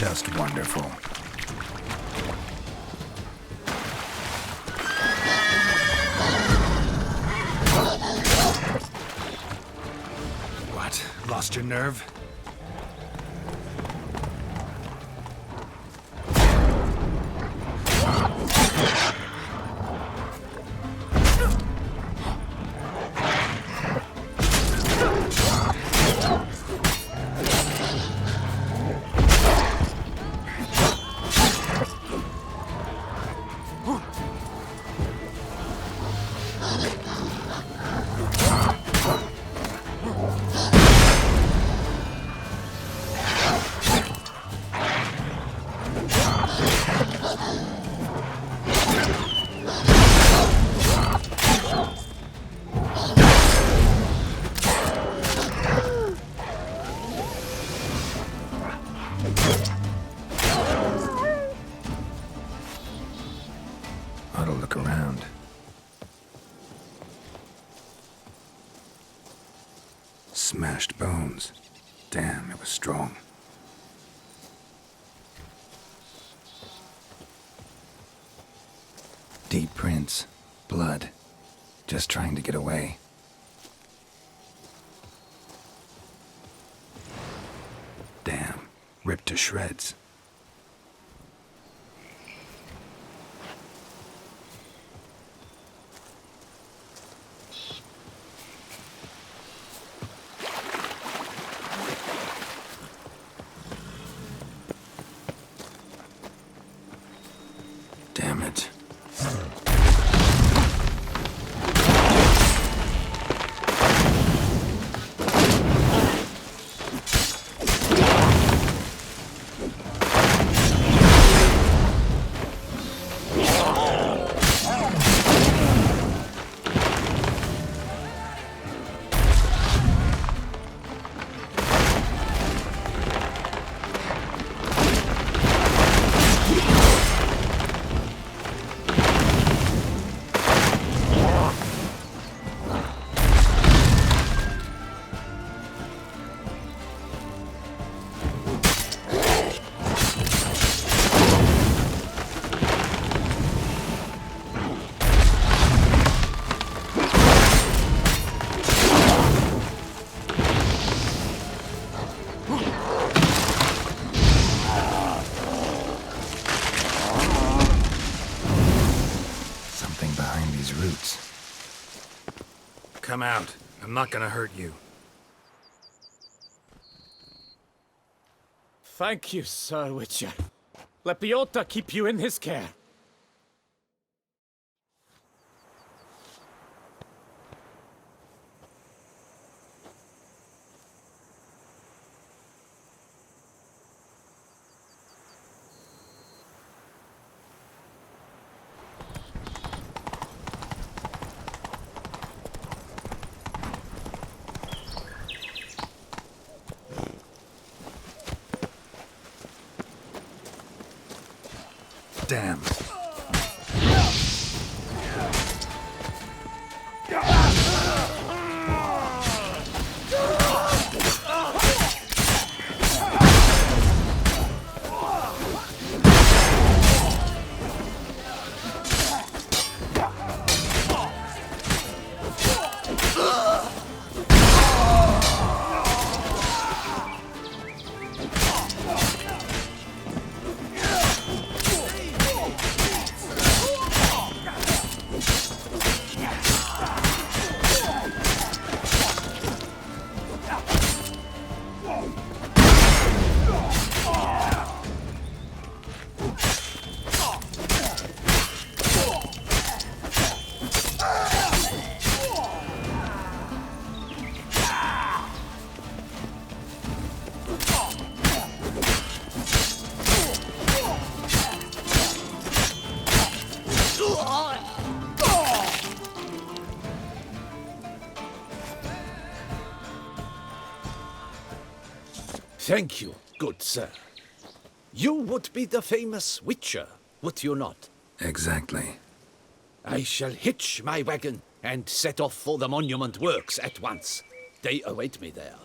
Just wonderful. What? Lost your nerve? Ought to look around. Smashed bones. Damn, it was strong. Deep prints. Blood. Just trying to get away. Damn. Ripped to shreds. Damn it. Come out. I'm not gonna hurt you. Thank you, Sir Witcher. Let Biota keep you in his care. Damn. Thank you, good sir. You would be the famous Witcher, would you not? Exactly. I shall hitch my wagon and set off for the monument works at once. They await me there.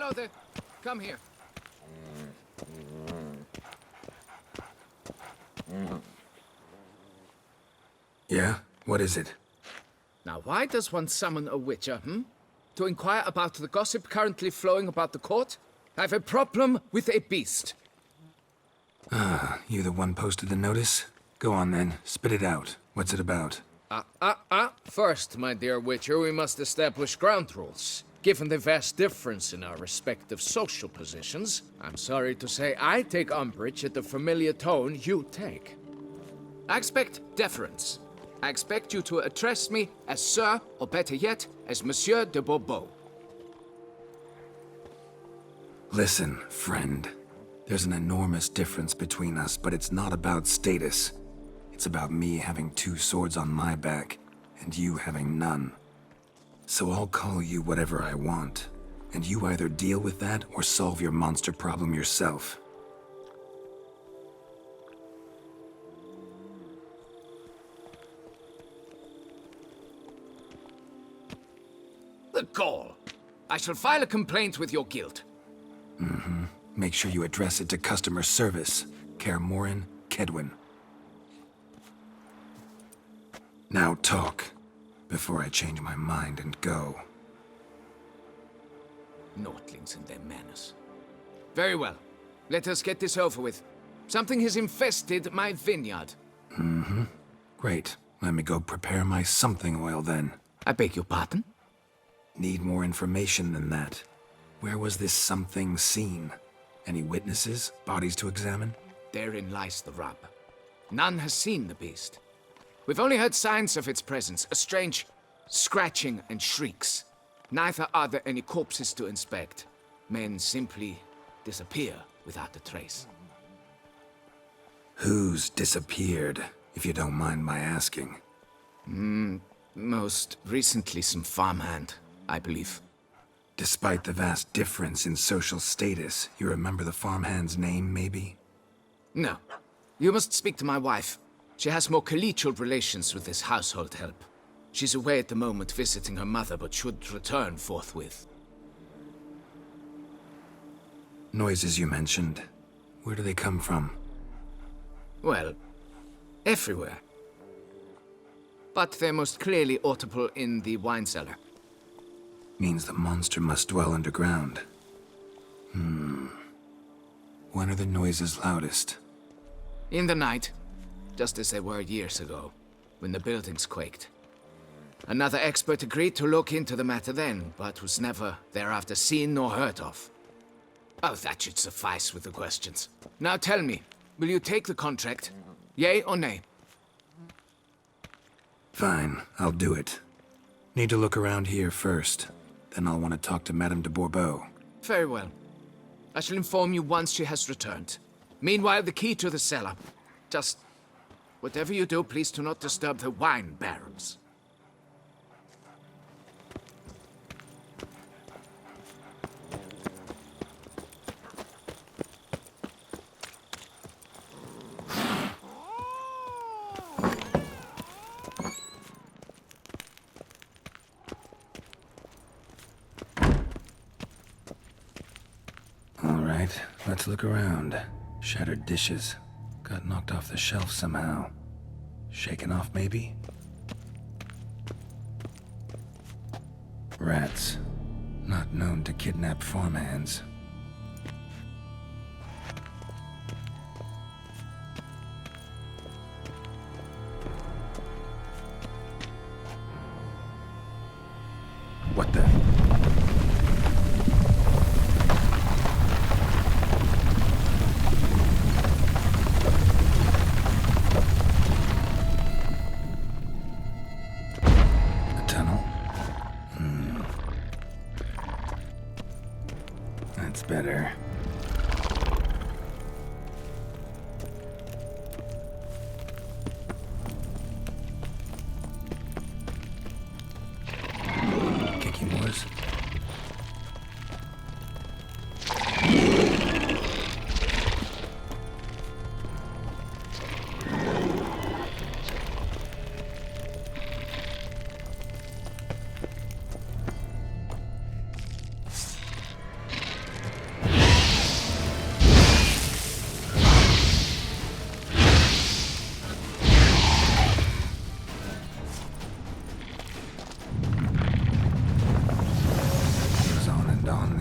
Hello there. Come here. Yeah? What is it? Now, why does one summon a witcher, To inquire about the gossip currently flowing about the court? I have a problem with a beast. You the one posted the notice? Go on then, spit it out. What's it about? First, my dear witcher, we must establish ground rules. Given the vast difference in our respective social positions, I'm sorry to say I take umbrage at the familiar tone you take. I expect deference. I expect you to address me as Sir, or better yet, as Monsieur de Bourbeau. Listen, friend. There's an enormous difference between us, but it's not about status. It's about me having 2 swords on my back, and you having none. So I'll call you whatever I want, and you either deal with that or solve your monster problem yourself. The gall! I shall file a complaint with your guild. Make sure you address it to customer service. Kaer Morhen, Kedwin. Now talk, before I change my mind and go. Nordlings and their manners. Very well. Let us get this over with. Something has infested my vineyard. Great. Let me go prepare my something oil then. I beg your pardon? Need more information than that. Where was this something seen? Any witnesses? Bodies to examine? Therein lies the rub. None has seen the beast. We've only heard signs of its presence, a strange scratching and shrieks. Neither are there any corpses to inspect. Men simply disappear without a trace. Who's disappeared, if you don't mind my asking? Most recently some farmhand, I believe. Despite the vast difference in social status, you remember the farmhand's name, maybe? No. You must speak to my wife. She has more collegial relations with this household help. She's away at the moment visiting her mother, but should return forthwith. Noises you mentioned. Where do they come from? Well, everywhere. But they're most clearly audible in the wine cellar. Means the monster must dwell underground. When are the noises loudest? In the night, just as they were years ago, when the buildings quaked. Another expert agreed to look into the matter then, but was never thereafter seen nor heard of. Oh, that should suffice with the questions. Now tell me, will you take the contract? Yea or nay? Fine, I'll do it. Need to look around here first. Then I'll want to talk to Madame de Bourbeau. Very well. I shall inform you once she has returned. Meanwhile, the key to the cellar. Just whatever you do, please do not disturb the wine barrels. Alright, let's look around. Shattered dishes. Got knocked off the shelf somehow. Shaken off, maybe? Rats. Not known to kidnap farmhands. What the? Better. Kicky Moors.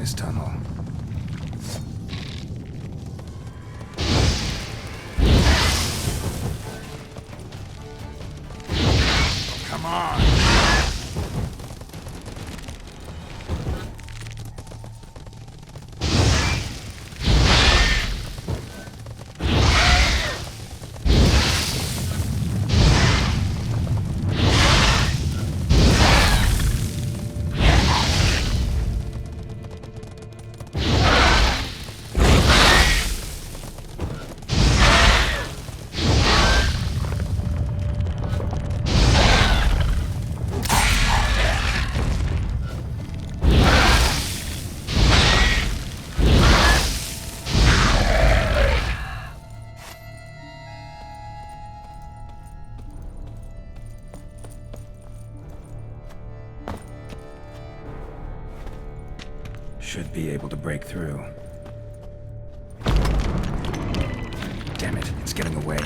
this tunnel. Come on! Should be able to break through. Damn it, it's getting away.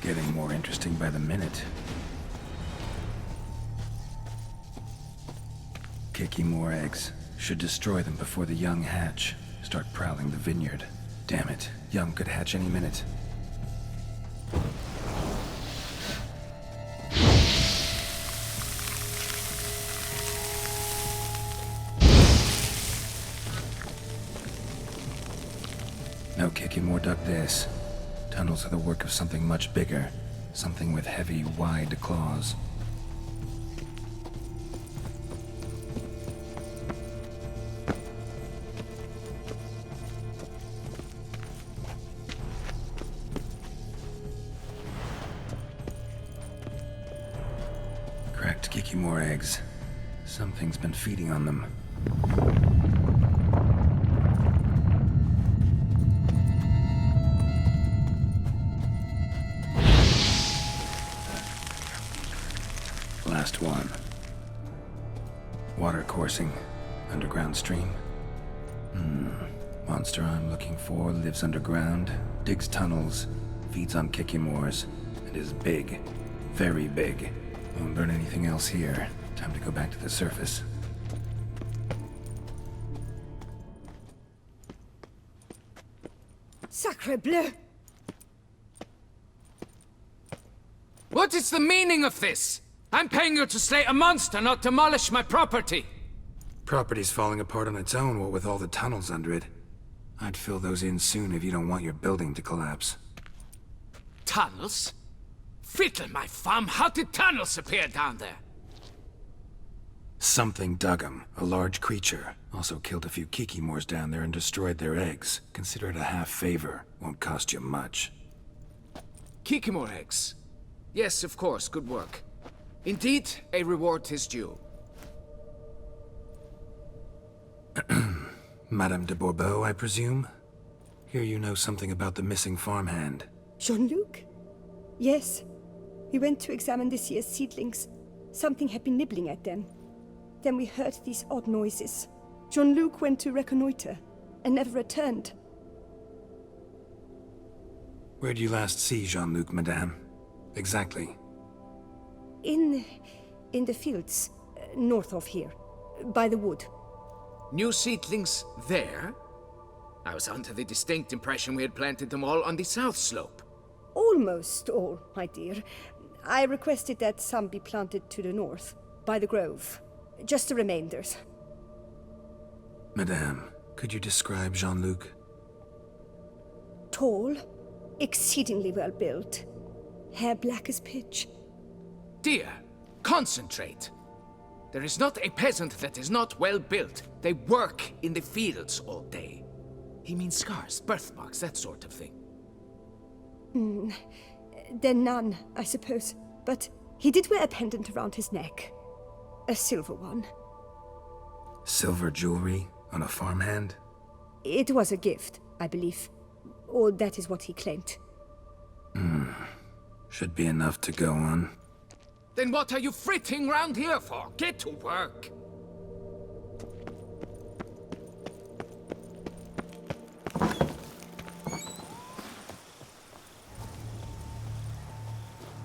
Getting more interesting by the minute. Kicking more eggs. Should destroy them before the young hatch. Start prowling the vineyard. Damn it, young could hatch any minute. No kicking more, duck this. Tunnels are the work of something much bigger. Something with heavy, wide claws. Cracked Kikimore eggs. Something's been feeding on them. Last one. Water coursing. Underground stream. Monster I'm looking for lives underground, digs tunnels, feeds on Kikimores, and is big. Very big. Won't learn anything else here. Time to go back to the surface. Sacre bleu! What is the meaning of this? I'm paying you to slay a monster, not demolish my property. Property's falling apart on its own, what with all the tunnels under it. I'd fill those in soon if you don't want your building to collapse. Tunnels? Fiddle my thumb, how did tunnels appear down there? Something dug 'em. A large creature. Also killed a few Kikimores down there and destroyed their eggs. Consider it a half favor. Won't cost you much. Kikimore eggs. Yes, of course, good work. Indeed, a reward is due. Madame de Bourbeau, I presume? Hear you know something about the missing farmhand. Jean-Luc? Yes. We went to examine this year's seedlings. Something had been nibbling at them. Then we heard these odd noises. Jean-Luc went to reconnoiter and never returned. Where did you last see Jean-Luc, madame? Exactly. In the fields, north of here, by the wood. New seedlings there? I was under the distinct impression we had planted them all on the south slope. Almost all, my dear. I requested that some be planted to the north, by the grove. Just the remainders. Madame, could you describe Jean-Luc? Tall, exceedingly well built, hair black as pitch. Dear, concentrate. There is not a peasant that is not well built. They work in the fields all day. He means scars, birthmarks, that sort of thing. They're none, I suppose. But he did wear a pendant around his neck. A silver one. Silver jewelry on a farmhand? It was a gift, I believe. Or that is what he claimed. Should be enough to go on. Then what are you fritting round here for? Get to work!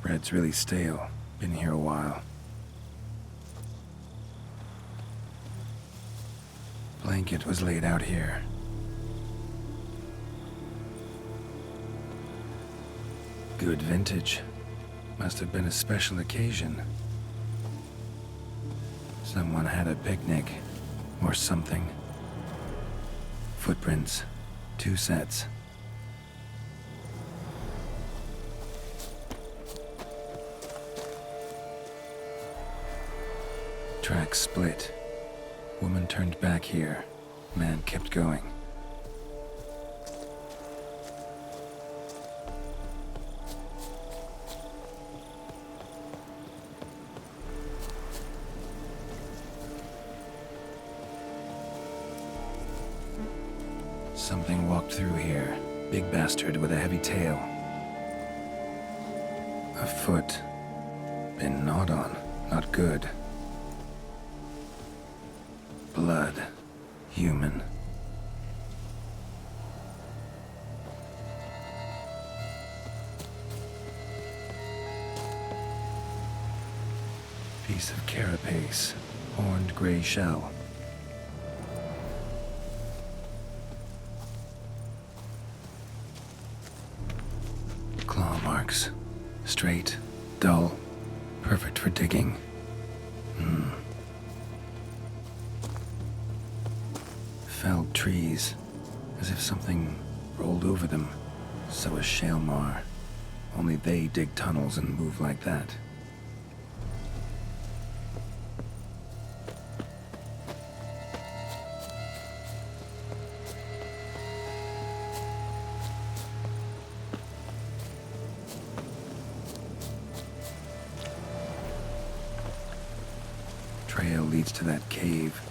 Bread's really stale. Been here a while. Blanket was laid out here. Good vintage. Must have been a special occasion. Someone had a picnic. Or something. Footprints. 2 sets. Tracks split. Woman turned back here. Man kept going. Something walked through here. Big bastard with a heavy tail. A foot. Been gnawed on. Not good. Blood. Human. Piece of carapace. Horned gray shell. Claw marks. Straight. Dull. Perfect for digging. Felled trees, as if something rolled over them. So is shale mar. Only they dig tunnels and move like that. Trail leads to that cave.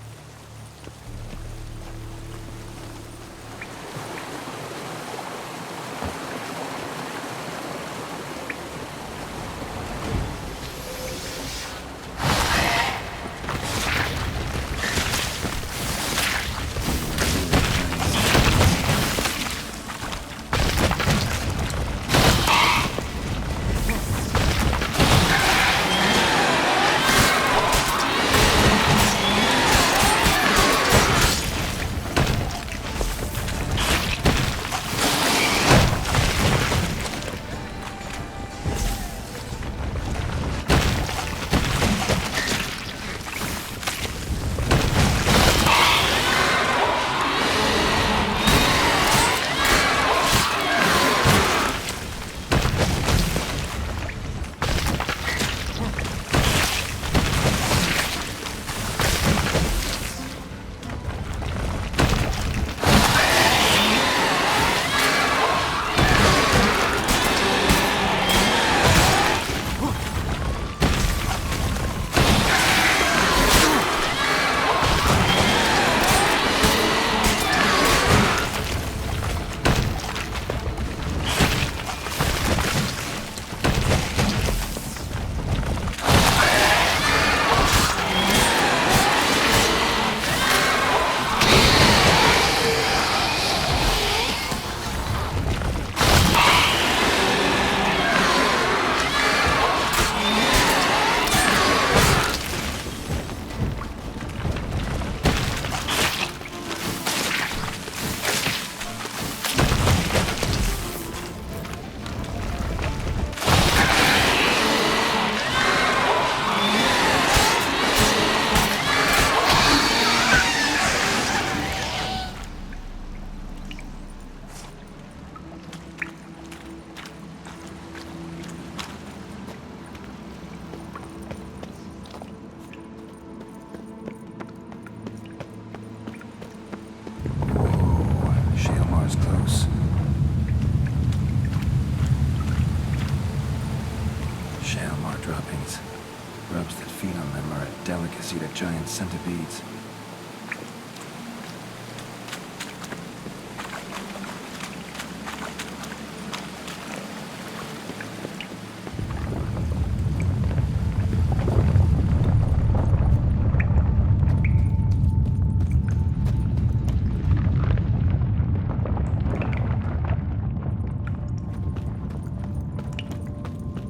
of them are a delicacy to giant centipedes.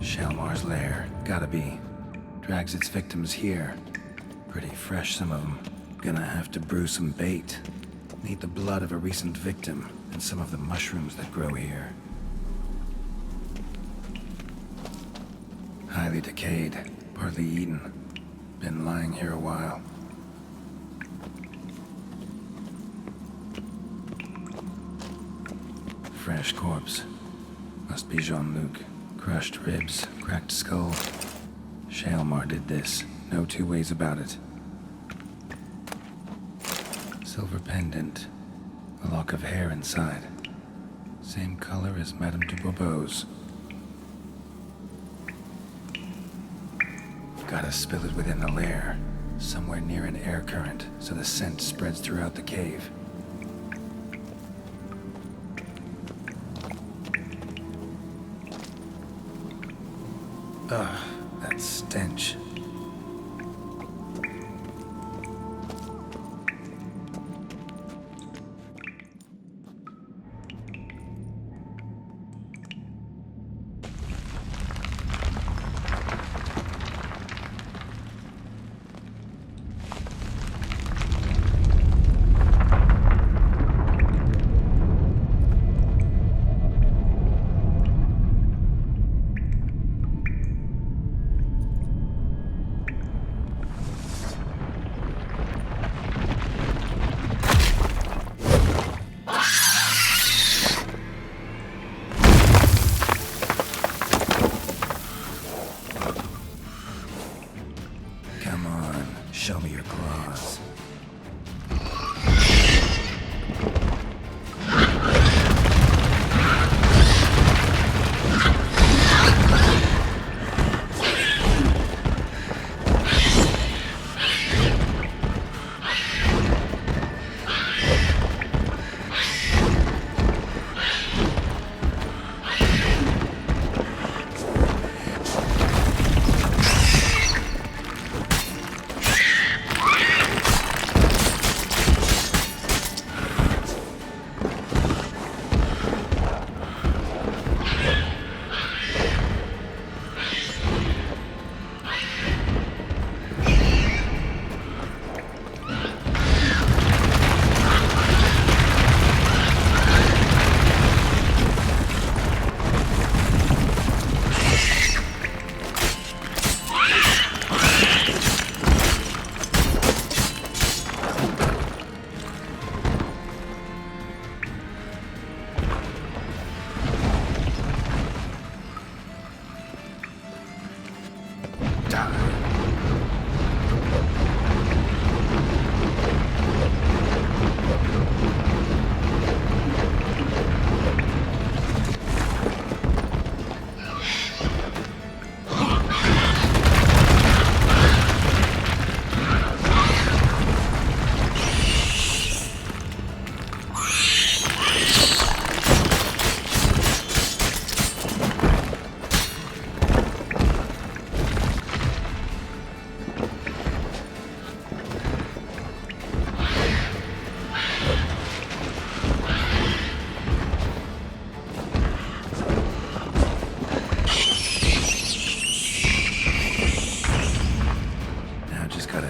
Shalmar's lair. Gotta be. Drags its victims here. Pretty fresh, some of them. Gonna have to brew some bait. Need the blood of a recent victim, and some of the mushrooms that grow here. Highly decayed, partly eaten. Been lying here a while. Fresh corpse. Must be Jean-Luc. Crushed ribs, cracked skull. Shalmar did this. No two ways about it. Silver pendant. A lock of hair inside. Same color as Madame de Bourbeau's. Gotta spill it within the lair. Somewhere near an air current, so the scent spreads throughout the cave. Ugh, that stench. Show me your claws.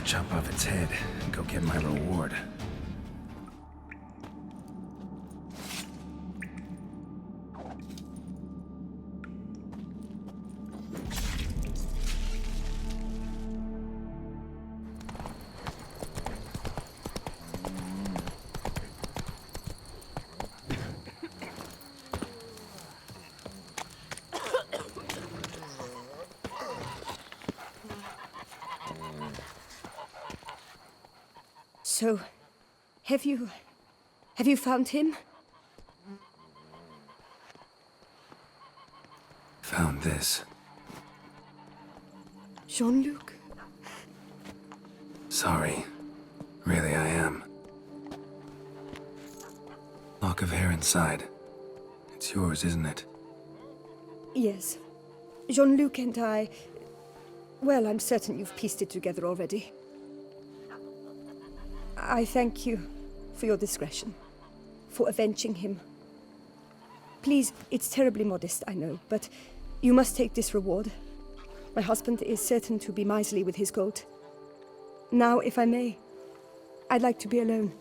Chop off its head and go get my reward. So, have you found him? Found this. Jean-Luc? Sorry. Really, I am. Lock of hair inside. It's yours, isn't it? Yes. Jean-Luc and I... Well, I'm certain you've pieced it together already. I thank you for your discretion, for avenging him. Please, it's terribly modest, I know, but you must take this reward. My husband is certain to be miserly with his gold. Now, if I may, I'd like to be alone.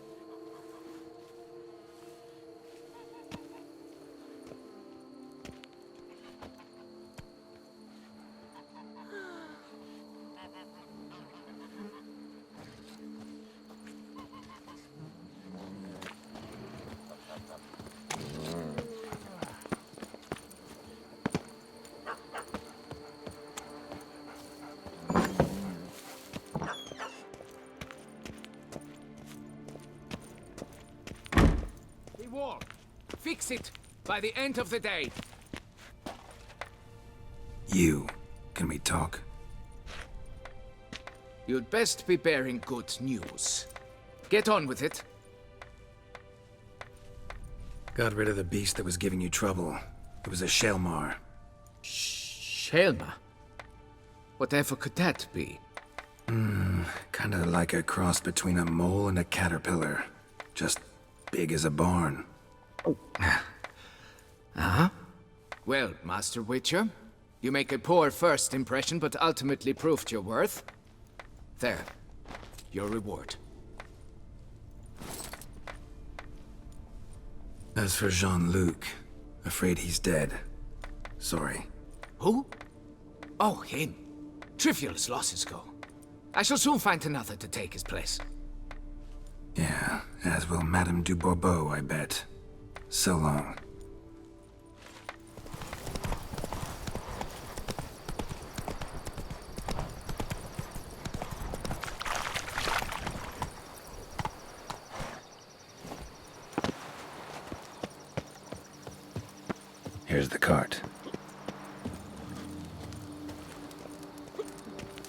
Wall. Fix it by the end of the day. You. Can we talk? You'd best be bearing good news. Get on with it. Got rid of the beast that was giving you trouble. It was a Shelmar. Shelma? Whatever could that be? Kinda like a cross between a mole and a caterpillar. Just big as a barn. Uh-huh. Well, Master Witcher, you make a poor first impression, but ultimately proved your worth. There. Your reward. As for Jean-Luc, afraid he's dead. Sorry. Who? Oh, him. Trivial as losses go. I shall soon find another to take his place. Yeah, as will Madame du Bourbeau, I bet. So long. Here's the cart.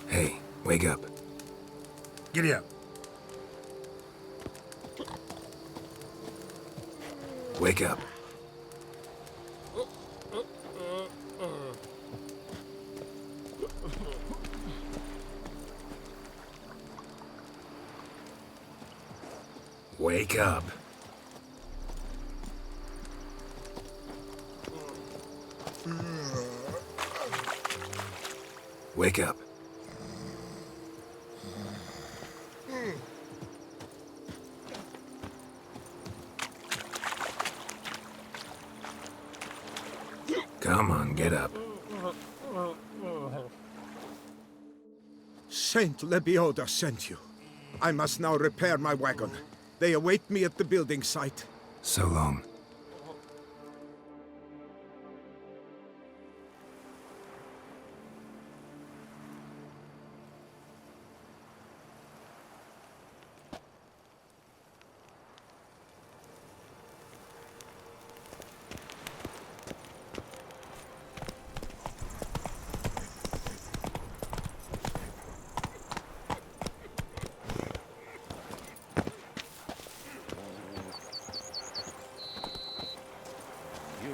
Hey, wake up. Giddy up. Wake up. Wake up. Wake up. Come on, get up. Saint Lebioda sent you. I must now repair my wagon. They await me at the building site. So long.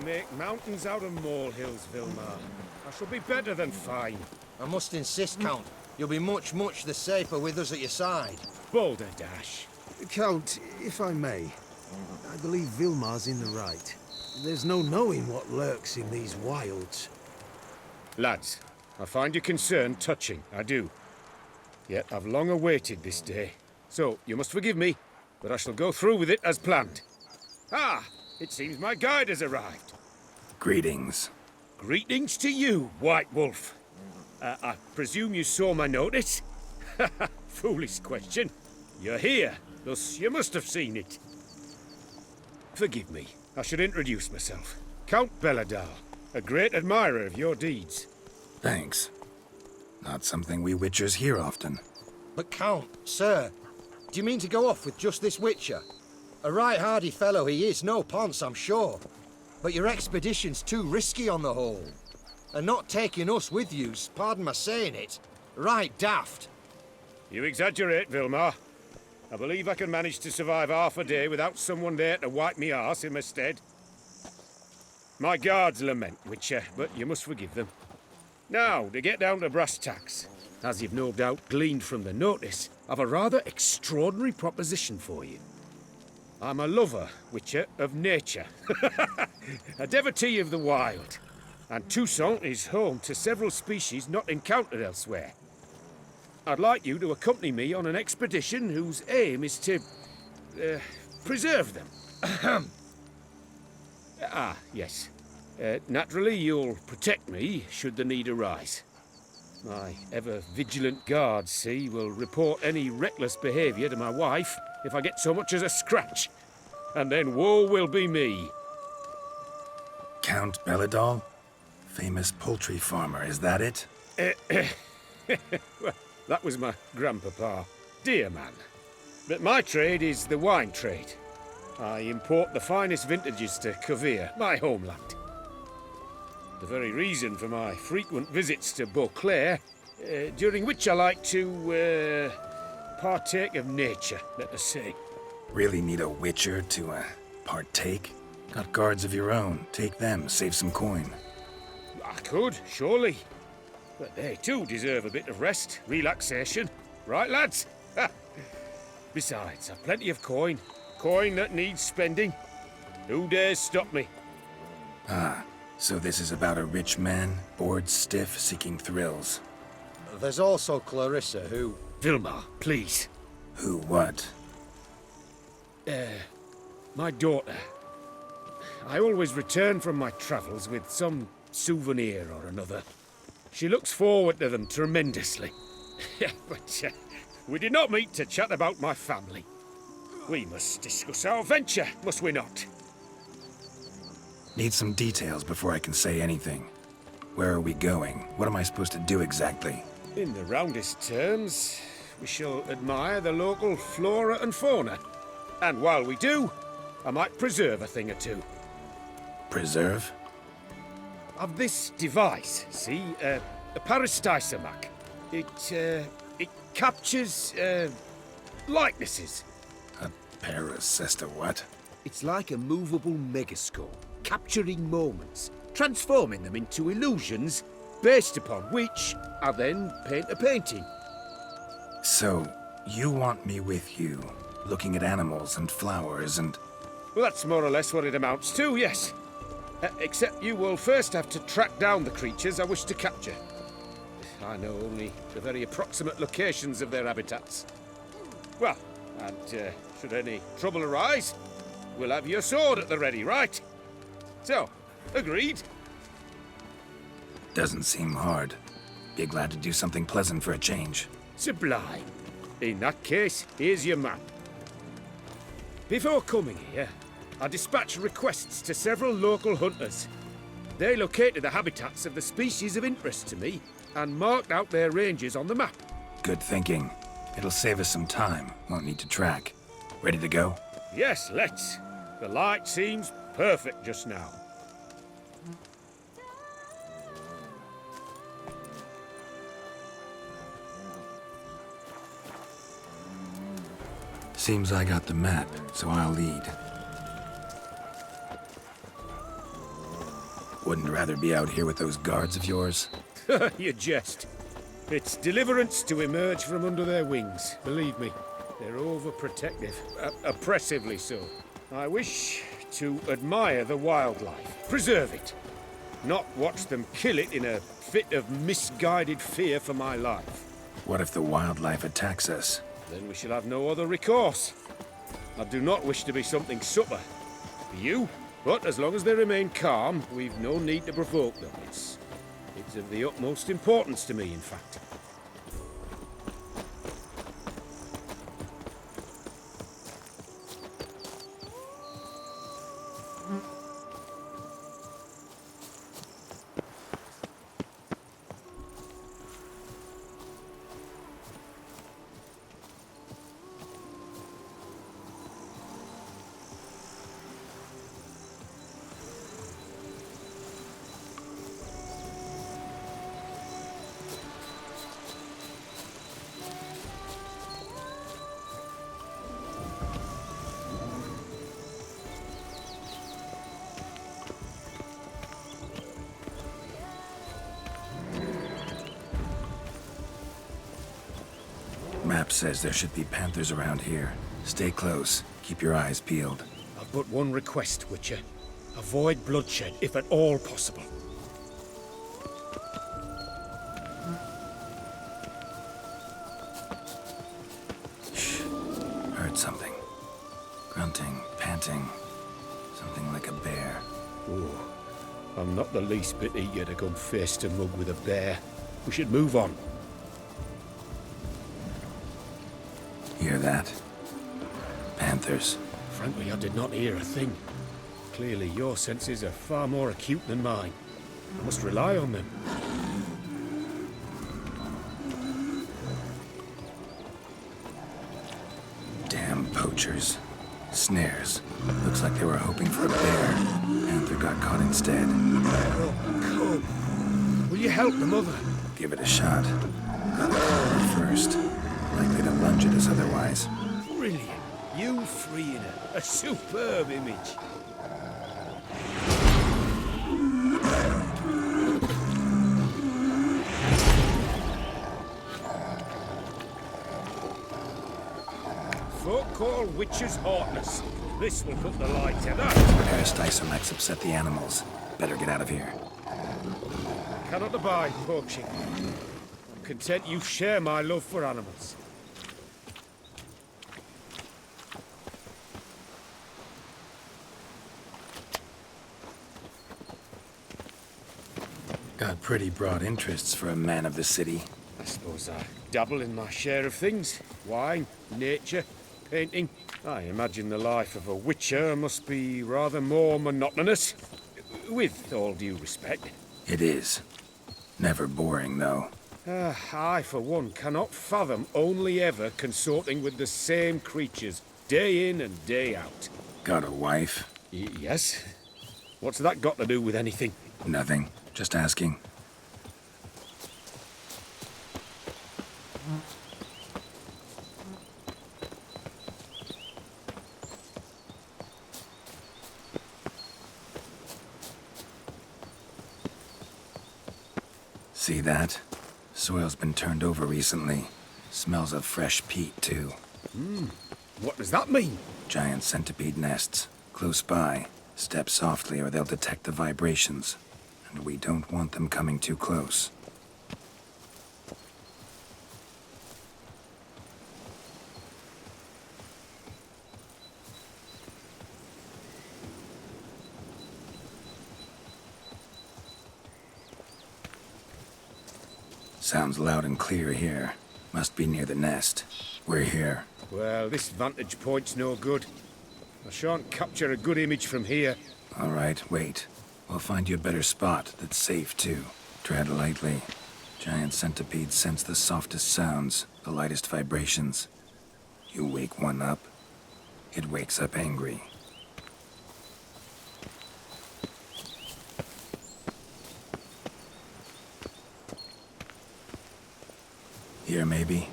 Make mountains out of molehills, Vilmar. I shall be better than fine. I must insist, Count. You'll be much, much the safer with us at your side. Boulder Dash. Count, if I may, I believe Vilmar's in the right. There's no knowing what lurks in these wilds. Lads, I find your concern touching, I do. Yet I've long awaited this day. So, you must forgive me, but I shall go through with it as planned. Ah! It seems my guide has arrived. Greetings. Greetings to you, White Wolf. I presume you saw my notice? Foolish question. You're here, thus you must have seen it. Forgive me, I should introduce myself. Count Belladar, a great admirer of your deeds. Thanks. Not something we Witchers hear often. But Count, sir, do you mean to go off with just this Witcher? A right hardy fellow he is, no ponce, I'm sure. But your expedition's too risky on the whole. And not taking us with you's, pardon my saying it, right daft. You exaggerate, Vilmar. I believe I can manage to survive half a day without someone there to wipe me arse in my stead. My guards lament, Witcher, but you must forgive them. Now, to get down to brass tacks. As you've no doubt gleaned from the notice, I've a rather extraordinary proposition for you. I'm a lover, Witcher, of nature. A devotee of the wild. And Toussaint is home to several species not encountered elsewhere. I'd like you to accompany me on an expedition whose aim is to... preserve them. Yes. Naturally, you'll protect me should the need arise. My ever-vigilant guards, see, will report any reckless behaviour to my wife if I get so much as a scratch. And then woe will be me. Count Belladol? Famous poultry farmer, is that it? Well, that was my grandpapa. Dear man. But my trade is the wine trade. I import the finest vintages to Kovir, my homeland. The very reason for my frequent visits to Beauclair, during which I like to, partake of nature, let us say. Really need a witcher to, partake? Got guards of your own. Take them, save some coin. I could, surely. But they too deserve a bit of rest, relaxation. Right, lads? Besides, I've plenty of coin. Coin that needs spending. Who dares stop me? Ah, so this is about a rich man, bored stiff, seeking thrills. There's also Clarissa, who... Vilmar, please. Who what? My daughter. I always return from my travels with some souvenir or another. She looks forward to them tremendously. But we did not meet to chat about my family. We must discuss our venture, must we not? Need some details before I can say anything. Where are we going? What am I supposed to do exactly? In the roundest terms, we shall admire the local flora and fauna. And while we do, I might preserve a thing or two. Preserve? Of this device, see, a peristysomac. It captures, likenesses. A paracesta what? It's like a movable megascope, capturing moments, transforming them into illusions, based upon which I then paint a painting. So, you want me with you, looking at animals and flowers and... Well, that's more or less what it amounts to, yes. Except you will first have to track down the creatures I wish to capture. I know only the very approximate locations of their habitats. Well, and should any trouble arise, we'll have your sword at the ready, right? So, agreed? Doesn't seem hard. Be glad to do something pleasant for a change. Sublime. In that case, here's your map. Before coming here, I dispatched requests to several local hunters. They located the habitats of the species of interest to me and marked out their ranges on the map. Good thinking. It'll save us some time. Won't need to track. Ready to go? Yes, let's. The light seems perfect just now. Seems I got the map, so I'll lead. Wouldn't rather be out here with those guards of yours? You jest. It's deliverance to emerge from under their wings, believe me. They're overprotective, oppressively so. I wish to admire the wildlife, preserve it, not watch them kill it in a fit of misguided fear for my life. What if the wildlife attacks us? Then we shall have no other recourse. I do not wish to be something supper for you, but as long as they remain calm, we've no need to provoke them. It's of the utmost importance to me, in fact. says there should be panthers around here. Stay close. Keep your eyes peeled. I've but one request, Witcher. Avoid bloodshed, if at all possible. Shh. Heard something. Grunting, panting. Something like a bear. Ooh. I'm not the least bit eager to come face to mug with a bear. We should move on. Hear that? Panthers. Frankly, I did not hear a thing. Clearly, your senses are far more acute than mine. I must rely on them. Damn poachers. Snares. Looks like they were hoping for a bear. Panther got caught instead. Oh, come. Will you help the mother? Give it a shot. Gotta call her first. Likely to lunge at us otherwise. Brilliant. You freeing her. A superb image. Folk call witches heartless. This will put the light to that. Parasticomyx upset the animals. Better get out of here. Cannot abide poaching. I'm content you share my love for animals. Got pretty broad interests for a man of the city. I suppose I dabble in my share of things. Wine, nature, painting. I imagine the life of a witcher must be rather more monotonous. With all due respect. It is. Never boring, though. I, for one, cannot fathom only ever consorting with the same creatures, day in and day out. Got a wife? Yes? What's that got to do with anything? Nothing. Just asking. See that? Soil's been turned over recently. Smells of fresh peat, too. What does that mean? Giant centipede nests. Close by. Step softly or they'll detect the vibrations. And we don't want them coming too close. Sounds loud and clear here. Must be near the nest. We're here. Well, this vantage point's no good. I shan't capture a good image from here. All right, wait. We'll find you a better spot that's safe, too. Tread lightly. Giant centipedes sense the softest sounds, the lightest vibrations. You wake one up, it wakes up angry. Here, maybe?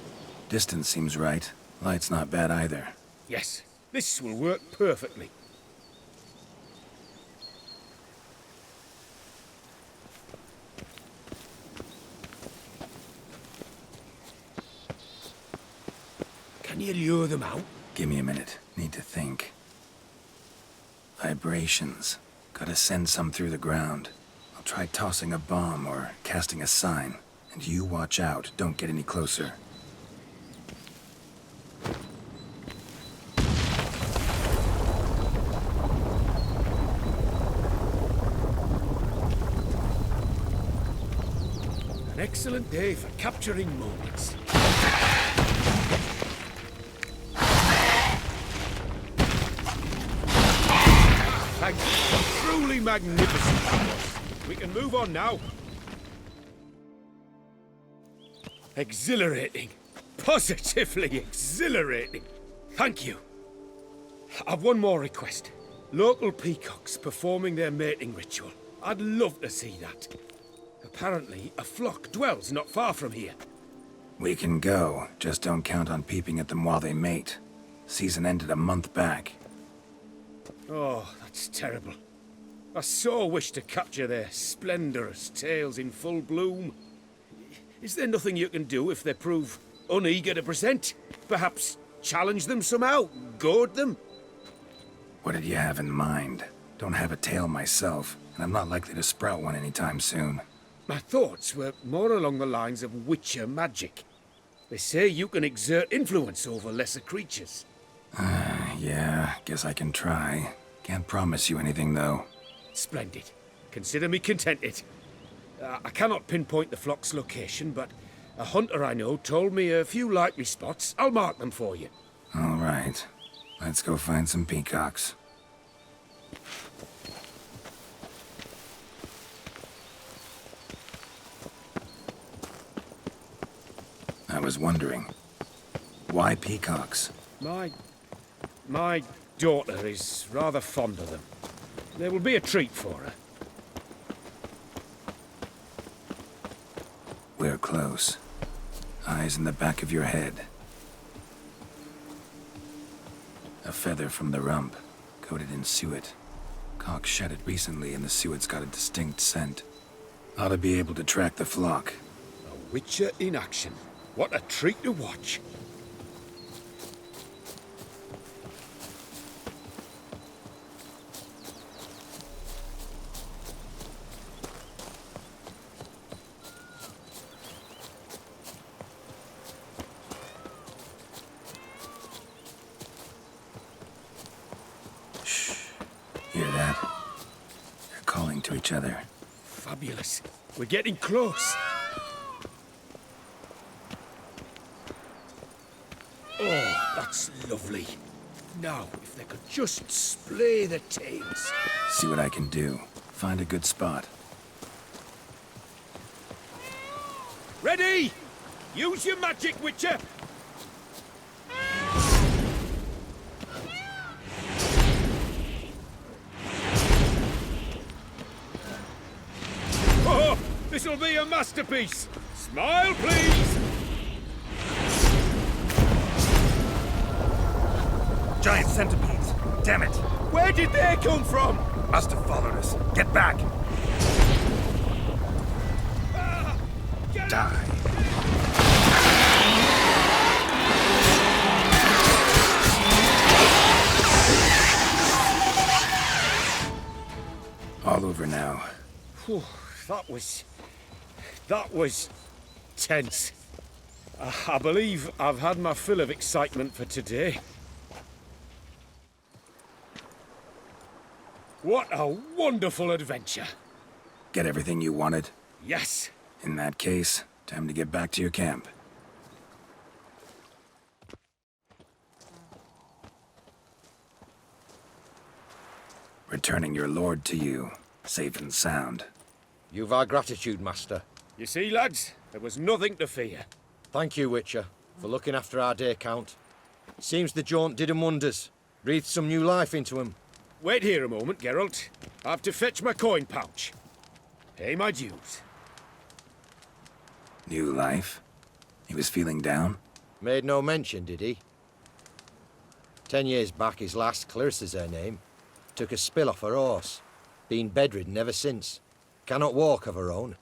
Distance seems right. Light's not bad either. Yes, this will work perfectly. Can you lure them out? Give me a minute. Need to think. Vibrations. Gotta send some through the ground. I'll try tossing a bomb or casting a sign. And you watch out. Don't get any closer. An excellent day for capturing moments. Thank you. Truly magnificent. We can move on now. Exhilarating. Positively exhilarating. Thank you. I've one more request. Local peacocks performing their mating ritual. I'd love to see that. Apparently, a flock dwells not far from here. We can go. Just don't count on peeping at them while they mate. Season ended a month back. Oh, that's terrible. I so wish to capture their splendorous tails in full bloom. Is there nothing you can do if they prove uneager to present. Perhaps challenge them somehow, goad them. What did you have in mind? Don't have a tail myself, and I'm not likely to sprout one anytime soon. My thoughts were more along the lines of witcher magic. They say you can exert influence over lesser creatures. Yeah, guess I can try. Can't promise you anything, though. Splendid. Consider me contented. I cannot pinpoint the flock's location, but a hunter I know told me a few likely spots. I'll mark them for you. All right. Let's go find some peacocks. I was wondering, why peacocks? My daughter is rather fond of them. There will be a treat for her. We're close. Eyes in the back of your head. A feather from the rump, coated in suet. Cock shed it recently and the suet's got a distinct scent. Ought to be able to track the flock. A witcher in action. What a treat to watch. Hear that? They're calling to each other. Fabulous. We're getting close. Oh, that's lovely. Now, if they could just splay their tails. See what I can do. Find a good spot. Ready? Use your magic, Witcher! Oh, this'll be a masterpiece! Smile, please! Giant centipedes! Damn it! Where did they come from? Must have followed us. Get back! Die! All over now. Whew, that was tense. I believe I've had my fill of excitement for today. What a wonderful adventure. Get everything you wanted? Yes. In that case, time to get back to your camp. Returning your lord to you, safe and sound. You've our gratitude, Master. You see, lads, there was nothing to fear. Thank you, Witcher, for looking after our day count. Seems the jaunt did 'em wonders. Breathed some new life into 'em. Wait here a moment, Geralt. I have to fetch my coin pouch. Pay my dues. New life? He was feeling down? Made no mention, did he? 10 years back, his last, Clarissa's her name, took a spill off her horse. Been bedridden ever since. Cannot walk of her own.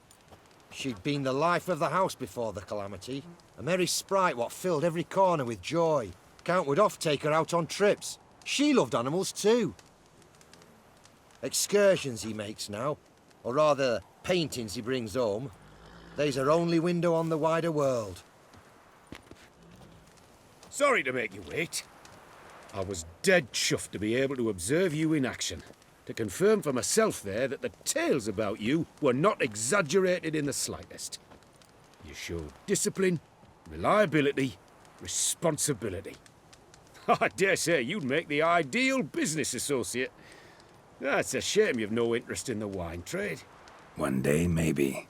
She'd been the life of the house before the calamity. A merry sprite what filled every corner with joy. Count would oft take her out on trips. She loved animals too. Excursions he makes now, or rather, paintings he brings home. They's her only window on the wider world. Sorry to make you wait. I was dead chuffed to be able to observe you in action. To confirm for myself there that the tales about you were not exaggerated in the slightest. You showed discipline, reliability, responsibility. I dare say you'd make the ideal business associate. It's a shame you've no interest in the wine trade. One day, maybe.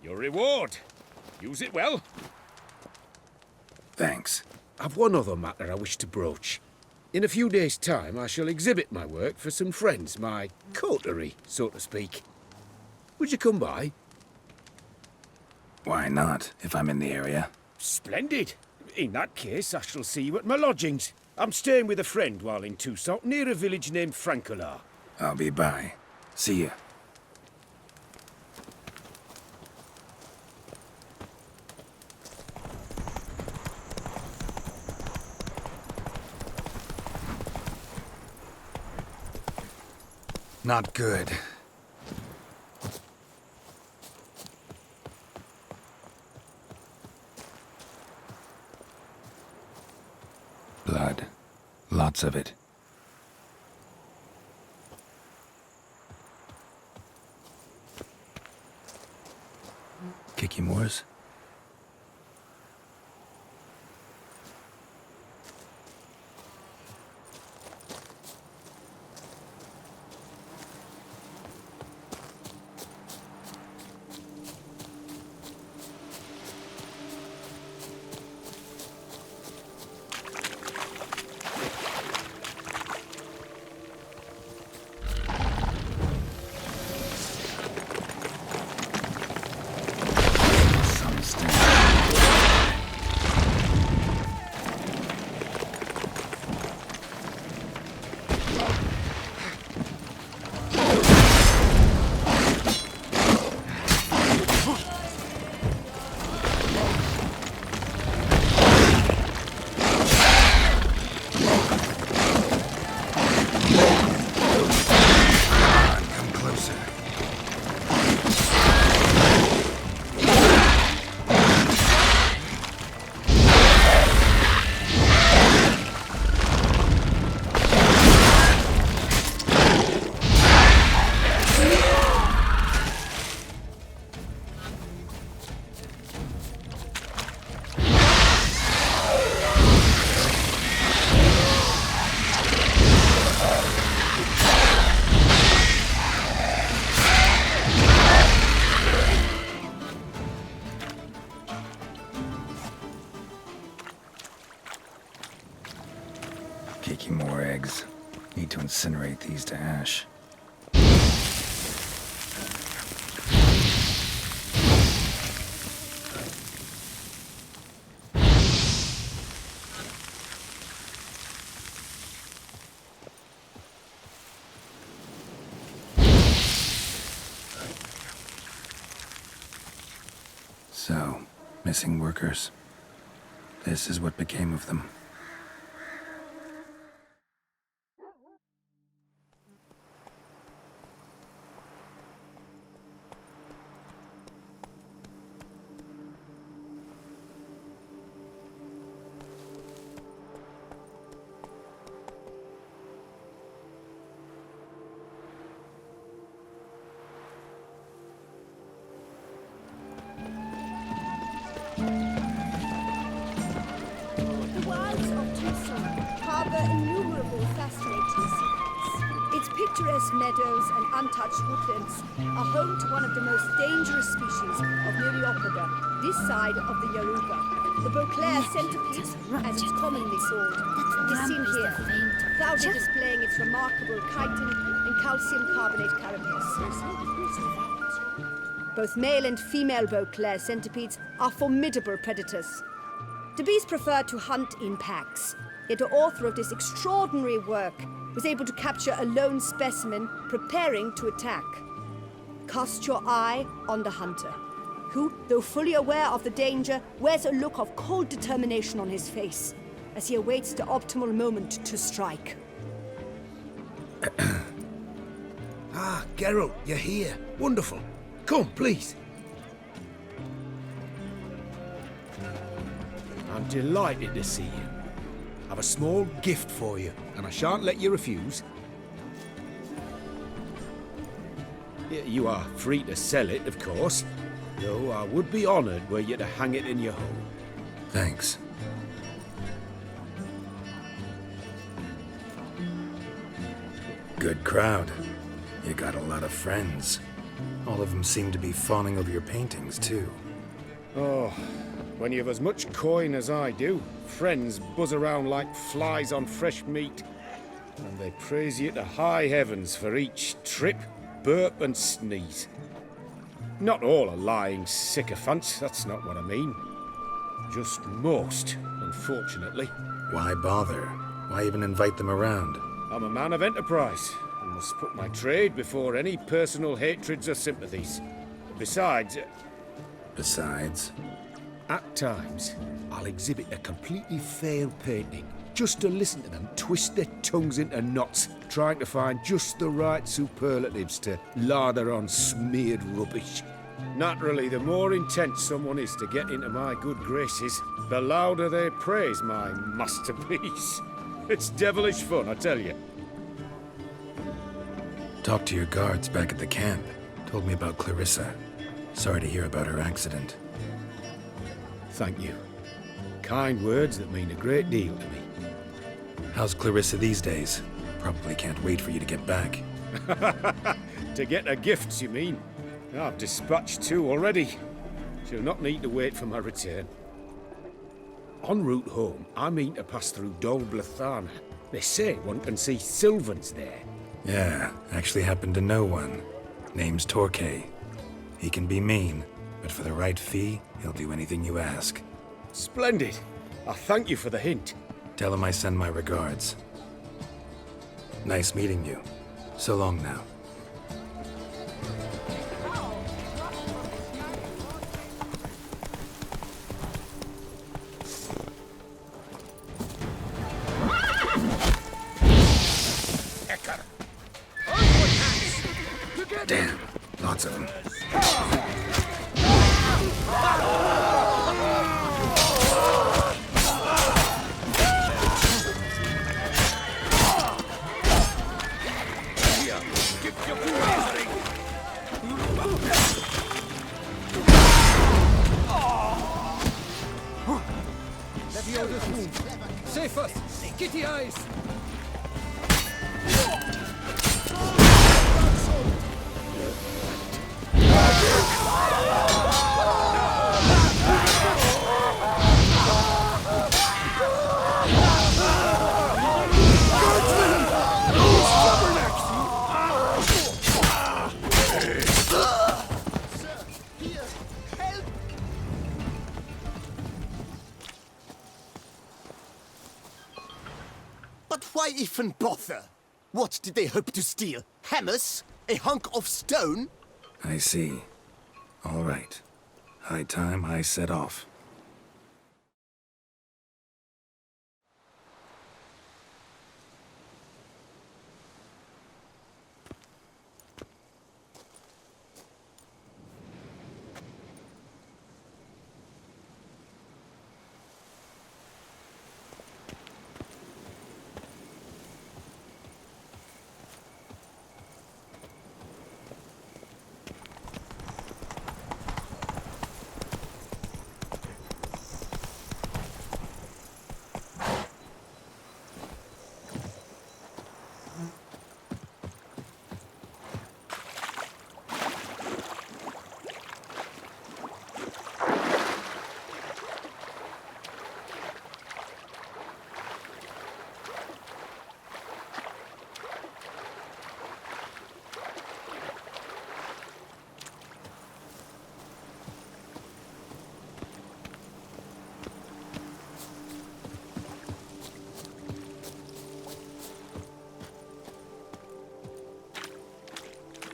Your reward. Use it well. Thanks. I've one other matter I wish to broach. In a few days' time, I shall exhibit my work for some friends, my coterie, so to speak. Would you come by? Why not, if I'm in the area? Splendid. In that case, I shall see you at my lodgings. I'm staying with a friend while in Toussaint, near a village named Francois. I'll be by. See ya. not good. Blood. Lots of it. Kicky Moors? Kiki more eggs. Need to incinerate these to ash. So, missing workers. This is what became of them. The wilds of Toussaint harbor innumerable fascinating secrets. Its picturesque meadows and untouched woodlands are home to one of the most dangerous species of Myriapoda, this side of the Yaruga. The Beauclair centipede, as it's commonly called, is seen here, proudly displaying its remarkable chitin and calcium carbonate carapace. Both male and female Beauclair centipedes are formidable predators. The bees prefer to hunt in packs, yet the author of this extraordinary work was able to capture a lone specimen preparing to attack. Cast your eye on the hunter, who, though fully aware of the danger, wears a look of cold determination on his face as he awaits the optimal moment to strike. Ah, Geralt, you're here. Wonderful. Come, please. I'm delighted to see you. I've a small gift for you, and I shan't let you refuse. You are free to sell it, of course, though I would be honoured were you to hang it in your home. Thanks. Good crowd. You got a lot of friends. All of them seem to be fawning over your paintings, too. Oh, when you have as much coin as I do, friends buzz around like flies on fresh meat. And they praise you to high heavens for each trip, burp and sneeze. Not all are lying sycophants, that's not what I mean. Just most, unfortunately. Why bother? Why even invite them around? I'm a man of enterprise, and must put my trade before any personal hatreds or sympathies. Besides, Besides, at times, I'll exhibit a completely failed painting, just to listen to them twist their tongues into knots, trying to find just the right superlatives to lather on smeared rubbish. Naturally, the more intent someone is to get into my good graces, the louder they praise my masterpiece. It's devilish fun, I tell you. Talked to your guards back at the camp. Told me about Clarissa. Sorry to hear about her accident. Thank you. Kind words that mean a great deal to me. How's Clarissa these days? Probably can't wait for you to get back. To get her gifts, you mean? I've dispatched 2 already. She'll not need to wait for my return. En route home, I mean to pass through Dol Blathana. They say one can see Sylvans there. Yeah, actually happen to know one. Name's Torquay. He can be mean, but for the right fee, he'll do anything you ask. Splendid. I thank you for the hint. Tell him I send my regards. Nice meeting you. So long now. Damn, lots of them. Save us! Kitty eyes! But why even bother? What did they hope to steal? Hammers? A hunk of stone? I see. All right. High time I set off.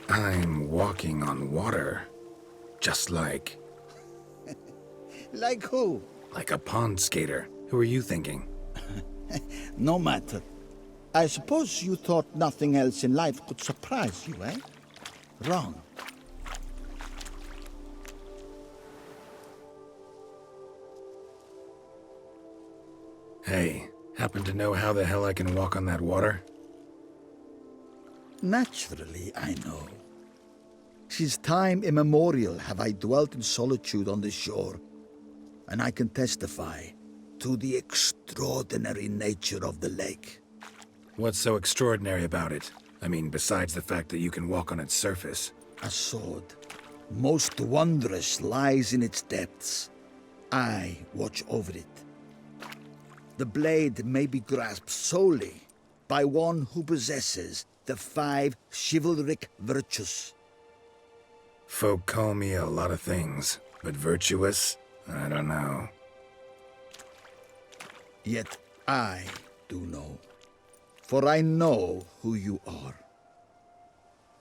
I'm walking on water. Just like... Like who? like a pond skater. Who are you thinking? No matter. I suppose you thought nothing else in life could surprise you, eh? Wrong. Hey, happen to know how the hell I can walk on that water? Naturally, I know. Since time immemorial have I dwelt in solitude on the shore, and I can testify to the extraordinary nature of the lake. What's so extraordinary about it? I mean, besides the fact that you can walk on its surface. A sword, most wondrous, lies in its depths. I watch over it. The blade may be grasped solely by one who possesses the 5 chivalric virtues. Folk call me a lot of things, but virtuous? I don't know. Yet I do know, for I know who you are.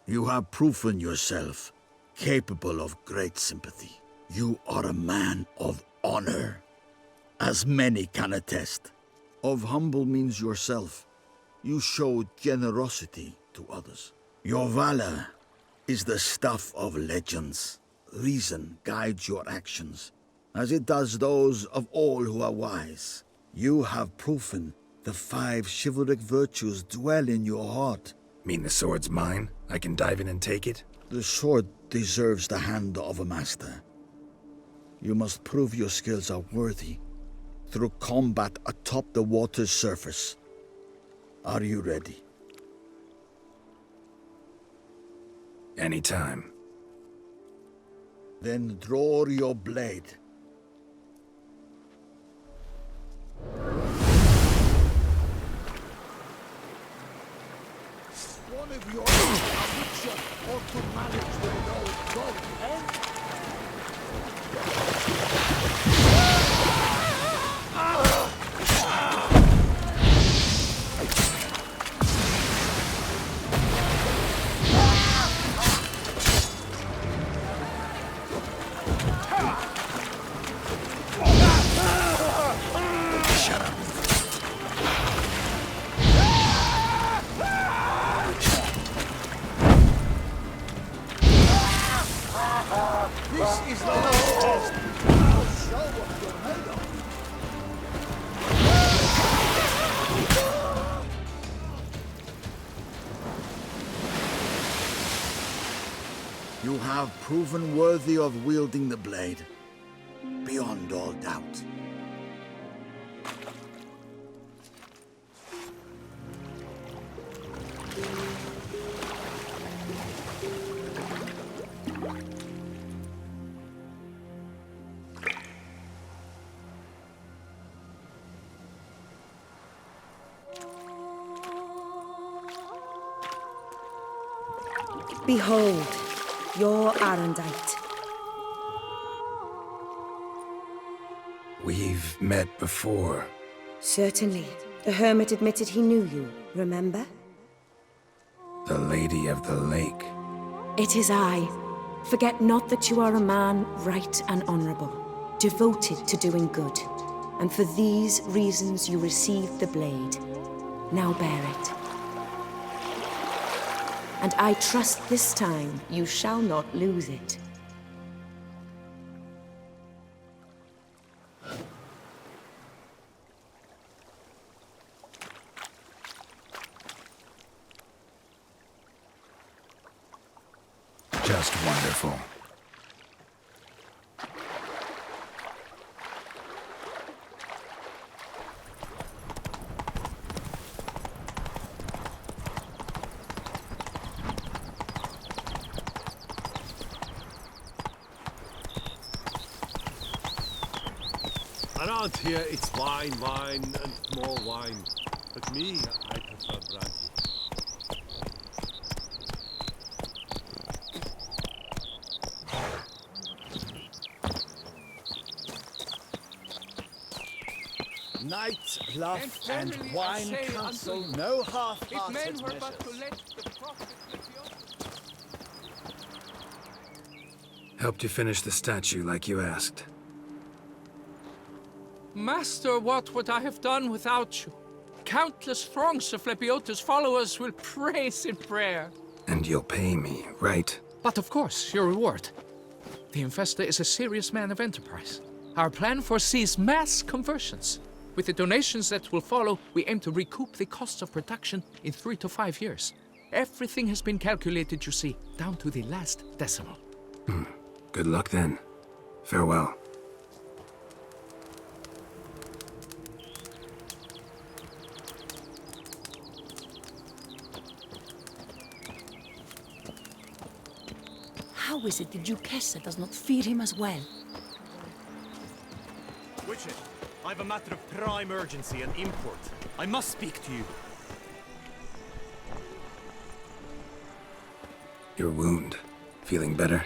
You have proven yourself capable of great sympathy. You are a man of honor, as many can attest. Of humble means yourself. You show generosity to others. Your valor is the stuff of legends. Reason guides your actions, as it does those of all who are wise. You have proven the 5 chivalric virtues dwell in your heart. Mean the sword's mine? I can dive in and take it? The sword deserves the hand of a master. You must prove your skills are worthy through combat atop the water's surface. Are you ready? Anytime. Then draw your blade. One of your affliction ought to manage with an old dog, eh? This is the last test. I'll show what you're made of. You have proven worthy of wielding the blade, beyond all doubt. Behold, your Arendite. We've met before. Certainly. The hermit admitted he knew you, remember? The Lady of the Lake. It is I. Forget not that you are a man right and honorable, devoted to doing good. And for these reasons you received the blade. Now bear it. And I trust this time you shall not lose it. Just wonderful. Around here, it's wine, wine, and more wine. But me, I prefer brandy. Knight, bluff, and wine counsel, no half-hearted measures. Helped you finish the statue like you asked. Master, what would I have done without you? Countless throngs of Lepiota's followers will praise in prayer. And you'll pay me, right? But of course, your reward. The Infestor is a serious man of enterprise. Our plan foresees mass conversions. With the donations that will follow, we aim to recoup the cost of production in 3 to 5 years. Everything has been calculated, you see, down to the last decimal. Good luck then. Farewell. How is it the Duchess does not feed him as well? Witcher, I have a matter of prime urgency and import. I must speak to you. Your wound. Feeling better?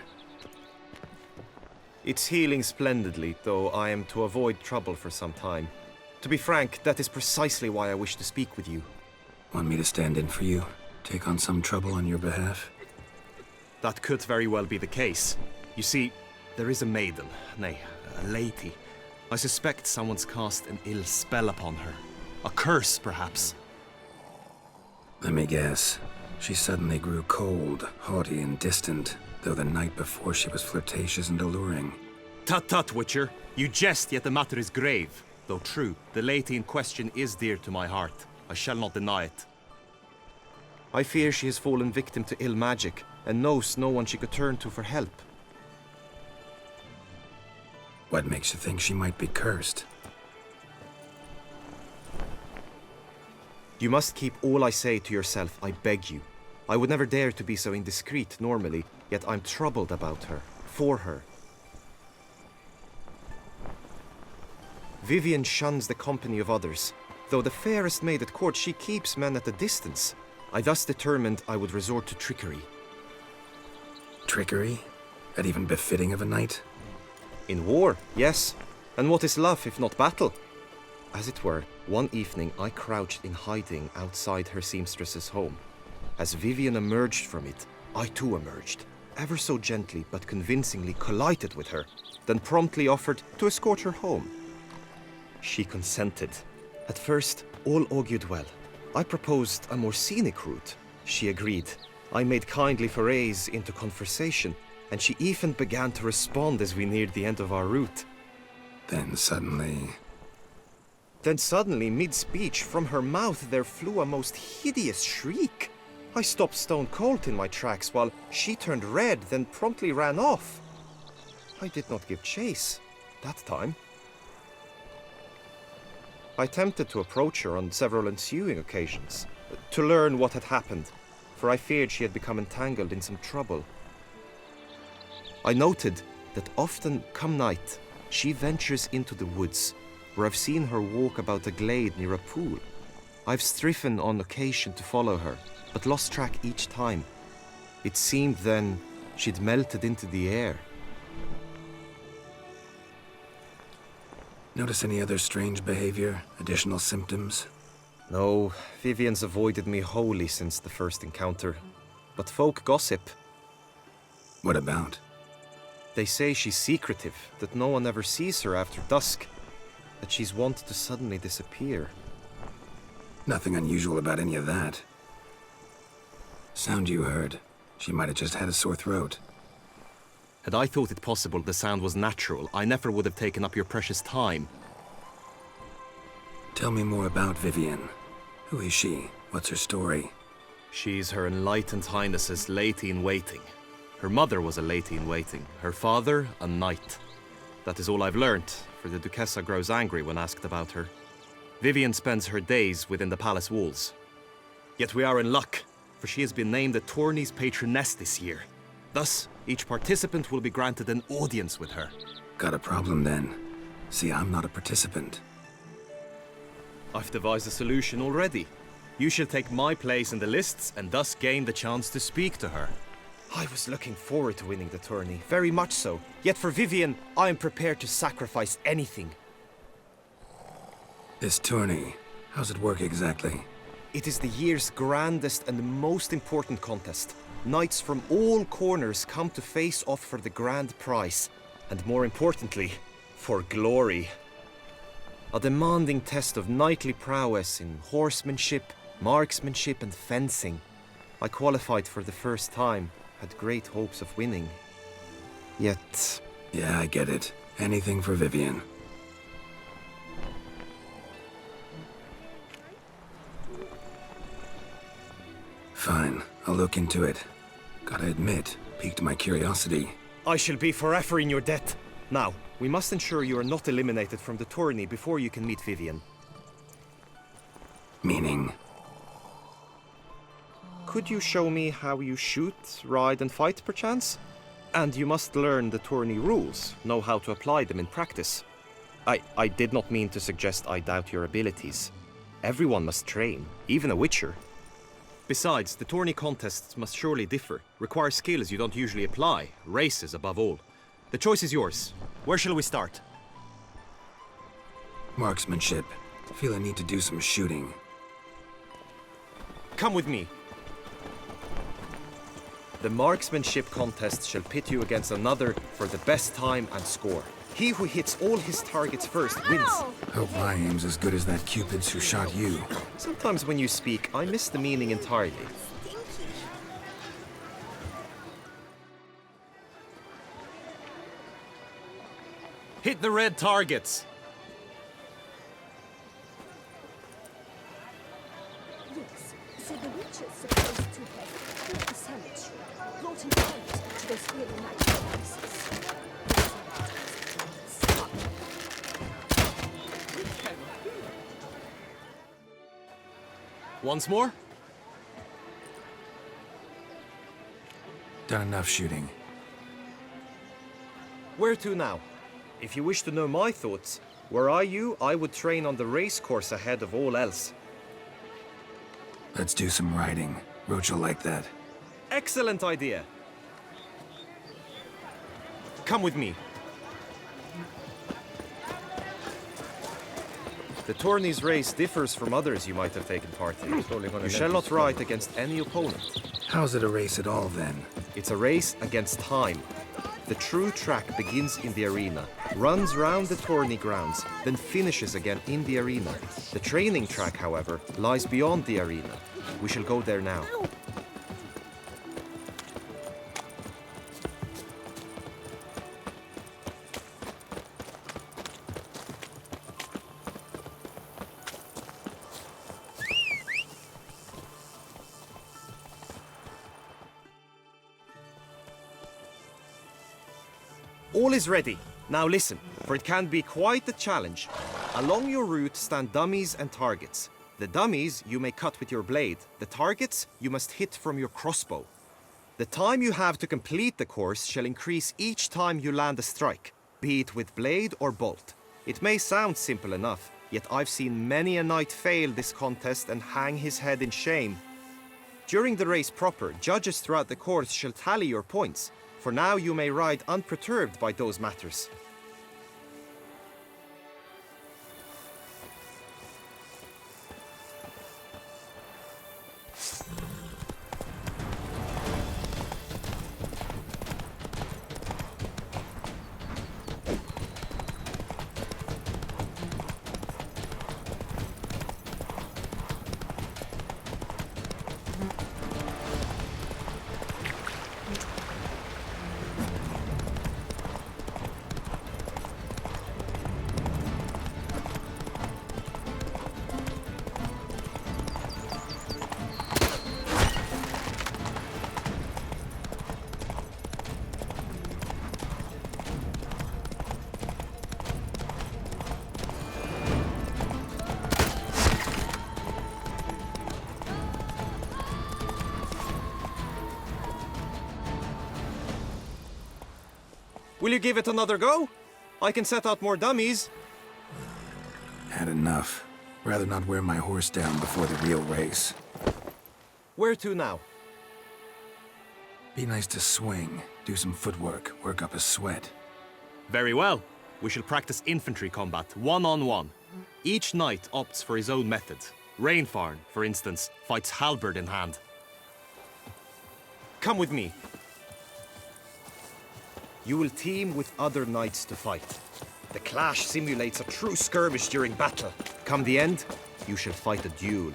It's healing splendidly, though I am to avoid trouble for some time. To be frank, that is precisely why I wish to speak with you. Want me to stand in for you? Take on some trouble on your behalf? That could very well be the case. You see, there is a maiden, nay, a lady. I suspect someone's cast an ill spell upon her. A curse, perhaps. Let me guess. She suddenly grew cold, haughty, and distant, though the night before she was flirtatious and alluring. Tut tut, Witcher. You jest, yet the matter is grave. Though true, the lady in question is dear to my heart. I shall not deny it. I fear she has fallen victim to ill magic, and knows no one she could turn to for help. What makes you think she might be cursed? You must keep all I say to yourself, I beg you. I would never dare to be so indiscreet normally, yet I'm troubled about her, for her. Vivienne shuns the company of others. Though the fairest maid at court, she keeps men at a distance. I thus determined I would resort to trickery. Trickery? That even befitting of a knight? In war, yes. And what is love if not battle? As it were, one evening I crouched in hiding outside her seamstress's home. As Vivienne emerged from it, I too emerged, ever so gently but convincingly collided with her, then promptly offered to escort her home. She consented. At first, all augured well. I proposed a more scenic route. She agreed. I made kindly forays into conversation, and she even began to respond as we neared the end of our route. Then suddenly, mid-speech, from her mouth there flew a most hideous shriek. I stopped stone cold in my tracks while she turned red, then promptly ran off. I did not give chase that time. I attempted to approach her on several ensuing occasions, to learn what had happened, for I feared she had become entangled in some trouble. I noted that often, come night, she ventures into the woods, where I've seen her walk about a glade near a pool. I've striven on occasion to follow her, but lost track each time. It seemed then she'd melted into the air. notice any other strange behavior, additional symptoms? No, Vivienne's avoided me wholly since the first encounter. But folk gossip. What about? They say she's secretive, that no one ever sees her after dusk, that she's wont to suddenly disappear. Nothing unusual about any of that. Sound you heard. She might have just had a sore throat. Had I thought it possible the sound was natural, I never would have taken up your precious time. Tell me more about Vivienne. Who is she? What's her story? She's Her Enlightened Highness's lady-in-waiting. Her mother was a lady-in-waiting, her father a knight. That is all I've learnt, for the Duchess grows angry when asked about her. Vivienne spends her days within the palace walls. Yet we are in luck, for she has been named the tourney's patroness this year. Thus, each participant will be granted an audience with her. Got a problem then. See, I'm not a participant. I've devised a solution already. You shall take my place in the lists and thus gain the chance to speak to her. I was looking forward to winning the tourney, very much so. Yet for Vivienne, I am prepared to sacrifice anything. This tourney, how's it work exactly? It is the year's grandest and most important contest. Knights from all corners come to face off for the grand prize, and more importantly, for glory. A demanding test of knightly prowess in horsemanship, marksmanship and fencing. I qualified for the first time, had great hopes of winning. Yet... Yeah, I get it. Anything for Vivienne. Fine, I'll look into it. Gotta admit, piqued my curiosity. I shall be forever in your debt. Now, we must ensure you are not eliminated from the tourney before you can meet Vivienne. Meaning? Could you show me how you shoot, ride and fight, perchance? And you must learn the tourney rules, know how to apply them in practice. I did not mean to suggest I doubt your abilities. Everyone must train, even a witcher. Besides, the tourney contests must surely differ, require skills you don't usually apply, races above all. The choice is yours. Where shall we start? Marksmanship. Feel I need to do some shooting. Come with me. The marksmanship contest shall pit you against another for the best time and score. He who hits all his targets first wins. Hope my aim's as good as that Cupid's who shot you. Sometimes when you speak, I miss the meaning entirely. Hit the red targets! Yes, so the witch is supposed to have killed the cemetery, brought him out to those really natural places. Once more? Done enough shooting. Where to now? If you wish to know my thoughts, were I you, I would train on the race course ahead of all else. Let's do some riding. Roach will like that. Excellent idea! Come with me. The tourney's race differs from others you might have taken part in. You shall not ride against any opponent. How's it a race at all, then? It's a race against time. The true track begins in the arena, runs round the tourney grounds, then finishes again in the arena. The training track, however, lies beyond the arena. We shall go there now. All is ready. Now listen, for it can be quite a challenge. Along your route stand dummies and targets. The dummies you may cut with your blade. The targets you must hit from your crossbow. The time you have to complete the course shall increase each time you land a strike, be it with blade or bolt. It may sound simple enough, yet I've seen many a knight fail this contest and hang his head in shame. During the race proper, judges throughout the course shall tally your points. For now you may ride unperturbed by those matters. Will you give it another go? I can set out more dummies. Had enough. Rather not wear my horse down before the real race. Where to now? Be nice to swing, do some footwork, work up a sweat. Very well. We shall practice infantry combat, one-on-one. Each knight opts for his own method. Rainfarn, for instance, fights halberd in hand. Come with me. You will team with other knights to fight. The clash simulates a true skirmish during battle. Come the end, you shall fight a duel.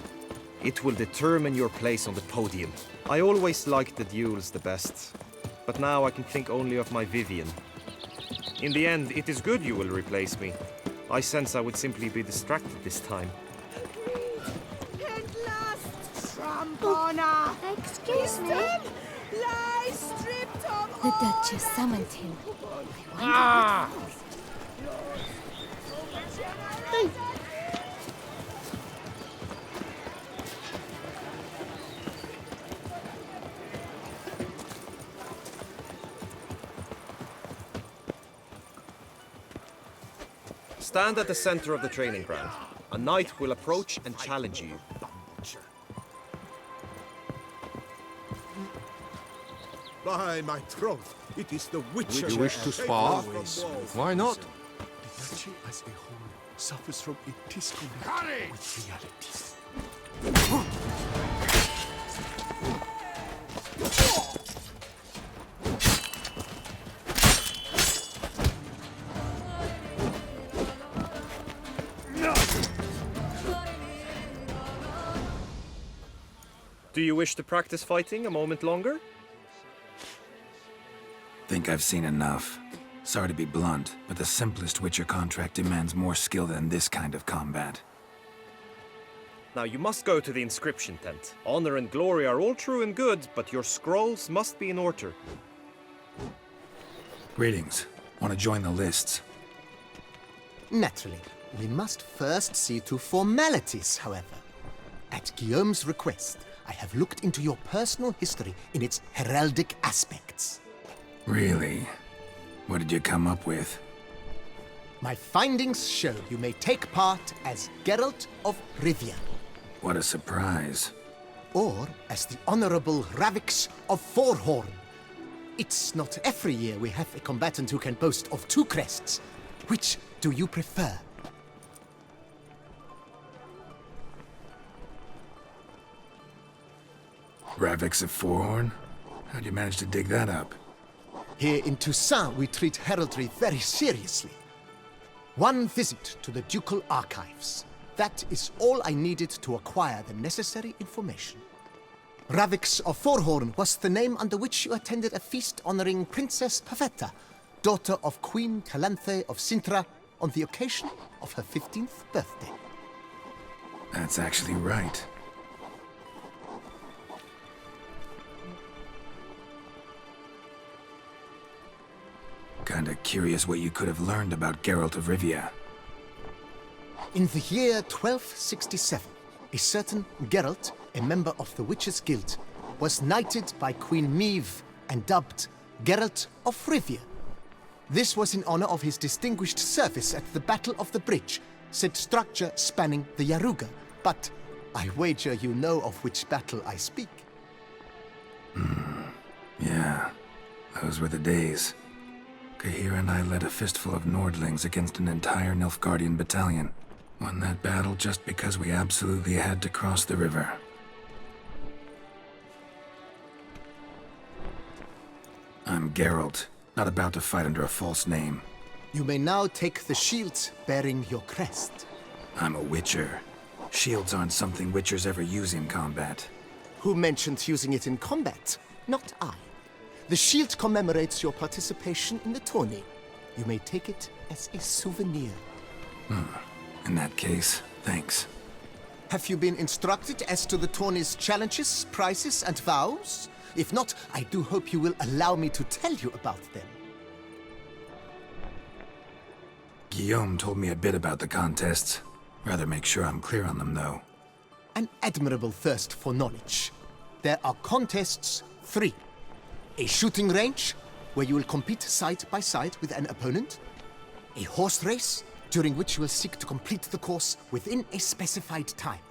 It will determine your place on the podium. I always liked the duels the best, but now I can think only of my Vivian. In the end, it is good you will replace me. I sense I would simply be distracted this time. At last, Trombona! Excuse me? Lie stripped of The Duchess summoned him. Ah! Stand at the center of the training ground. A knight will approach and challenge you. By my troth, it is the witch. You wish to spar? Why not? The Duchy as a whole suffers from a disconnect with reality. Do you wish to practice fighting a moment longer? Think I've seen enough. Sorry to be blunt, but the simplest Witcher contract demands more skill than this kind of combat. Now you must go to the inscription tent. Honor and glory are all true and good, but your scrolls must be in order. Greetings. Want to join the lists? Naturally. We must first see to formalities, however. At Guillaume's request, I have looked into your personal history in its heraldic aspects. Really? What did you come up with? My findings show you may take part as Geralt of Rivia. What a surprise. Or as the Honorable Ravix of Forhorn. It's not every year we have a combatant who can boast of 2 crests. Which do you prefer? Ravix of Forhorn? How'd you manage to dig that up? Here in Toussaint, we treat heraldry very seriously. One visit to the Ducal Archives. That is all I needed to acquire the necessary information. Ravix of Forhorn was the name under which you attended a feast honoring Princess Pavetta, daughter of Queen Calanthe of Cintra, on the occasion of her 15th birthday. That's actually right. Kinda curious what you could have learned about Geralt of Rivia. In the year 1267, a certain Geralt, a member of the Witches' Guild, was knighted by Queen Meve and dubbed Geralt of Rivia. This was in honor of his distinguished service at the Battle of the Bridge, said structure spanning the Yaruga. But I wager you know of which battle I speak. Yeah, those were the days. Kahira and I led a fistful of Nordlings against an entire Nilfgaardian battalion. Won that battle just because we absolutely had to cross the river. I'm Geralt, not about to fight under a false name. You may now take the shield bearing your crest. I'm a Witcher. Shields aren't something Witchers ever use in combat. Who mentioned using it in combat? Not I. The shield commemorates your participation in the tourney. You may take it as a souvenir. In that case, thanks. Have you been instructed as to the tourney's challenges, prizes, and vows? If not, I do hope you will allow me to tell you about them. Guillaume told me a bit about the contests. Rather make sure I'm clear on them, though. An admirable thirst for knowledge. There are contests 3. A shooting range, where you will compete side by side with an opponent. A horse race, during which you will seek to complete the course within a specified time.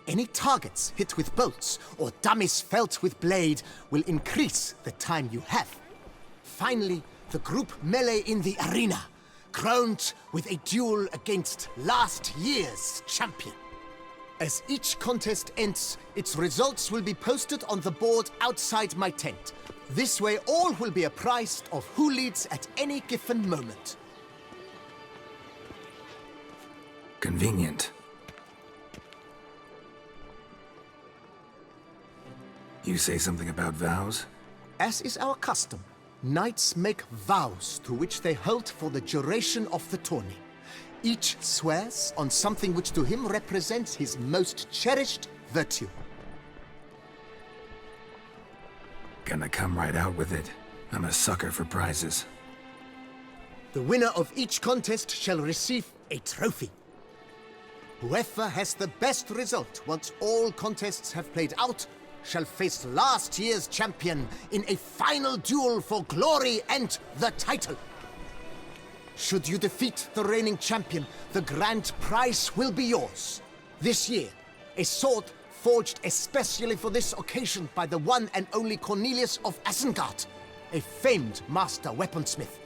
Any targets hit with bolts or dummies felt with blade will increase the time you have. Finally, the group melee in the arena, crowned with a duel against last year's champion. As each contest ends, its results will be posted on the board outside my tent. This way, all will be apprised of who leads at any given moment. Convenient. You say something about vows? As is our custom, knights make vows to which they hold for the duration of the tourney. Each swears on something which to him represents his most cherished virtue. Gonna come right out with it. I'm a sucker for prizes. The winner of each contest shall receive a trophy. Whoever has the best result once all contests have played out shall face last year's champion in a final duel for glory and the title. Should you defeat the reigning champion, the grand prize will be yours. This year, a sword forged especially for this occasion by the one and only Cornelius of Isengard, a famed master weaponsmith.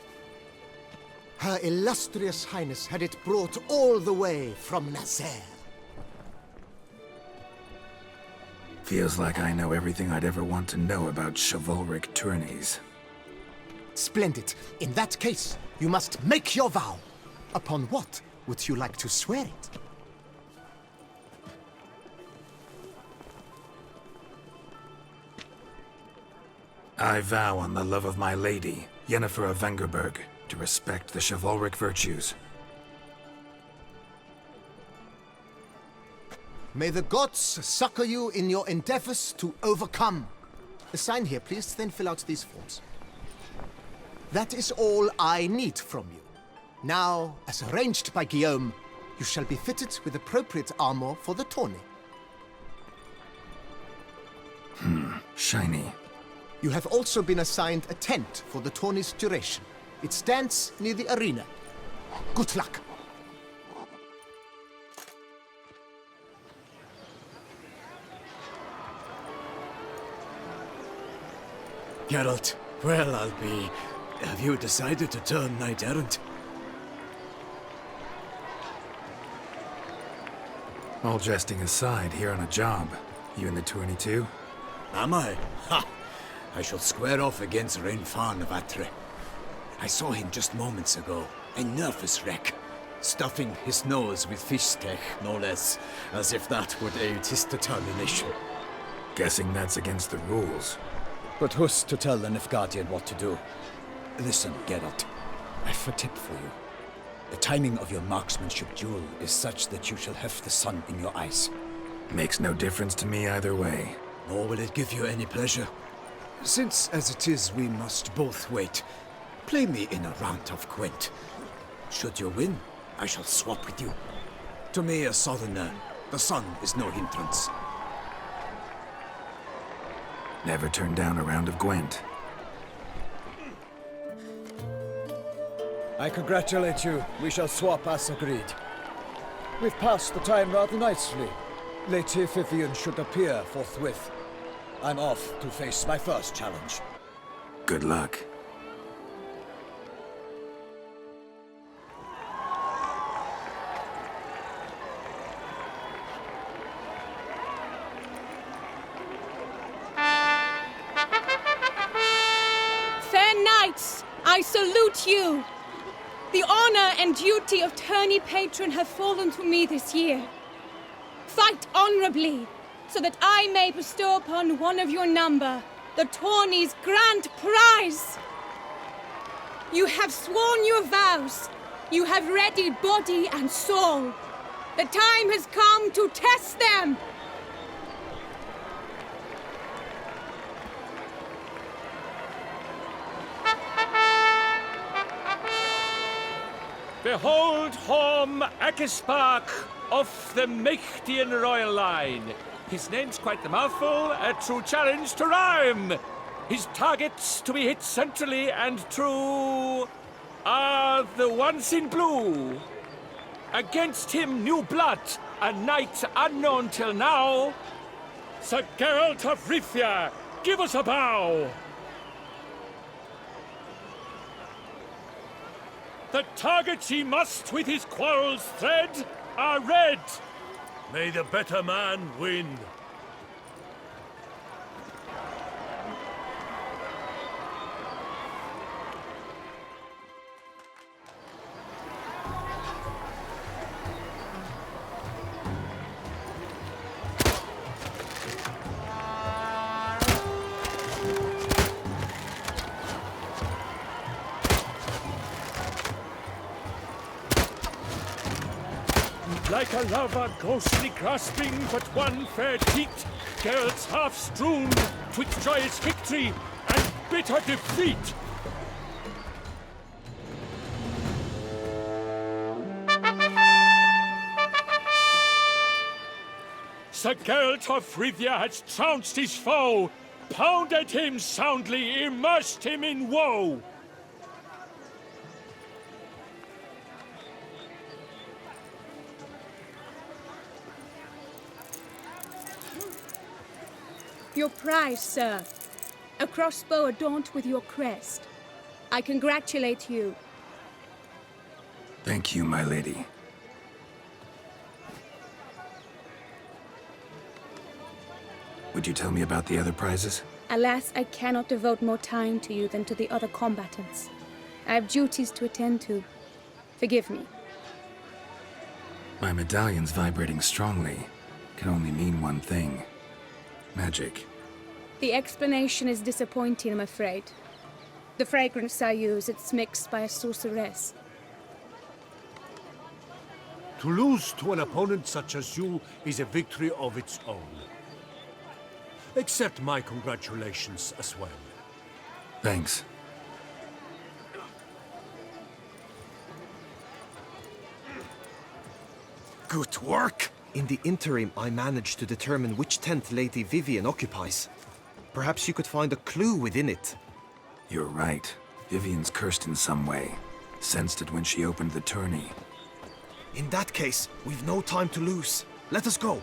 Her illustrious highness had it brought all the way from Nazaire. Feels like I know everything I'd ever want to know about chivalric tourneys. Splendid. In that case, you must make your vow. Upon what would you like to swear it? I vow on the love of my lady, Yennefer of Vengerberg, to respect the chivalric virtues. May the gods succor you in your endeavors to overcome. Sign here, please, then fill out these forms. That is all I need from you. Now, as arranged by Guillaume, you shall be fitted with appropriate armor for the tourney. Shiny. You have also been assigned a tent for the tourney's duration. It stands near the arena. Good luck. Geralt, well, I'll be... Have you decided to turn knight-errant? All jesting aside, here on a job. You in the tourney too? Am I? Ha! I shall square off against Rainfan of Atre. I saw him just moments ago. A nervous wreck. Stuffing his nose with fish steak, no less. As if that would aid his determination. Guessing that's against the rules. But who's to tell the Nilfgaardian what to do? Listen, Geralt. I've a tip for you. The timing of your marksmanship duel is such that you shall have the sun in your eyes. Makes no difference to me either way. Nor will it give you any pleasure. Since, as it is, we must both wait, play me in a round of Gwent. Should you win, I shall swap with you. To me, a southerner, the sun is no hindrance. Never turn down a round of Gwent. I congratulate you. We shall swap as agreed. We've passed the time rather nicely. Lady Vivian should appear forthwith. I'm off to face my first challenge. Good luck. Fair knights, I salute you. The honor and duty of tourney patron have fallen to me this year. Fight honorably, so that I may bestow upon one of your number the tourney's grand prize. You have sworn your vows. You have readied body and soul. The time has come to test them. Behold Horm Akespark of the Mechtian royal line. His name's quite the mouthful, a true challenge to rhyme. His targets to be hit centrally and true are the ones in blue. Against him new blood, a knight unknown till now. Sir Geralt of Rivia, give us a bow. The targets he must with his quarrels thread are red. May the better man win. Like a lover ghostly grasping but one fair cheek, Geralt's half strewn twixt joyous victory and bitter defeat. Sir Geralt of Rivia has trounced his foe, pounded him soundly, immersed him in woe. Your prize, sir. A crossbow adorned with your crest. I congratulate you. Thank you, my lady. Would you tell me about the other prizes? Alas, I cannot devote more time to you than to the other combatants. I have duties to attend to. Forgive me. My medallion's vibrating strongly. Can only mean one thing. Magic. The explanation is disappointing, I'm afraid. The fragrance I use, it's mixed by a sorceress. To lose to an opponent such as you is a victory of its own. Accept my congratulations as well. Thanks. Good work! In the interim, I managed to determine which tent Lady Vivian occupies. Perhaps you could find a clue within it. You're right. Vivian's cursed in some way. Sensed it when she opened the tourney. In that case, we've no time to lose. Let us go.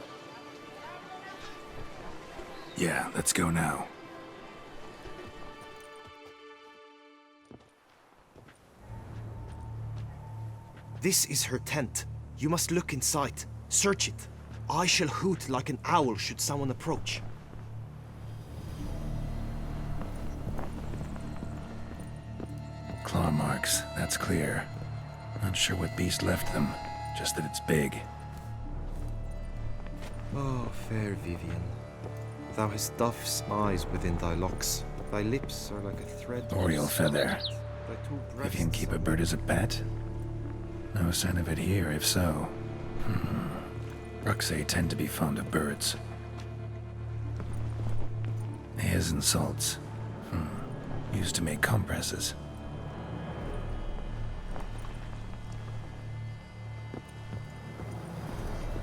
Yeah, let's go now. This is her tent. You must look inside. Search it. I shall hoot like an owl should someone approach. Claw marks, that's clear. Not sure what beast left them, just that it's big. Oh, fair Vivian. Thou hast dove's eyes within thy locks. Thy lips are like a thread. Oriole feather. Thy two breasts Vivian keep a bird as a pet? No sign of it here, if so. Bruxay tend to be fond of birds. Hairs and salts. Used to make compresses.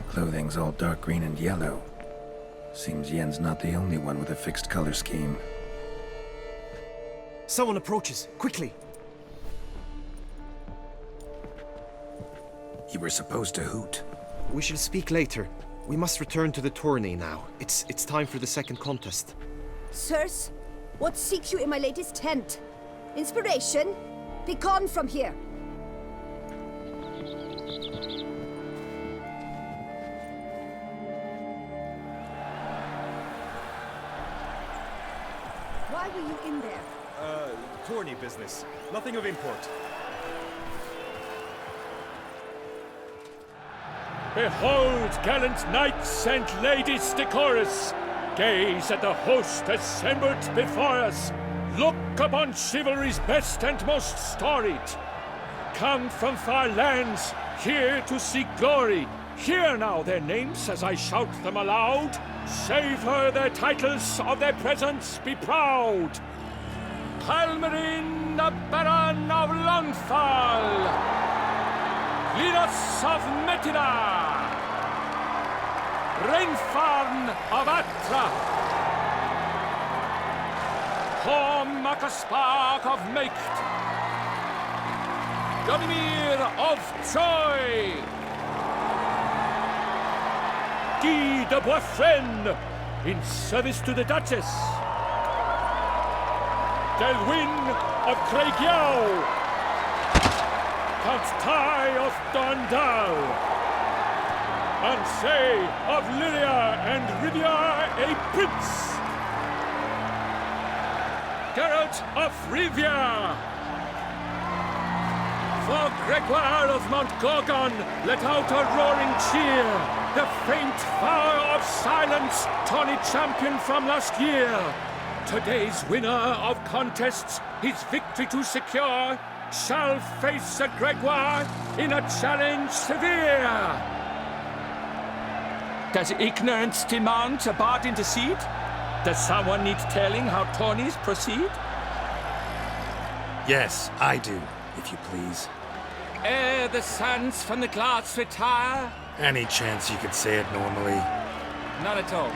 Clothing's all dark green and yellow. Seems Yen's not the only one with a fixed color scheme. Someone approaches. Quickly! You were supposed to hoot. We shall speak later. We must return to the tourney now. It's time for the second contest. Sirs, what seeks you in my lady's tent? Inspiration? Be gone from here! Why were you in there? Tourney business. Nothing of import. Behold, gallant knights and ladies decorous! Gaze at the host assembled before us! Look upon chivalry's best and most storied! Come from far lands, here to seek glory! Hear now their names as I shout them aloud! Savor their titles, of their presence be proud! Palmerin, the Baron of Lonfall! Linos of Metida! Rainfarn of Atra! Macaspark of Macht! Godimir of Troy! Guy de Boisfren, in service to the Duchess! Delwyn of Craigiau! Count Tai of Dondal! Ansay of Lyria and Rivia a prince! Geralt of Rivia! For Gregoire of Montgorgon, let out a roaring cheer! The faint fire of silence, tawny champion from last year! Today's winner of contests, his victory to secure, shall face a Gregoire in a challenge severe! Does ignorance demand a bard intercede? Does someone need telling how tourneys proceed? Yes, I do, if you please. Ere the suns from the glass retire? Any chance you could say it normally? None at all.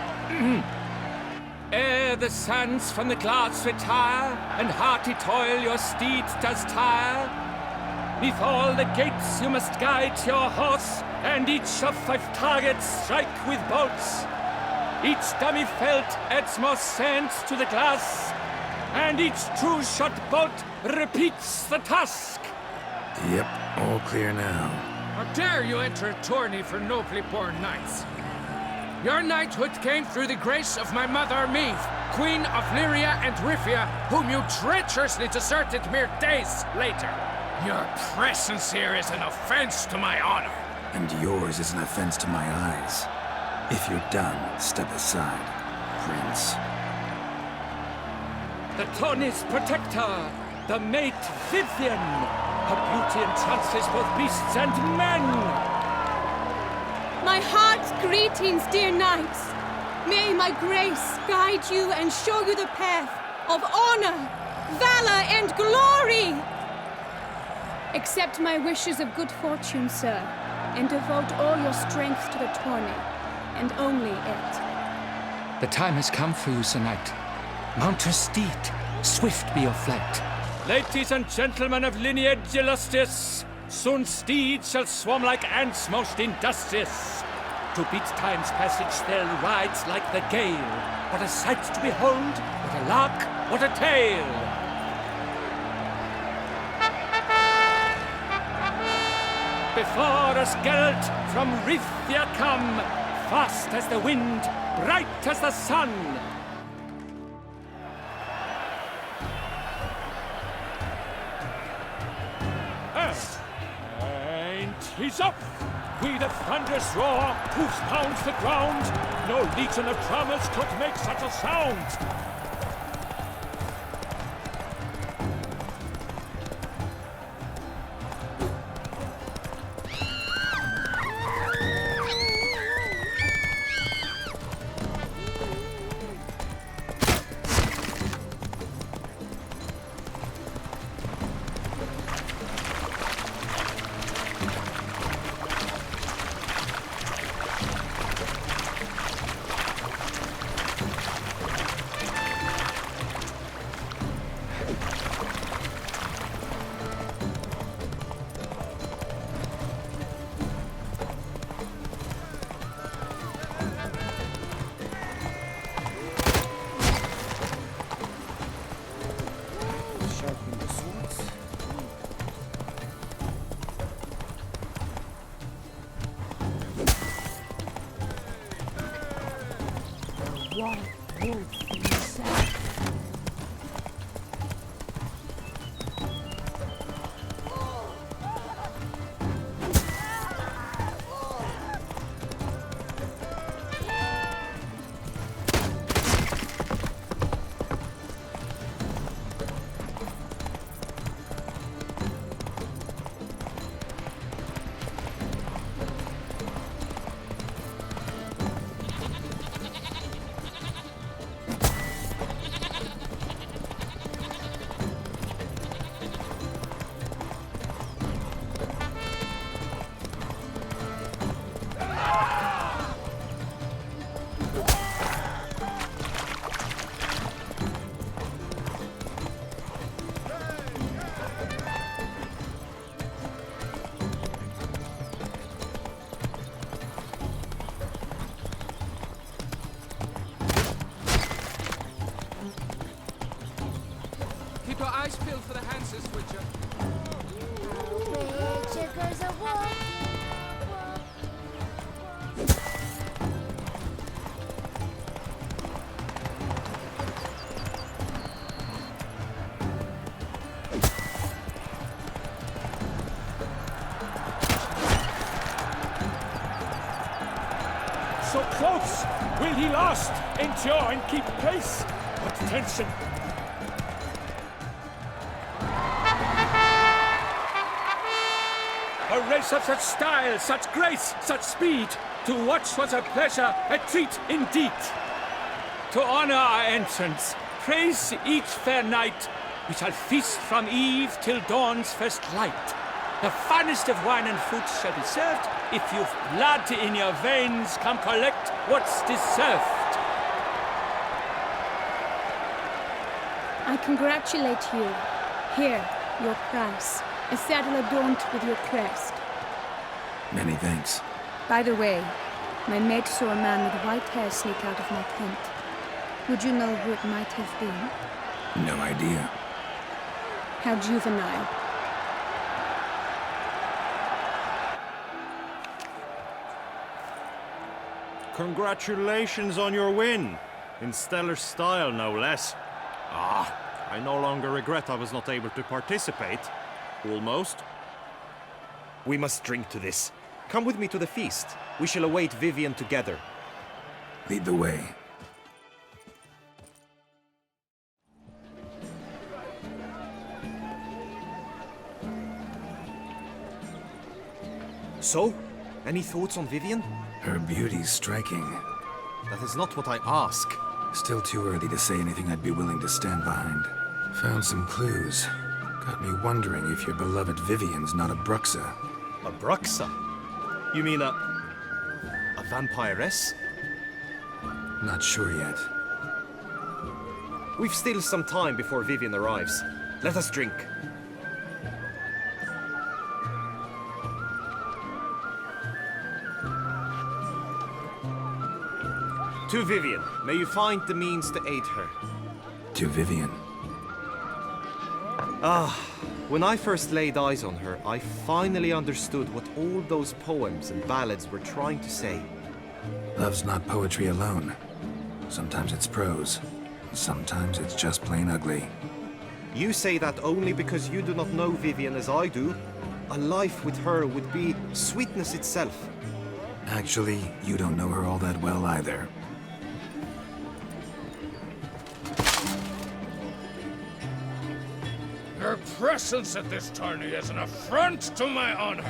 Ere the suns from the glass retire, and hearty toil your steed does tire, 'neath all the gates you must guide your horse, and each of 5 targets strike with bolts. Each dummy felt adds more sand to the glass, and each true shot bolt repeats the task. Yep, all clear now. How dare you enter a tourney for nobly born knights? Your knighthood came through the grace of my mother Meath, Queen of Lyria and Rivia, whom you treacherously deserted mere days later. Your presence here is an offense to my honor. And yours is an offense to my eyes. If you're done, step aside, Prince. the Tony's protector, the mate Vivian. Her beauty entrances both beasts and men. My heart's greetings, dear knights. May my grace guide you and show you the path of honor, valor, and glory. Accept my wishes of good fortune, sir, and devote all your strength to the tourney, and only it. The time has come for you, Sir Knight. Mount your steed. Swift be your flight. Ladies and gentlemen of lineage illustrious, soon steeds shall swarm like ants most industrious. To beat time's passage they'll ride like the gale. What a sight to behold, what a lark, what a tale! Before us Geralt from Rithia come, fast as the wind, bright as the sun. And he's up! We the thunderous roar, hoofs pounds the ground. No legion of drummers could make such a sound. Keep your eyes peeled for the Hanses, Witcher. So close! Will he last? Endure and keep pace? What tension! A race of such style, such grace, such speed. To watch was a pleasure, a treat indeed. To honor our entrance, praise each fair knight. We shall feast from eve till dawn's first light. The finest of wine and food shall be served. If you've blood in your veins, come collect what's deserved. I congratulate you. Here, your price. A saddle adorned with your crest. Many thanks. By the way, my mate saw a man with white hair sneak out of my tent. Would you know who it might have been? No idea. How juvenile. Congratulations on your win. In stellar style, no less. I no longer regret I was not able to participate. Almost. We must drink to this. Come with me to the feast. We shall await Vivian together. Lead the way. So, any thoughts on Vivian? Her beauty's striking. That is not what I ask. Still too early to say anything I'd be willing to stand behind. Found some clues. Got me wondering if your beloved Vivian's not a Bruxa. A Bruxa? You mean a vampiress? Not sure yet. We've still some time before Vivian arrives. Let us drink. To Vivian, may you find the means to aid her. To Vivian. When I first laid eyes on her, I finally understood what all those poems and ballads were trying to say. Love's not poetry alone. Sometimes it's prose. Sometimes it's just plain ugly. You say that only because you do not know Vivian as I do. A life with her would be sweetness itself. Actually, you don't know her all that well either. Her presence at this tourney is an affront to my honor.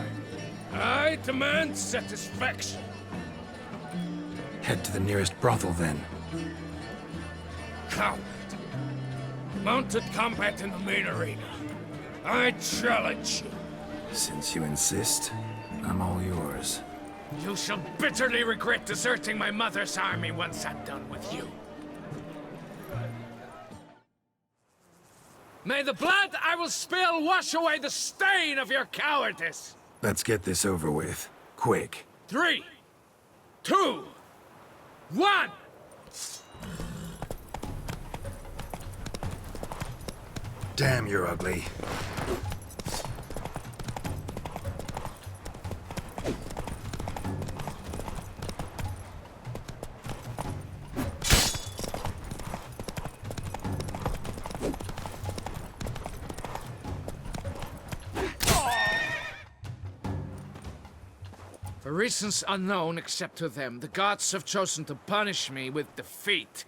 I demand satisfaction. Head to the nearest brothel, then. Coward. Mounted combat in the main arena. I challenge you. Since you insist, I'm all yours. You shall bitterly regret deserting my mother's army once I'm done with you. May the blood I will spill wash away the stain of your cowardice! Let's get this over with. Quick. 3, 2, 1! Damn, you're ugly. For reasons unknown except to them, the gods have chosen to punish me with defeat.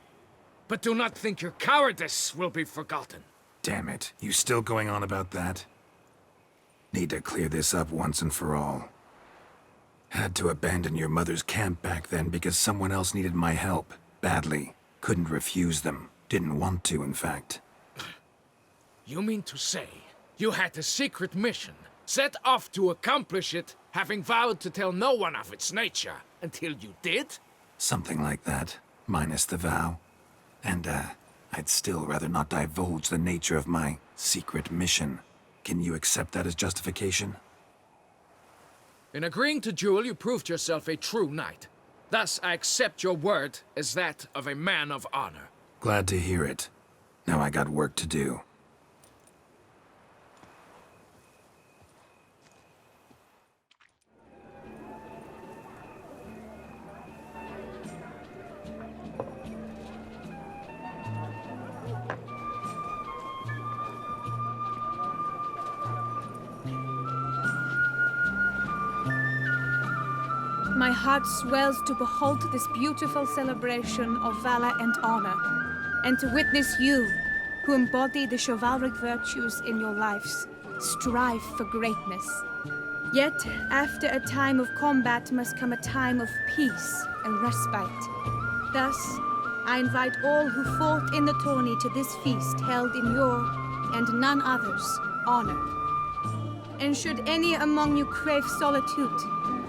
But do not think your cowardice will be forgotten. Damn it. You still going on about that? Need to clear this up once and for all. Had to abandon your mother's camp back then because someone else needed my help. Badly. Couldn't refuse them. Didn't want to, in fact. You mean to say you had a secret mission, set off to accomplish it, having vowed to tell no one of its nature, until you did? Something like that. Minus the vow. And, I'd still rather not divulge the nature of my secret mission. Can you accept that as justification? In agreeing to duel, you proved yourself a true knight. Thus, I accept your word as that of a man of honor. Glad to hear it. Now I got work to do. My heart swells to behold this beautiful celebration of valor and honor, and to witness you, who embody the chivalric virtues in your lives, strive for greatness. Yet, after a time of combat must come a time of peace and respite. Thus, I invite all who fought in the tourney to this feast held in your, and none other's, honor. And should any among you crave solitude,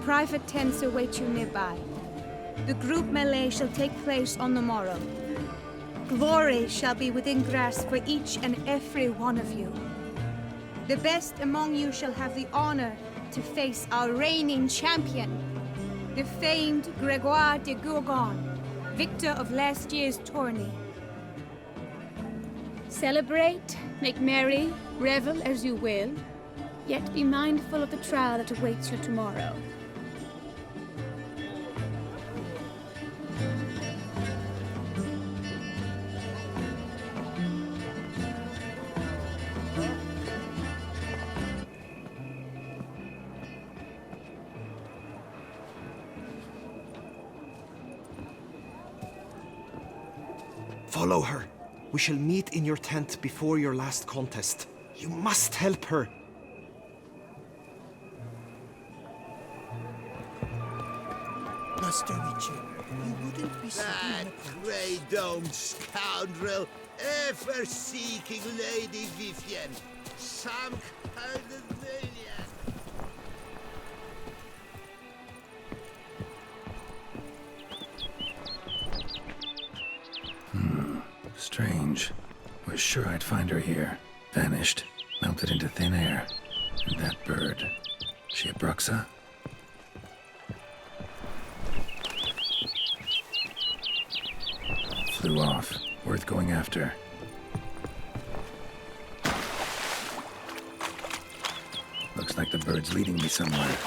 private tents await you nearby. The group melee shall take place on the morrow. Glory shall be within grasp for each and every one of you. The best among you shall have the honor to face our reigning champion, the famed Gregoire de Gourgon, victor of last year's tourney. Celebrate, make merry, revel as you will, yet be mindful of the trial that awaits you tomorrow. Follow her. We shall meet in your tent before your last contest. You must help her. Master Richard, you wouldn't be so That grey-domed scoundrel, ever seeking Lady Vivienne. Some kind of maniac. Strange. Was sure I'd find her here. Vanished. Melted into thin air. And that bird. She a Bruxa? Flew off. Worth going after. Looks like the bird's leading me somewhere.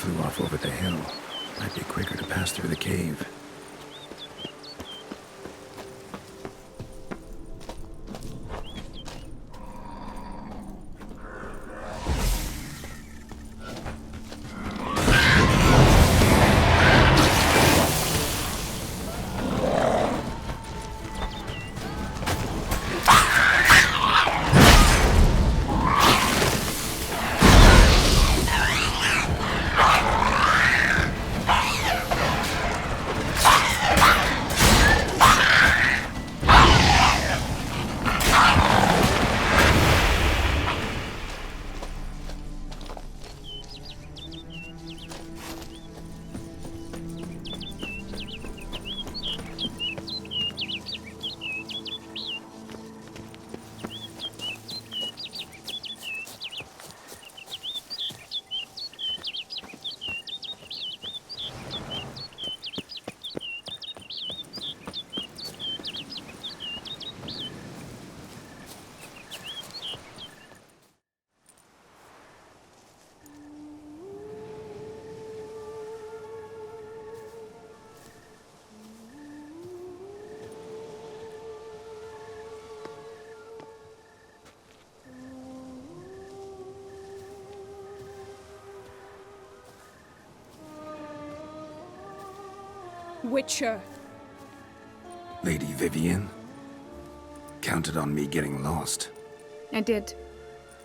Flew off over the hill. Might be quicker to pass through the cave. Witcher. Lady Vivienne? Counted on me getting lost. I did.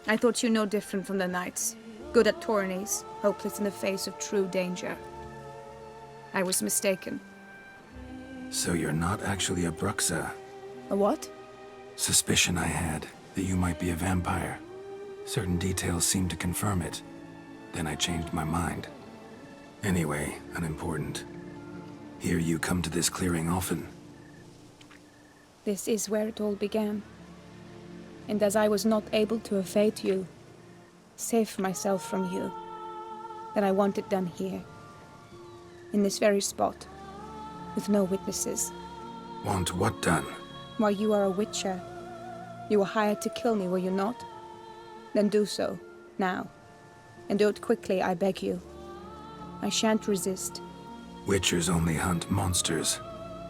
I thought you no different from the knights. Good at tourneys, hopeless in the face of true danger. I was mistaken. So you're not actually a Bruxa? A what? Suspicion I had, that you might be a vampire. Certain details seemed to confirm it. Then I changed my mind. Anyway, unimportant. Hear you come to this clearing often. This is where it all began. And as I was not able to evade you, save myself from you, then I want it done here. In this very spot. With no witnesses. Want what done? Why, you are a witcher. You were hired to kill me, were you not? Then do so, now. And do it quickly, I beg you. I shan't resist. Witchers only hunt monsters.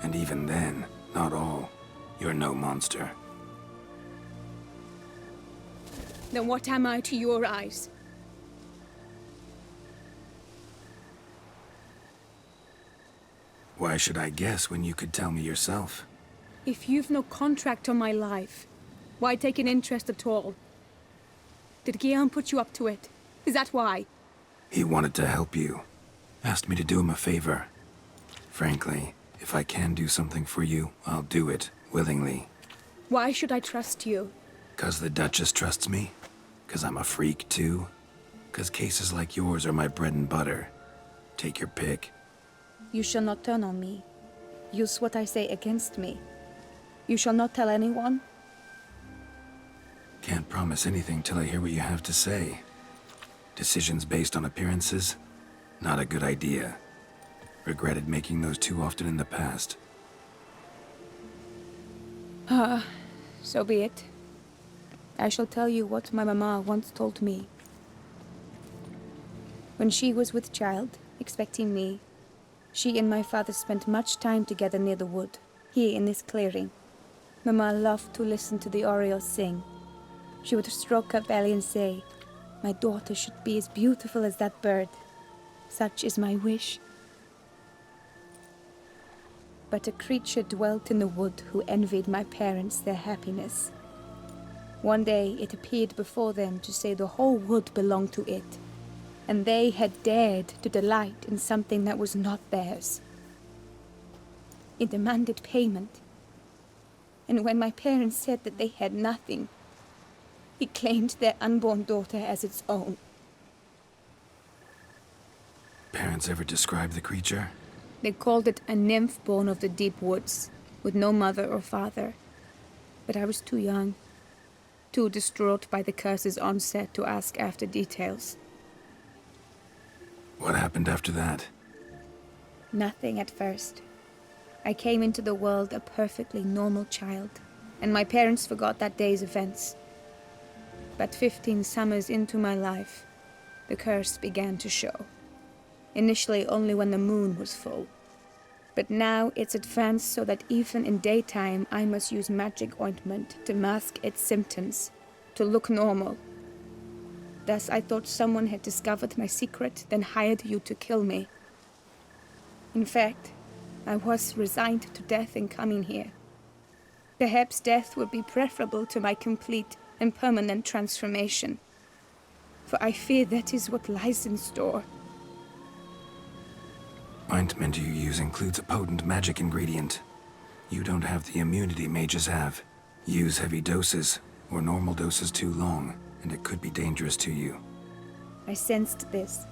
And even then, not all. You're no monster. Then what am I to your eyes? Why should I guess when you could tell me yourself? If you've no contract on my life, why take an interest at all? Did Guillaume put you up to it? Is that why? He wanted to help you. Asked me to do him a favor. Frankly, if I can do something for you, I'll do it, willingly. Why should I trust you? 'Cause the Duchess trusts me? 'Cause I'm a freak, too? 'Cause cases like yours are my bread and butter. Take your pick. You shall not turn on me. Use what I say against me. You shall not tell anyone? Can't promise anything till I hear what you have to say. Decisions based on appearances? Not a good idea. Regretted making those too often in the past. So be it. I shall tell you what my mama once told me. When she was with child, expecting me, she and my father spent much time together near the wood, here in this clearing. Mama loved to listen to the orioles sing. She would stroke her belly and say, "My daughter should be as beautiful as that bird. Such is my wish." But a creature dwelt in the wood who envied my parents their happiness. One day it appeared before them to say the whole wood belonged to it, and they had dared to delight in something that was not theirs. It demanded payment, and when my parents said that they had nothing, it claimed their unborn daughter as its own. Parents ever describe the creature? They called it a nymph born of the deep woods, with no mother or father. But I was too young, too distraught by the curse's onset to ask after details. What happened after that? Nothing at first. I came into the world a perfectly normal child, and my parents forgot that day's events. But 15 summers into my life, the curse began to show. Initially only when the moon was full. But now it's advanced so that even in daytime I must use magic ointment to mask its symptoms, to look normal. Thus I thought someone had discovered my secret, then hired you to kill me. In fact, I was resigned to death in coming here. Perhaps death would be preferable to my complete and permanent transformation. For I fear that is what lies in store. Ointment you use includes a potent magic ingredient. You don't have the immunity mages have. Use heavy doses, or normal doses too long, and it could be dangerous to you. I sensed this.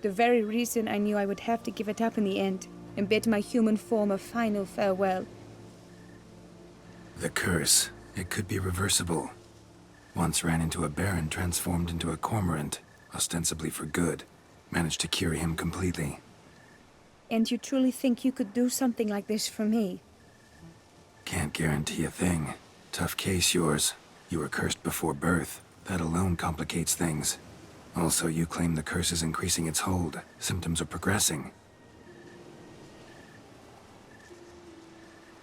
The very reason I knew I would have to give it up in the end, and bid my human form a final farewell. The curse, it could be reversible. Once ran into a baron transformed into a cormorant, ostensibly for good. Managed to cure him completely. And you truly think you could do something like this for me? Can't guarantee a thing. Tough case, yours. You were cursed before birth. That alone complicates things. Also, you claim the curse is increasing its hold. Symptoms are progressing.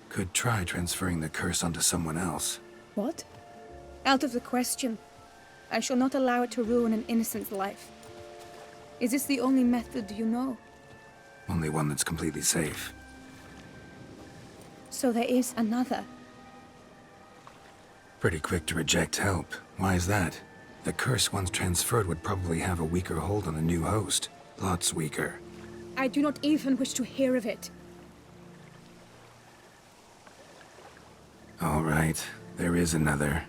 Could try transferring the curse onto someone else. What? Out of the question. I shall not allow it to ruin an innocent's life. Is this the only method you know? Only one that's completely safe. So there is another. Pretty quick to reject help. Why is that? The curse once transferred would probably have a weaker hold on the new host. Lots weaker. I do not even wish to hear of it. All right, there is another.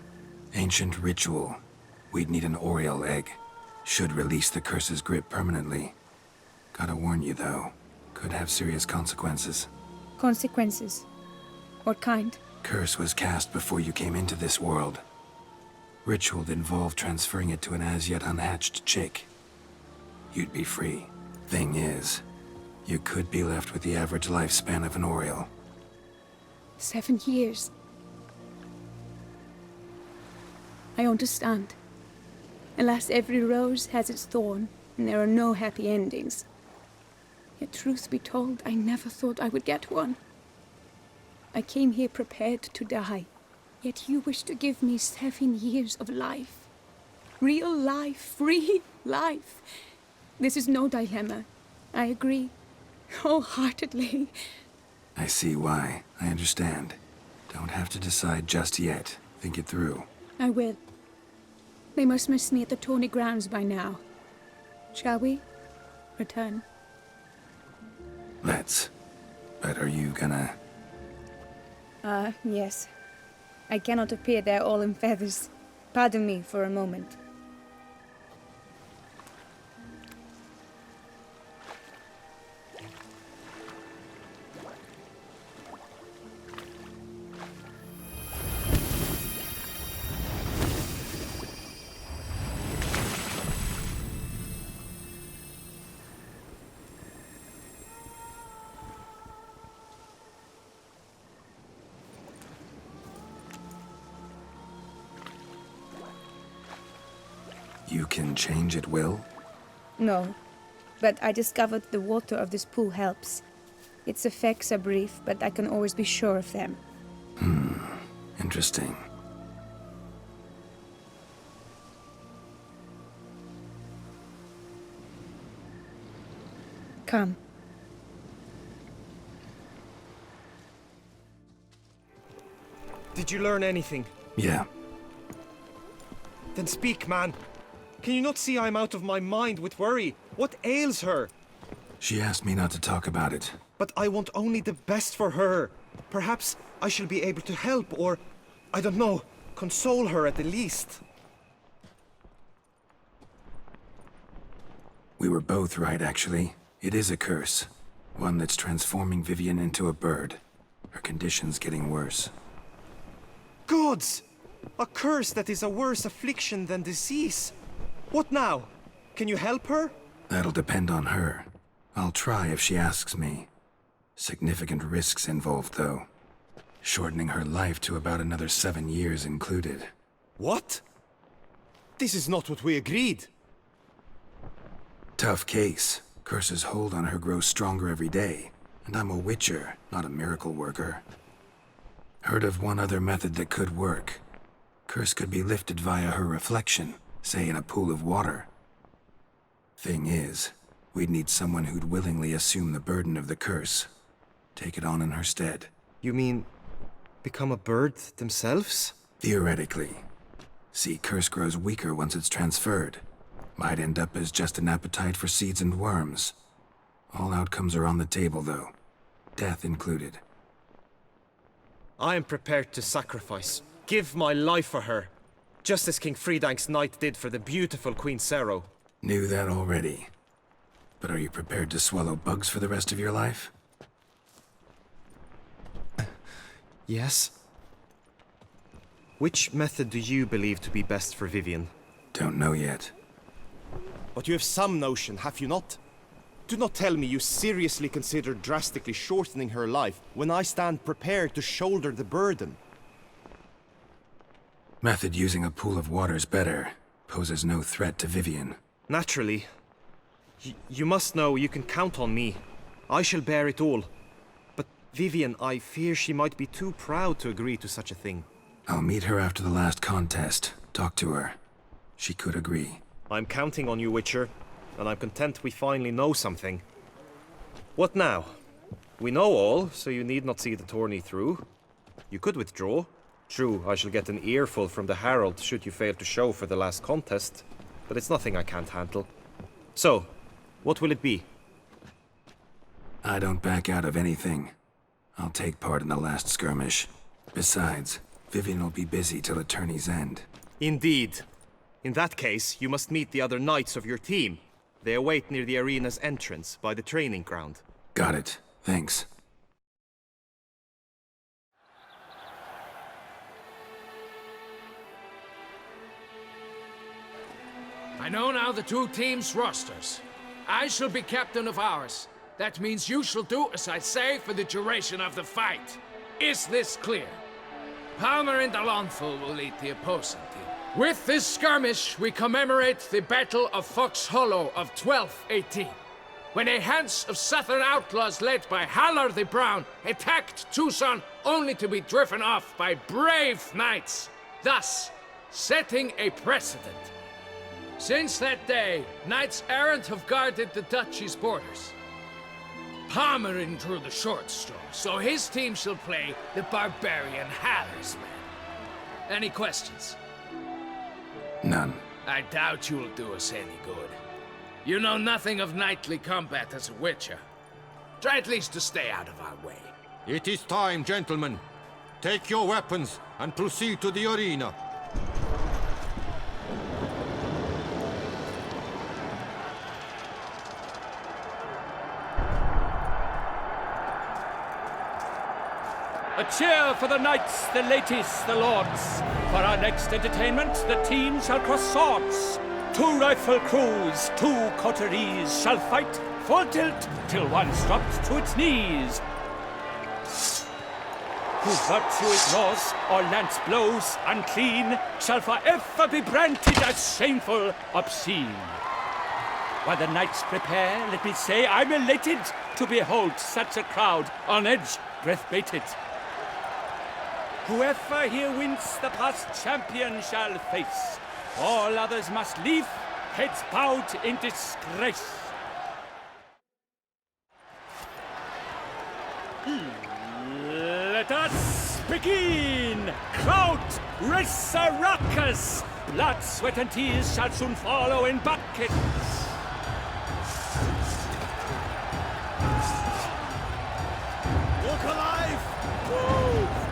Ancient ritual. We'd need an Oriole egg. Should release the curse's grip permanently. Gotta warn you, though. Could have serious consequences. Consequences? What kind? Curse was cast before you came into this world. Ritual involved transferring it to an as-yet unhatched chick. You'd be free. Thing is, you could be left with the average lifespan of an Oriole. 7 years. I understand. Alas, every rose has its thorn, and there are no happy endings. Yet truth be told, I never thought I would get one. I came here prepared to die, yet you wish to give me 7 years of life. Real life, free life. This is no dilemma. I agree, wholeheartedly. I see why. I understand. Don't have to decide just yet. Think it through. I will. They must miss me at the tourney grounds by now. Shall we return? Let's. But are you gonna... Yes. I cannot appear there all in feathers. Pardon me for a moment. You can change at will? No, but I discovered the water of this pool helps. Its effects are brief, but I can always be sure of them. Interesting. Come. Did you learn anything? Yeah. Then speak, man. Can you not see I'm out of my mind with worry? What ails her? She asked me not to talk about it. But I want only the best for her. Perhaps I shall be able to help, or, I don't know, console her at the least. We were both right, actually. It is a curse. One that's transforming Vivian into a bird. Her condition's getting worse. Gods! A curse that is a worse affliction than disease. What now? Can you help her? That'll depend on her. I'll try if she asks me. Significant risks involved, though. Shortening her life to about another 7 years included. What? This is not what we agreed. Tough case. Curse's hold on her grows stronger every day. And I'm a witcher, not a miracle worker. Heard of one other method that could work. Curse could be lifted via her reflection, say in a pool of water. Thing is, we'd need someone who'd willingly assume the burden of the curse. Take it on in her stead. You mean, become a bird themselves? Theoretically. See, curse grows weaker once it's transferred. Might end up as just an appetite for seeds and worms. All outcomes are on the table, though. Death included. I am prepared to sacrifice. Give my life for her. Just as King Fridank's knight did for the beautiful Queen Sero. Knew that already. But are you prepared to swallow bugs for the rest of your life? Yes. Which method do you believe to be best for Vivian? Don't know yet. But you have some notion, have you not? Do not tell me you seriously consider drastically shortening her life when I stand prepared to shoulder the burden. Method using a pool of water's better. Poses no threat to Vivian. Naturally. You must know you can count on me. I shall bear it all. But Vivian, I fear she might be too proud to agree to such a thing. I'll meet her after the last contest. Talk to her. She could agree. I'm counting on you, Witcher. And I'm content we finally know something. What now? We know all, so you need not see the tourney through. You could withdraw. True, I shall get an earful from the Herald should you fail to show for the last contest, but it's nothing I can't handle. So, what will it be? I don't back out of anything. I'll take part in the last skirmish. Besides, Vivian will be busy till the tourney's end. Indeed. In that case, you must meet the other knights of your team. They await near the arena's entrance, by the training ground. Got it. Thanks. I know now the two teams' rosters. I shall be captain of ours. That means you shall do as I say for the duration of the fight. Is this clear? Palmer and Alonful will lead the opposing team. With this skirmish, we commemorate the Battle of Fox Hollow of 1218, when a Hans of Southern outlaws led by Haller the Brown attacked Toussaint only to be driven off by brave knights, thus setting a precedent. Since that day, knights errant have guarded the Duchy's borders. Palmerin drew the short straw, so his team shall play the barbarian Haller's men. Any questions? None. I doubt you'll do us any good. You know nothing of knightly combat as a witcher. Try at least to stay out of our way. It is time, gentlemen. Take your weapons and proceed to the arena. A cheer for the knights, the ladies, the lords. For our next entertainment, the teams shall cross swords. 2 rifle crews, 2 coteries shall fight full tilt till one's dropped to its knees. Who virtue ignores or lance blows unclean shall forever be branded as shameful, obscene. While the knights prepare, let me say I'm elated to behold such a crowd on edge, breath-baited. Whoever here wins the past champion shall face. All others must leave, heads bowed in disgrace. Let us begin! Crowd, race a ruckus! Blood, sweat, and tears shall soon follow in buckets. Look alive! Move!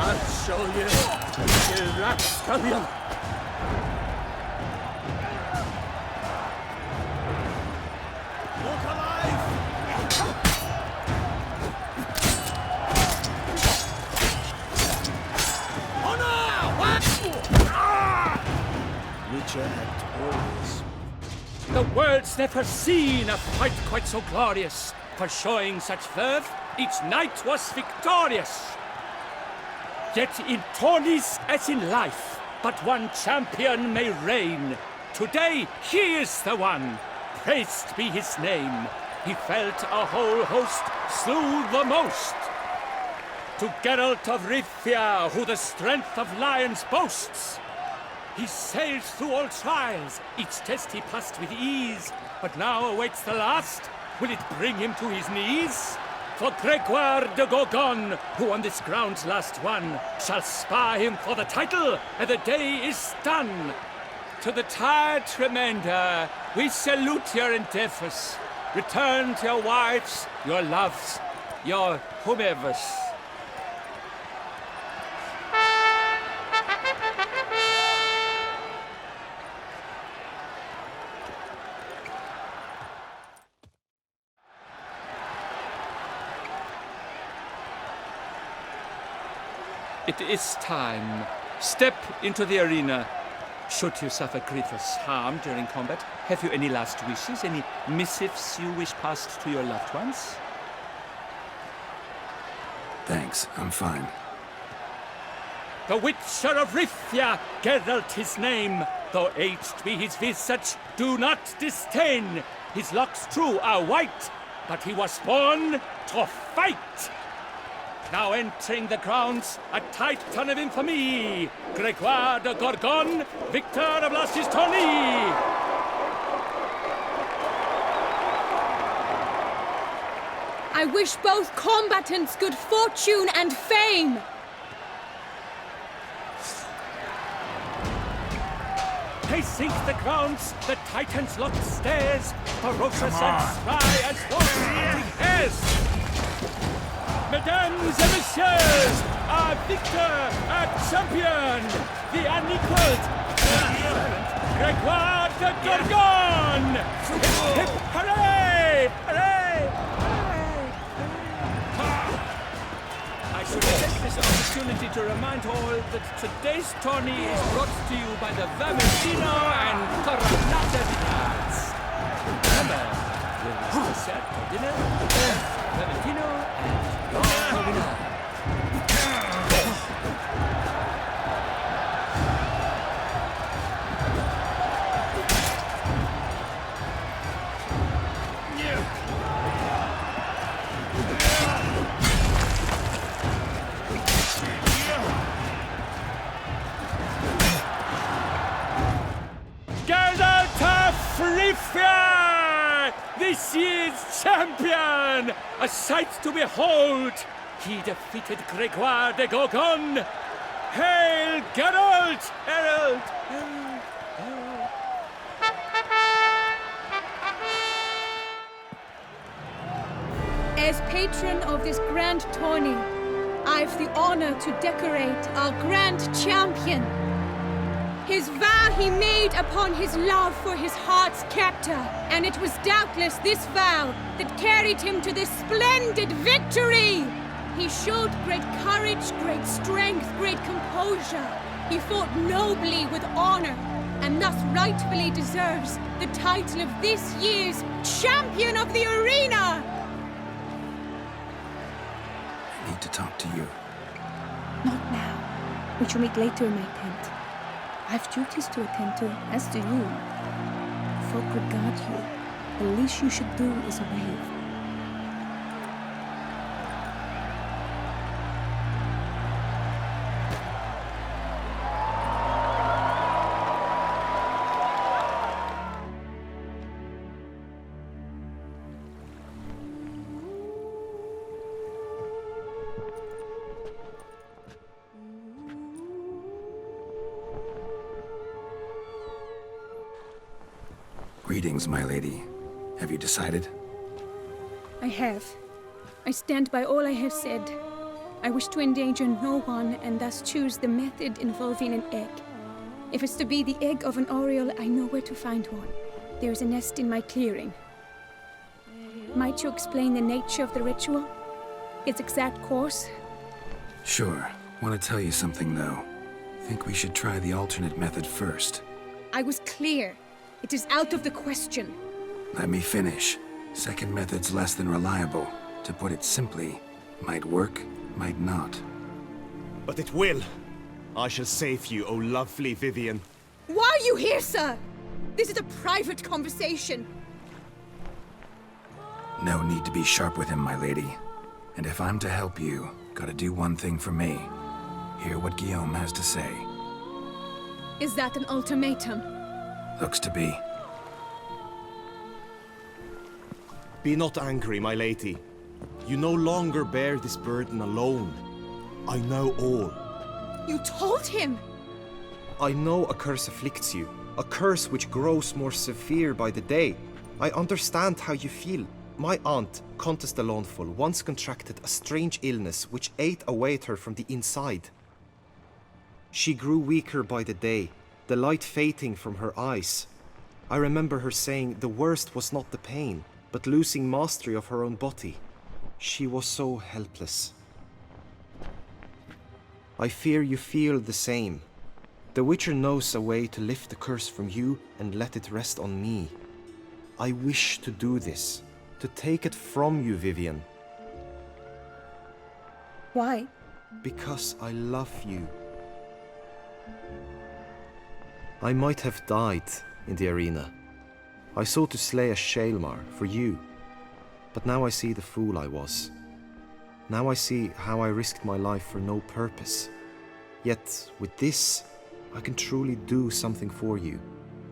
I'll show you, you rascalian! Look alive! Witcher act always. The world's never seen a fight quite so glorious. For showing such verve, each knight was victorious. Yet in tourneys as in life, but one champion may reign. Today he is the one, praised be his name. He felt a whole host, slew the most. To Geralt of Rivia, who the strength of lions boasts. He sailed through all trials, each test he passed with ease. But now awaits the last, will it bring him to his knees? For Gregoire de Gorgon, who on this ground's last won, shall spar him for the title, and the day is done. To the tired remainder, we salute your endeavors. Return to your wives, your loves, your whomevers. It is time. Step into the arena. Should you suffer grievous harm during combat, have you any last wishes, any missives you wish passed to your loved ones? Thanks, I'm fine. The Witcher of Rifia, Geralt his name. Though aged be his visage, do not disdain. His locks true are white, but he was born to fight. Now entering the grounds, a titan of infamy, Gregoire de Gorgon, victor of last his tourney. I wish both combatants good fortune and fame. They sink the grounds, the Titan's locked stairs, ferocious and spry as those hunting hares. Mesdames et messieurs, our victor, our champion, the unequaled, Gregoire de Gorgon! Hip, hip, hooray! Hooray! I should take this opportunity to remind all that today's tourney is brought to you by the Vermentino and Coronata Vinards. Remember, we'll be set for dinner, Vermentino and Coronata. This year's champion! A sight to behold! He defeated Gregoire de Gorgon! Hail, Geralt! Herald! Herald! Herald! As patron of this grand tourney, I've the honor to decorate our grand champion. His vow he made upon his love for his heart's captor, and it was doubtless this vow that carried him to this splendid victory. He showed great courage, great strength, great composure. He fought nobly with honor, and thus rightfully deserves the title of this year's Champion of the Arena! I need to talk to you. Not now. We shall meet later in my tent. I have duties to attend to, as do you. Folk regard you. The least you should do is wave. Greetings, my lady. Have you decided? I have. I stand by all I have said. I wish to endanger no one and thus choose the method involving an egg. If it's to be the egg of an oriole, I know where to find one. There is a nest in my clearing. Might you explain the nature of the ritual? Its exact course? Sure. Want to tell you something, though. Think we should try the alternate method first. I was clear. It is out of the question. Let me finish. Second method's less than reliable. To put it simply, might work, might not. But it will. I shall save you, O lovely Vivian. Why are you here, sir? This is a private conversation. No need to be sharp with him, my lady. And if I'm to help you, gotta do one thing for me. Hear what Guillaume has to say. Is that an ultimatum? Looks to be. Be not angry, my lady. You no longer bear this burden alone. I know all. You told him! I know a curse afflicts you. A curse which grows more severe by the day. I understand how you feel. My aunt, Countess de Launful, once contracted a strange illness which ate away at her from the inside. She grew weaker by the day, the light fading from her eyes. I remember her saying the worst was not the pain, but losing mastery of her own body. She was so helpless. I fear you feel the same. The Witcher knows a way to lift the curse from you and let it rest on me. I wish to do this, to take it from you, Vivian. Why? Because I love you. I might have died in the arena. I sought to slay a Shaelmar for you. But now I see the fool I was. Now I see how I risked my life for no purpose. Yet, with this, I can truly do something for you.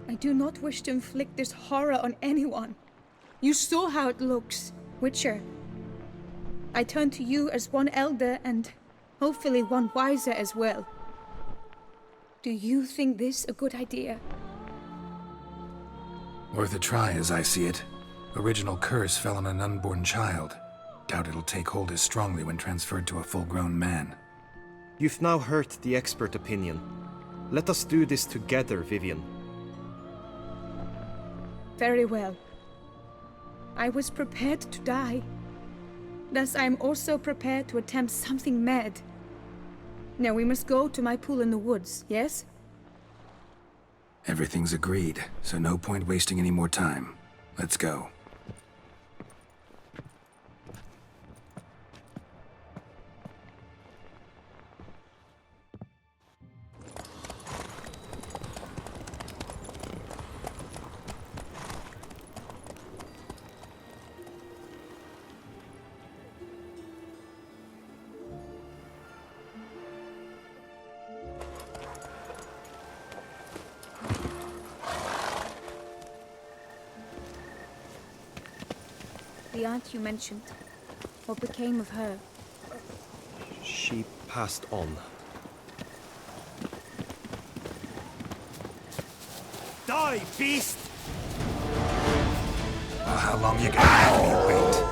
I do not wish to inflict this horror on anyone. You saw how it looks, Witcher. I turn to you as one elder and hopefully one wiser as well. Do you think this a good idea? Worth a try, as I see it. Original curse fell on an unborn child. Doubt it'll take hold as strongly when transferred to a full-grown man. You've now heard the expert opinion. Let us do this together, Vivian. Very well. I was prepared to die. Thus I am also prepared to attempt something mad. Now we must go to my pool in the woods, yes? Everything's agreed, so no point wasting any more time. Let's go. The aunt you mentioned. What became of her? She passed on. Die, beast! Well, how long you gonna have me wait?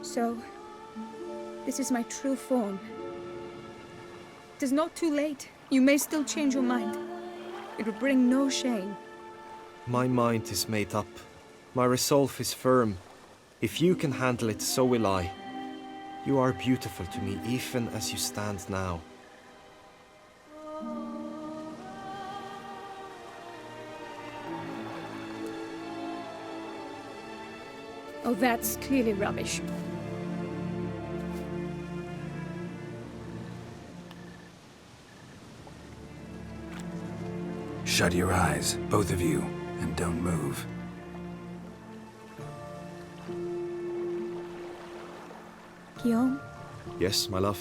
So, this is my true form. It is not too late. You may still change your mind. It would bring no shame. My mind is made up. My resolve is firm. If you can handle it, so will I. You are beautiful to me, even as you stand now. Oh, that's clearly rubbish. Shut your eyes, both of you, and don't move. Guillaume, Yes, my love?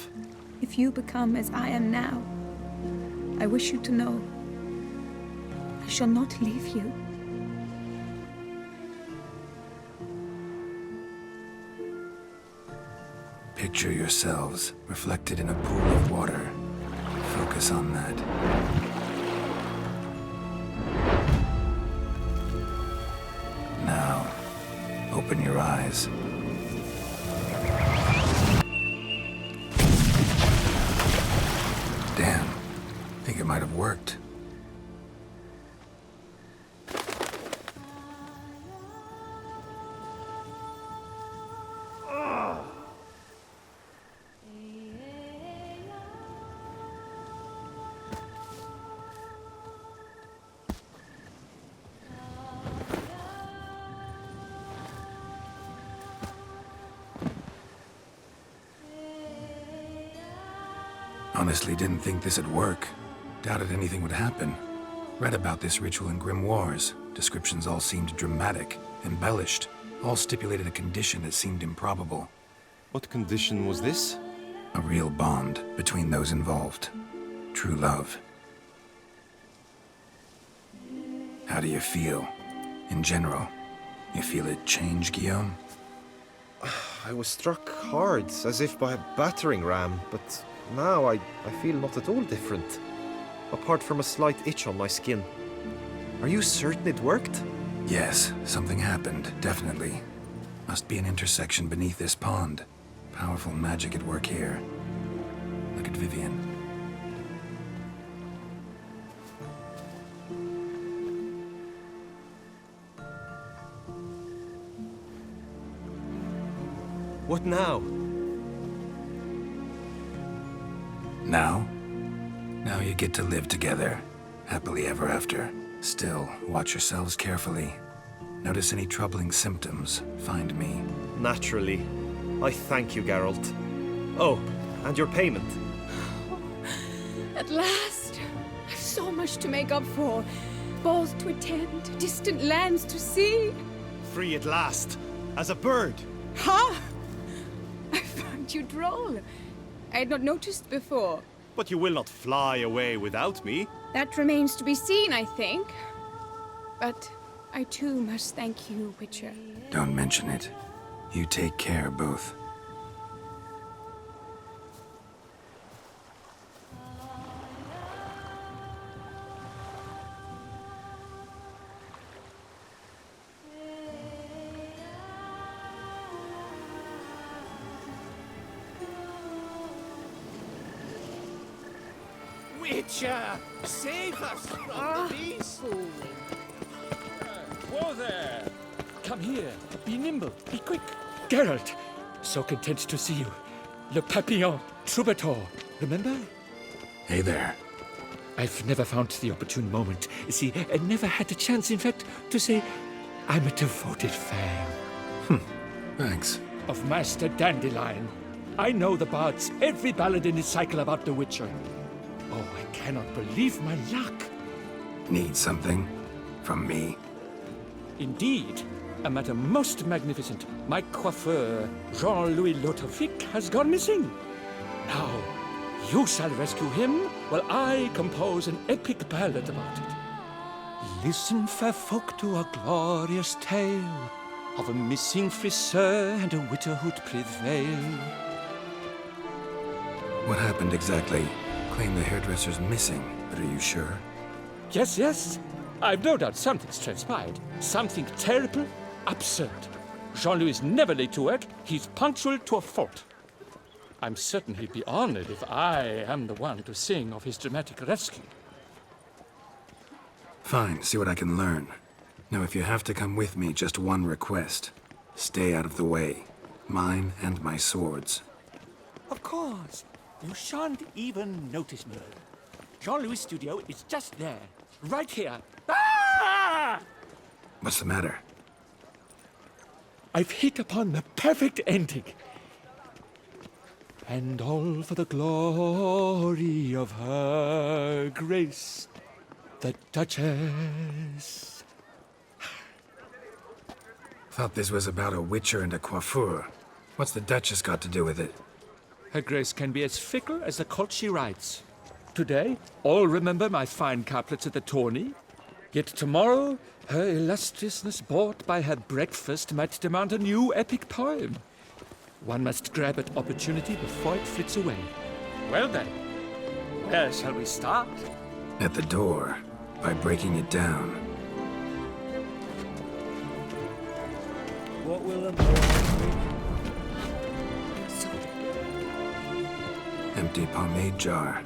if you become as I am now, I wish you to know I shall not leave you. Picture yourselves reflected in a pool of water. Focus on that. Now, open your eyes. Damn, think it might have worked. Honestly, didn't think this'd work. Doubted anything would happen. Read about this ritual in grimoires. Descriptions all seemed dramatic, embellished. All stipulated a condition that seemed improbable. What condition was this? A real bond between those involved. True love. How do you feel? In general, you feel it change, Guillaume? I was struck hard, as if by a battering ram, but now I feel not at all different. apart from a slight itch on my skin. Are you certain it worked? Yes, something happened, definitely. Must be an intersection beneath this pond. Powerful magic at work here. Look at Vivian. What now? Now? Now you get to live together. Happily ever after. Still, watch yourselves carefully. Notice any troubling symptoms, find me. Naturally. I thank you, Geralt. Oh, and your payment. At last! I've so much to make up for. Balls to attend, distant lands to see. Free at last, as a bird. Ha! I found you droll. I had not noticed before. But you will not fly away without me. That remains to be seen, I think. But I too must thank you, Witcher. Don't mention it. You take care, both. Witcher, save us from the beast! Whoa there! Come here. Be nimble. Be quick. Geralt! So content to see you. Le Papillon, Troubadour. Remember? Hey there. I've never found the opportune moment. See, I never had the chance, in fact, to say I'm a devoted fan. Thanks. Of Master Dandelion. I know the bards, every ballad in his cycle about the Witcher. Oh, I cannot believe my luck. Need something? From me? Indeed. A matter most magnificent. My coiffeur, Jean-Louis Lotovic, has gone missing. Now, you shall rescue him, while I compose an epic ballad about it. Listen, fair folk, to a glorious tale of a missing friseur and a widowhood prevail. What happened exactly? Claim the hairdresser's missing, but are you sure? Yes, yes. I've no doubt something's transpired. Something terrible, absurd. Jean-Louis is never late to work. He's punctual to a fault. I'm certain he'd be honored if I am the one to sing of his dramatic rescue. Fine, see what I can learn. Now, if you have to come with me, just one request. Stay out of the way. Mine and my swords. Of course. You shan't even notice me. Jean-Louis' studio is just there. Right here. Ah! What's the matter? I've hit upon the perfect ending. And all for the glory of her grace, the Duchess. Thought this was about a witcher and a coiffeur. What's the Duchess got to do with it? Her grace can be as fickle as the colt she rides. Today, all remember my fine couplets at the tourney. Yet tomorrow, her illustriousness bought by her breakfast might demand a new epic poem. One must grab at opportunity before it flits away. Well then, where shall we start? At the door, by breaking it down. What will the poem be? Empty pomade jar.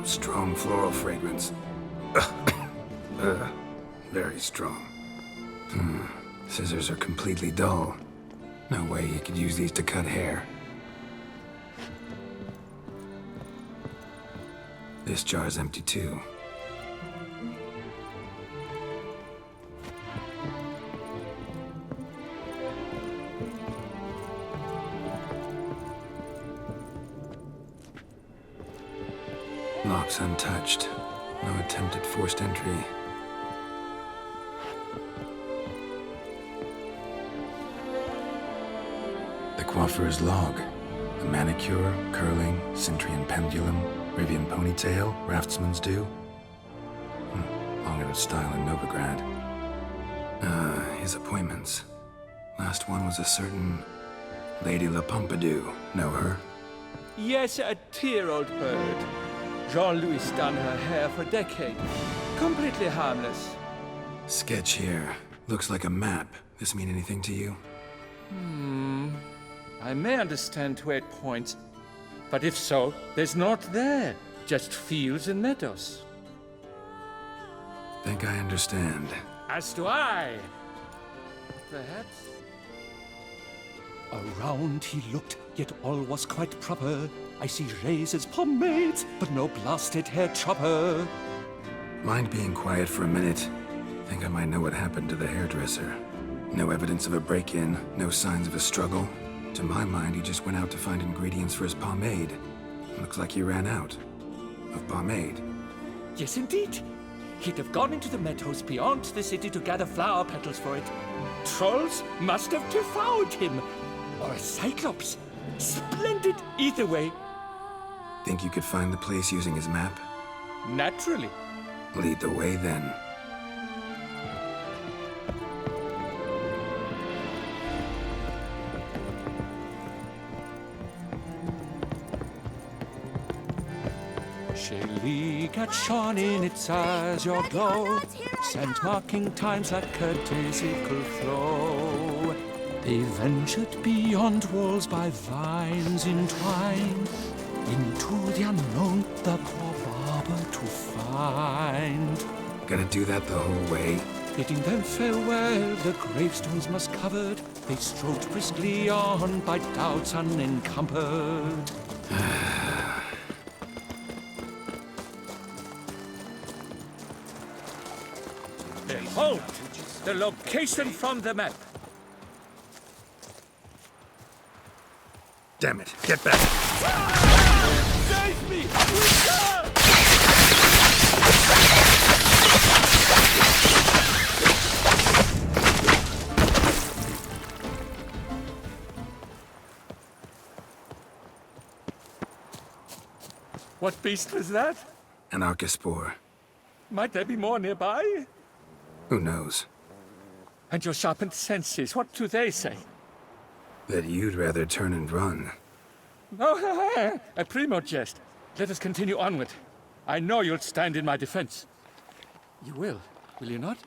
Strong floral fragrance. Very strong. Scissors are completely dull. No way you could use these to cut hair. This jar's empty too. Lock's untouched. No attempt at forced entry. The coiffeur's log. A manicure, curling, Cintrian pendulum, Rivian ponytail, raftsman's due. Long out of style in Novigrad. His appointments. Last one was a certain Lady La Pompadour. Know her? Yes, a dear old bird. Jean-Louis done her hair for decades. Completely harmless. Sketch here. Looks like a map. This mean anything to you? I may understand where it points, but if so, there's not there. Just fields and meadows. Think I understand. As do I. Perhaps. Around he looked, yet all was quite proper. I see razors, pomades, but no blasted hair chopper. Mind being quiet for a minute? Think I might know what happened to the hairdresser. No evidence of a break-in, no signs of a struggle. To my mind, he just went out to find ingredients for his pomade. Looks like he ran out. Of pomade. Yes, indeed. He'd have gone into the meadows beyond the city to gather flower petals for it. Trolls must have devoured him. Or a cyclops. Splendid either way. Think you could find the place using his map? Naturally. Lead the way, then. Got shone in its azure glow, scent marking times like courtesical flow. They ventured beyond walls by vines entwined, into the unknown the poor barber to find. Gotta do that the whole way? Bidding them farewell, the gravestones must covered, they strode briskly on by doubts unencumbered. Behold, the location from the map. Damn it, get back! Save me! What beast was that? An archospore. Might there be more nearby? Who knows? And your sharpened senses, what do they say? That you'd rather turn and run. Oh, a primo jest. Let us continue onward. I know you'll stand in my defense. You will you not?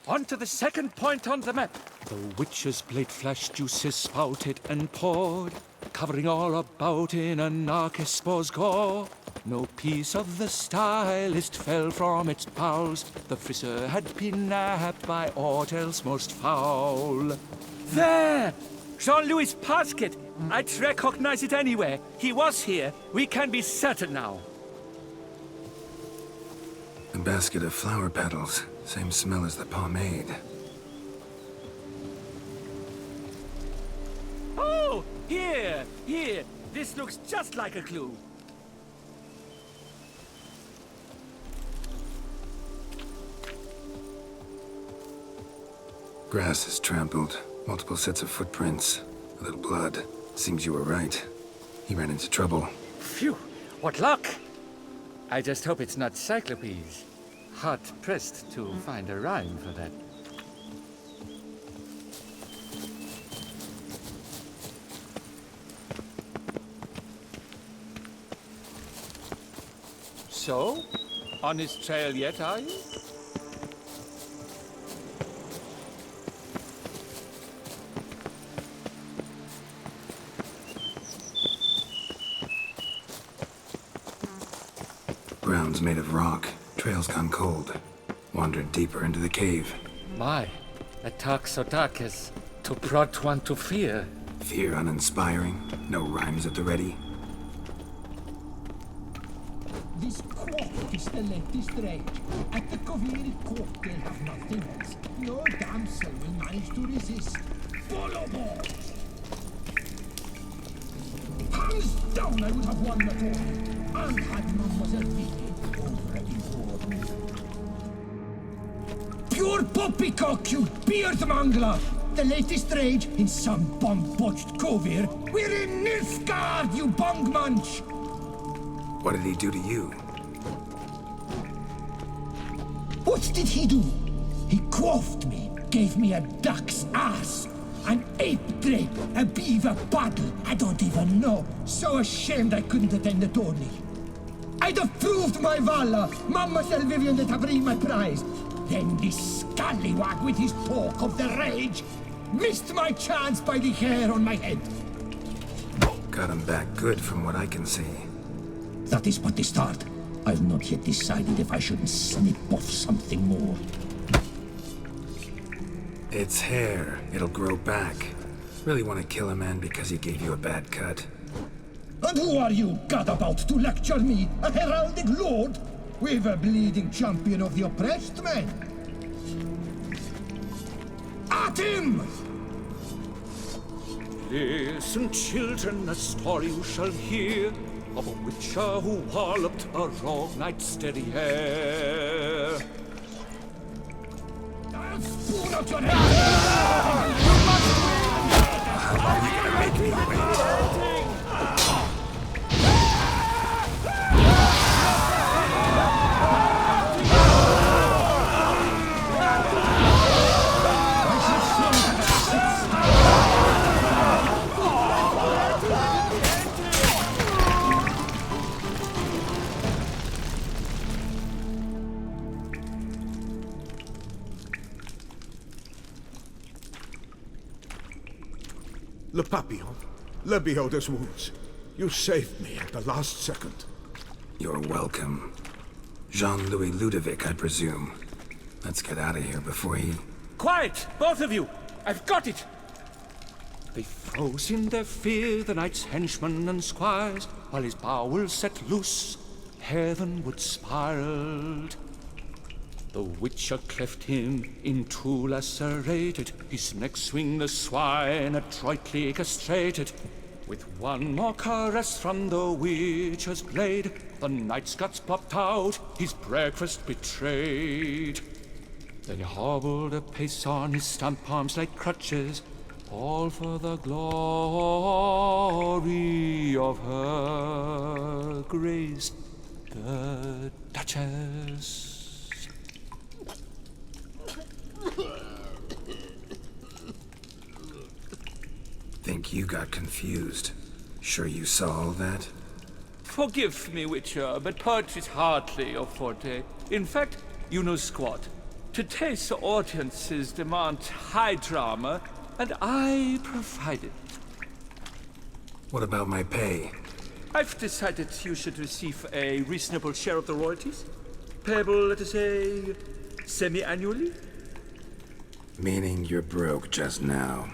On to the second point on the map. The witch's blade flash juices spouted and poured, covering all about in an archospore's gore. No piece of the stylist fell from its bowels. The frisser had been nabbed by aught else most foul. There! Jean-Louis' basket! I'd recognize it anywhere. He was here. We can be certain now. A basket of flower petals. Same smell as the pomade. Oh! Here! Here! This looks just like a clue. Grass is trampled. Multiple sets of footprints. A little blood. Seems you were right. He ran into trouble. Phew! What luck! I just hope it's not Cyclopes. Hard-pressed to find a rhyme for that. So? On his trail yet, are you? Ground's made of rock. Trail's gone cold. Wandered deeper into the cave. My, a talk so dark as to prod one to fear. Fear uninspiring. No rhymes at the ready. This quaff is the latest rage. At the Coviri court they'll have nothing else. No damsel will manage to resist. Follow balls! Hands down, I would have won the tournament. And had Mademoiselle Vivi already won. Pure poppycock, you beard mangler! The latest rage in some bomb-botched Covir. We're in Nilfgaard, you bung munch! What did he do to you? What did he do? He quaffed me, gave me a duck's ass, an ape drape, a beaver paddle, I don't even know. So ashamed I couldn't attend the tourney. I I'd have proved my valor. Mademoiselle Vivian de Tabry my prize. Then this scallywag with his talk of the rage missed my chance by the hair on my head. Got him back good from what I can see. That is but the start. I've not yet decided if I shouldn't snip off something more. It's hair. It'll grow back. Really want to kill a man because he gave you a bad cut. And who are you, gadabout, to lecture me, a heraldic lord? We've a bleeding champion of the oppressed men. At him! Listen, children, a story you shall hear of a witcher who walloped a rogue knight's steady hair. I'll spoon out your head! How are you gonna make me wait? Le Papillon, Le Beholder's wounds. You saved me at the last second. You're welcome. Jean-Louis Ludovic, I presume. Let's get out of here before he... Quiet, both of you! I've got it! They froze in their fear, the knight's henchmen and squires, while his bowels set loose, heavenward spiraled. The witcher cleft him in two lacerated, his neck swing the swine adroitly castrated. With one more caress from the witcher's blade, the knight's guts popped out, his breakfast betrayed. Then he hobbled a pace on his stump arms like crutches, all for the glory of her grace, the Duchess. Think you got confused. Sure you saw all that? Forgive me, Witcher, but poetry's hardly your forte. In fact, you know squat. Today's audiences demand high drama, and I provide it. What about my pay? I've decided you should receive a reasonable share of the royalties. Payable, let us say, semi-annually? Meaning you're broke just now.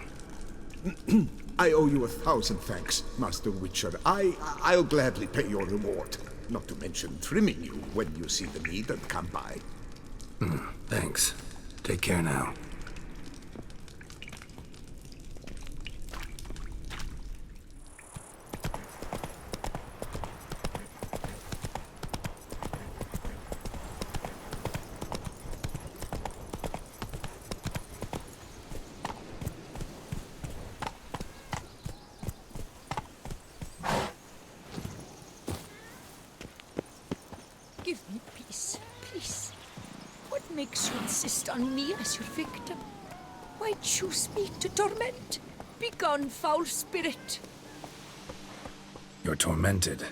I owe you 1,000 thanks, Master Witcher. I'll gladly pay your reward. Not to mention trimming you when you see the need and come by. Thanks. Take care now. Give me peace, please. What makes you insist on me as your victim? Why choose me to torment? Begone, foul spirit. You're tormented.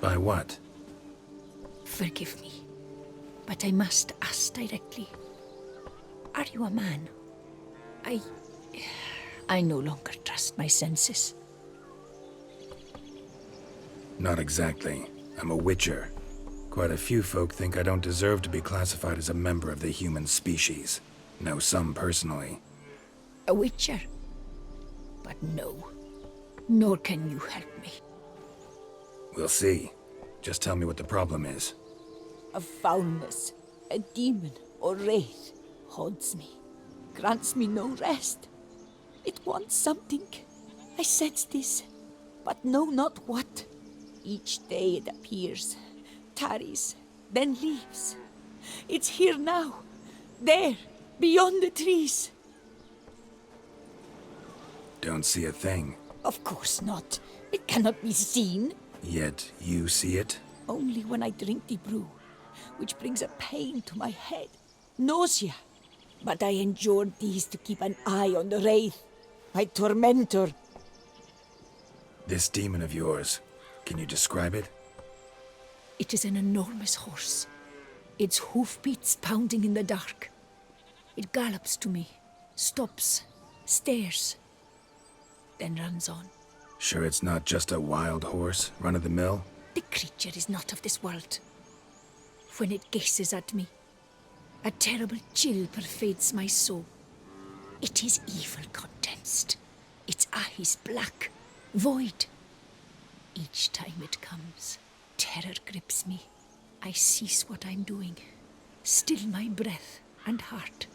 By what? Forgive me, but I must ask directly. Are you a man? I no longer trust my senses. Not exactly. I'm a witcher. Quite a few folk think I don't deserve to be classified as a member of the human species. Know some personally. A witcher? But no. Nor can you help me. We'll see. Just tell me what the problem is. A foulness, a demon or wraith haunts me, grants me no rest. It wants something. I sense this, but know not what. Each day it appears, tarries, then leaves. It's here now, there, beyond the trees. Don't see a thing. Of course not. It cannot be seen. Yet you see it? Only when I drink the brew, which brings a pain to my head, nausea. But I endured these to keep an eye on the wraith, my tormentor. This demon of yours, can you describe it? It is an enormous horse. Its hoofbeats pounding in the dark. It gallops to me, stops, stares, then runs on. Sure it's not just a wild horse, run-of-the-mill? The creature is not of this world. When it gazes at me, a terrible chill pervades my soul. It is evil condensed. Its eyes black, void. Each time it comes, terror grips me. I cease what I'm doing, still my breath and heart.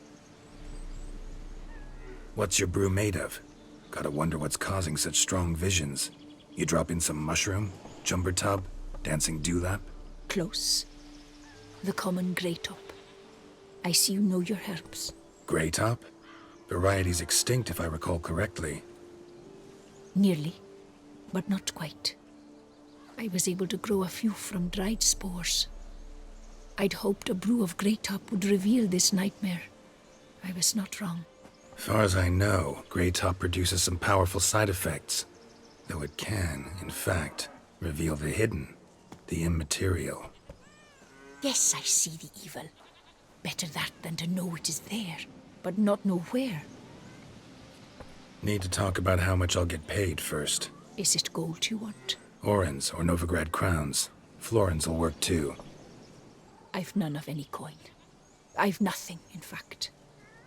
What's your brew made of? Gotta wonder what's causing such strong visions. You drop in some mushroom, jumper tub, dancing dewlap? Close. The common grey top. I see you know your herbs. Grey top? Variety's extinct if I recall correctly. Nearly, but not quite. I was able to grow a few from dried spores. I'd hoped a brew of grey top would reveal this nightmare. I was not wrong. Far as I know, grey top produces some powerful side effects. Though it can, in fact, reveal the hidden, the immaterial. Yes, I see the evil. Better that than to know it is there, but not know where. Need to talk about how much I'll get paid first. Is it gold you want? Orens or Novigrad crowns. Florins will work too. I've none of any coin. I've nothing, in fact.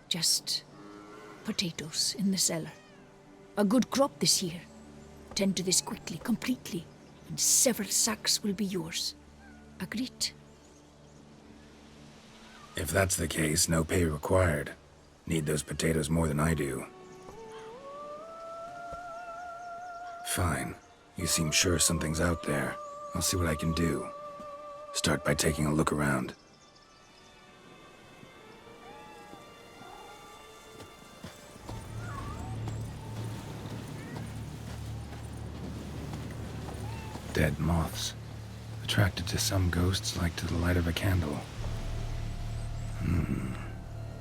Just potatoes in the cellar. A good crop this year. Tend to this quickly, completely, and several sacks will be yours. Agreed? If that's the case, no pay required. Need those potatoes more than I do. Fine. You seem sure something's out there. I'll see what I can do. Start by taking a look around. Dead moths. Attracted to some ghosts like to the light of a candle.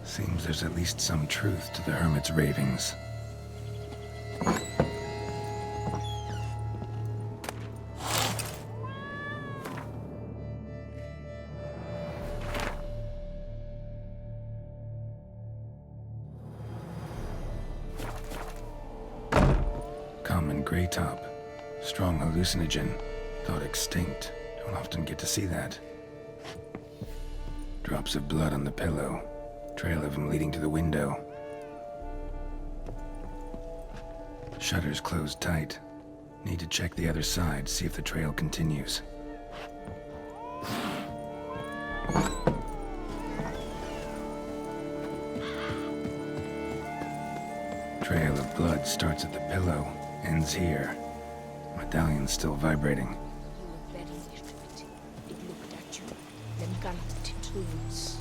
Seems there's at least some truth to the hermit's ravings. Common grey top. Strong hallucinogen. Thought extinct. Don't often get to see that. Drops of blood on the pillow. Trail of him leading to the window. Shutters closed tight. Need to check the other side, see if the trail continues. Trail of blood starts at the pillow, ends here. Medallion's still vibrating. You were very near to it. It looked at you, then galloped into the woods.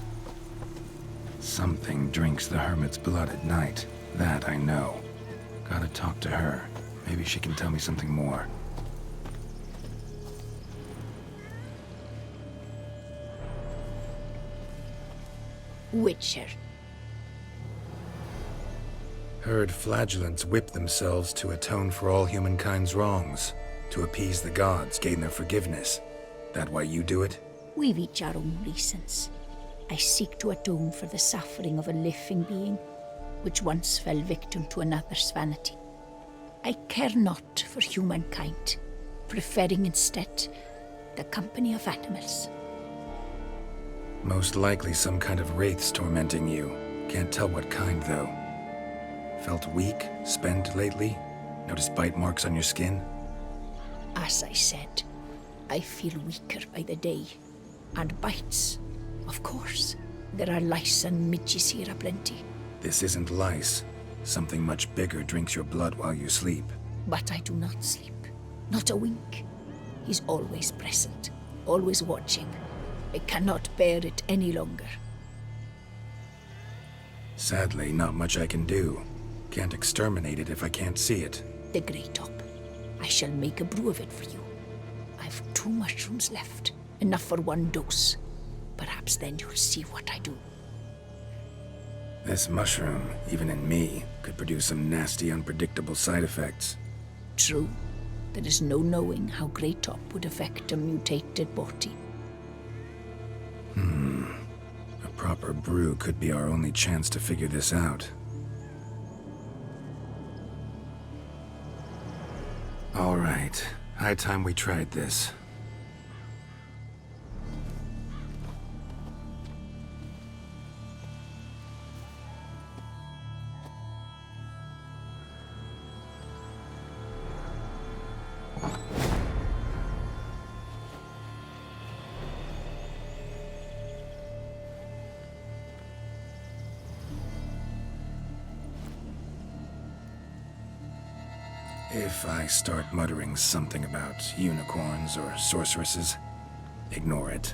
Something drinks the hermit's blood at night. That I know. Gotta talk to her. Maybe she can tell me something more. Witcher. Heard flagellants whip themselves to atone for all humankind's wrongs. To appease the gods, gain their forgiveness. That why you do it? We've each our own reasons. I seek to atone for the suffering of a living being, which once fell victim to another's vanity. I care not for humankind, preferring instead the company of animals. Most likely some kind of wraiths tormenting you. Can't tell what kind, though. Felt weak, spent lately? Notice bite marks on your skin? As I said, I feel weaker by the day. And bites, of course. There are lice and midges here aplenty. This isn't lice. Something much bigger drinks your blood while you sleep. But I do not sleep. Not a wink. He's always present, always watching. I cannot bear it any longer. Sadly, not much I can do. Can't exterminate it if I can't see it. The grey top. I shall make a brew of it for you. I've 2 mushrooms left. Enough for 1 dose. Perhaps then you'll see what I do. This mushroom, even in me, could produce some nasty, unpredictable side effects. True. There is no knowing how grey top would affect a mutated body. A proper brew could be our only chance to figure this out. All right. High time we tried this. If I start muttering something about unicorns or sorceresses, ignore it.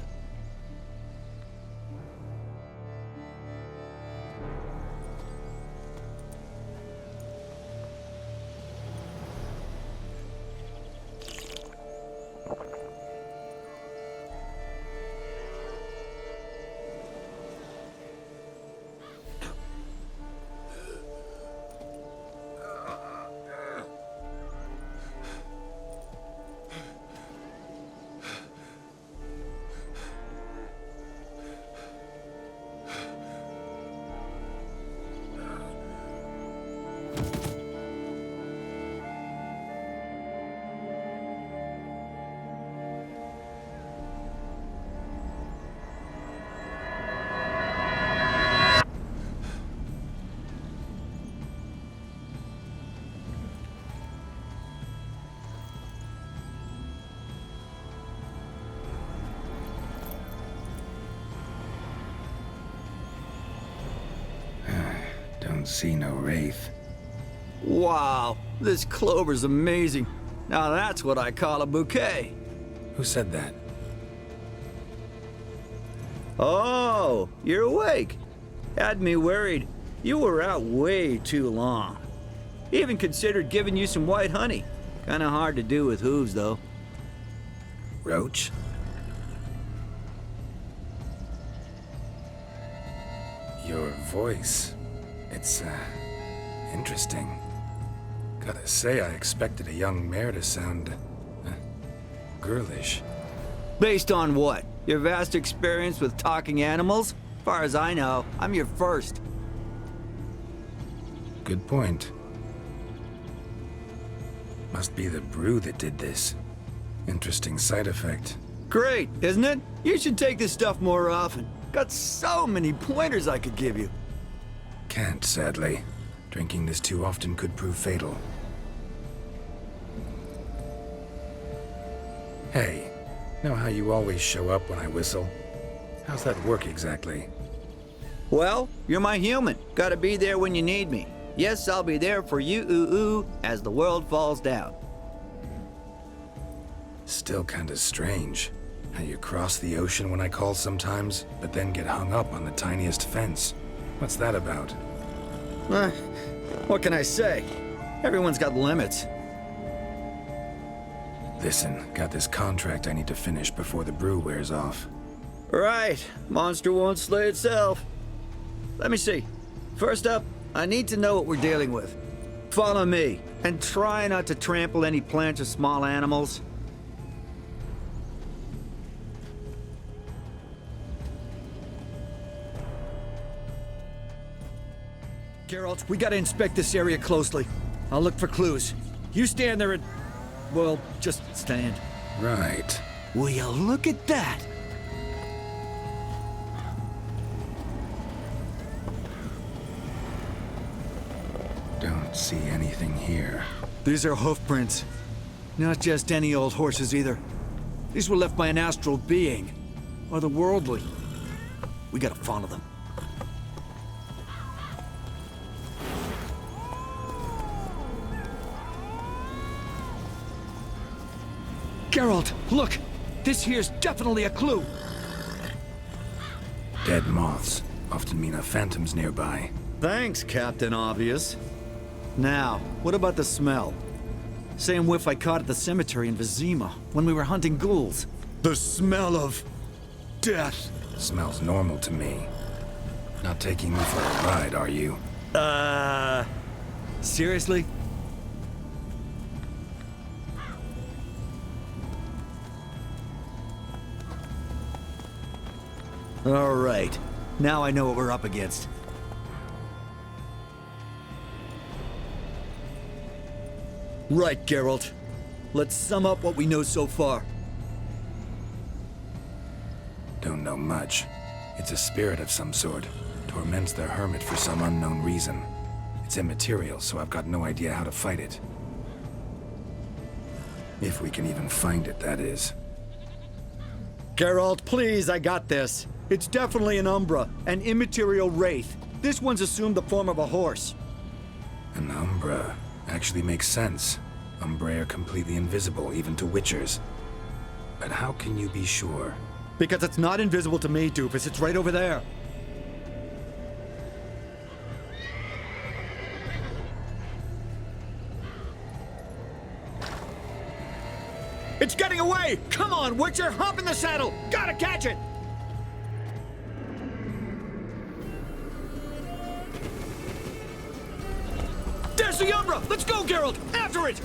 Don't see no wraith. Wow, this clover's amazing. Now that's what I call a bouquet. Who said that? Oh, you're awake. Had me worried. You were out way too long. Even considered giving you some white honey. Kinda hard to do with hooves, though. Roach? Your voice. It's, interesting. Gotta say, I expected a young mare to sound, girlish. Based on what? Your vast experience with talking animals? As far as I know, I'm your first. Good point. Must be the brew that did this. Interesting side effect. Great, isn't it? You should take this stuff more often. Got so many pointers I could give you. Can't, sadly. Drinking this too often could prove fatal. Hey, know how you always show up when I whistle? How's that work exactly? Well, you're my human. Gotta be there when you need me. Yes, I'll be there for you, ooh, as the world falls down. Still kinda strange. How you cross the ocean when I call sometimes, but then get hung up on the tiniest fence. What's that about? What can I say? Everyone's got limits. Listen, got this contract I need to finish before the brew wears off. Right. Monster won't slay itself. Let me see. First up, I need to know what we're dealing with. Follow me, and try not to trample any plants or small animals. Geralt, we gotta inspect this area closely. I'll look for clues. You stand there and... well, just stand. Right. Will you look at that? Don't see anything here. These are hoof prints. Not just any old horses either. These were left by an astral being. Or the worldly. We gotta follow them. Geralt, look! This here's definitely a clue! Dead moths often mean a phantom's nearby. Thanks, Captain Obvious. Now, what about the smell? Same whiff I caught at the cemetery in Vizima when we were hunting ghouls. The smell of... death. Smells normal to me. Not taking me for a ride, are you? Seriously? All right. Now I know what we're up against. Right, Geralt. Let's sum up what we know so far. Don't know much. It's a spirit of some sort. Torments the hermit for some unknown reason. It's immaterial, so I've got no idea how to fight it. If we can even find it, that is. Geralt, please, I got this. It's definitely an Umbra, an immaterial wraith. This one's assumed the form of a horse. An Umbra actually makes sense. Umbrae are completely invisible, even to Witchers. But how can you be sure? Because it's not invisible to me, Doofus. It's right over there. It's getting away! Come on, Witcher! Hop in the saddle! Gotta catch it! There's the Umbra! Let's go, Geralt! After it!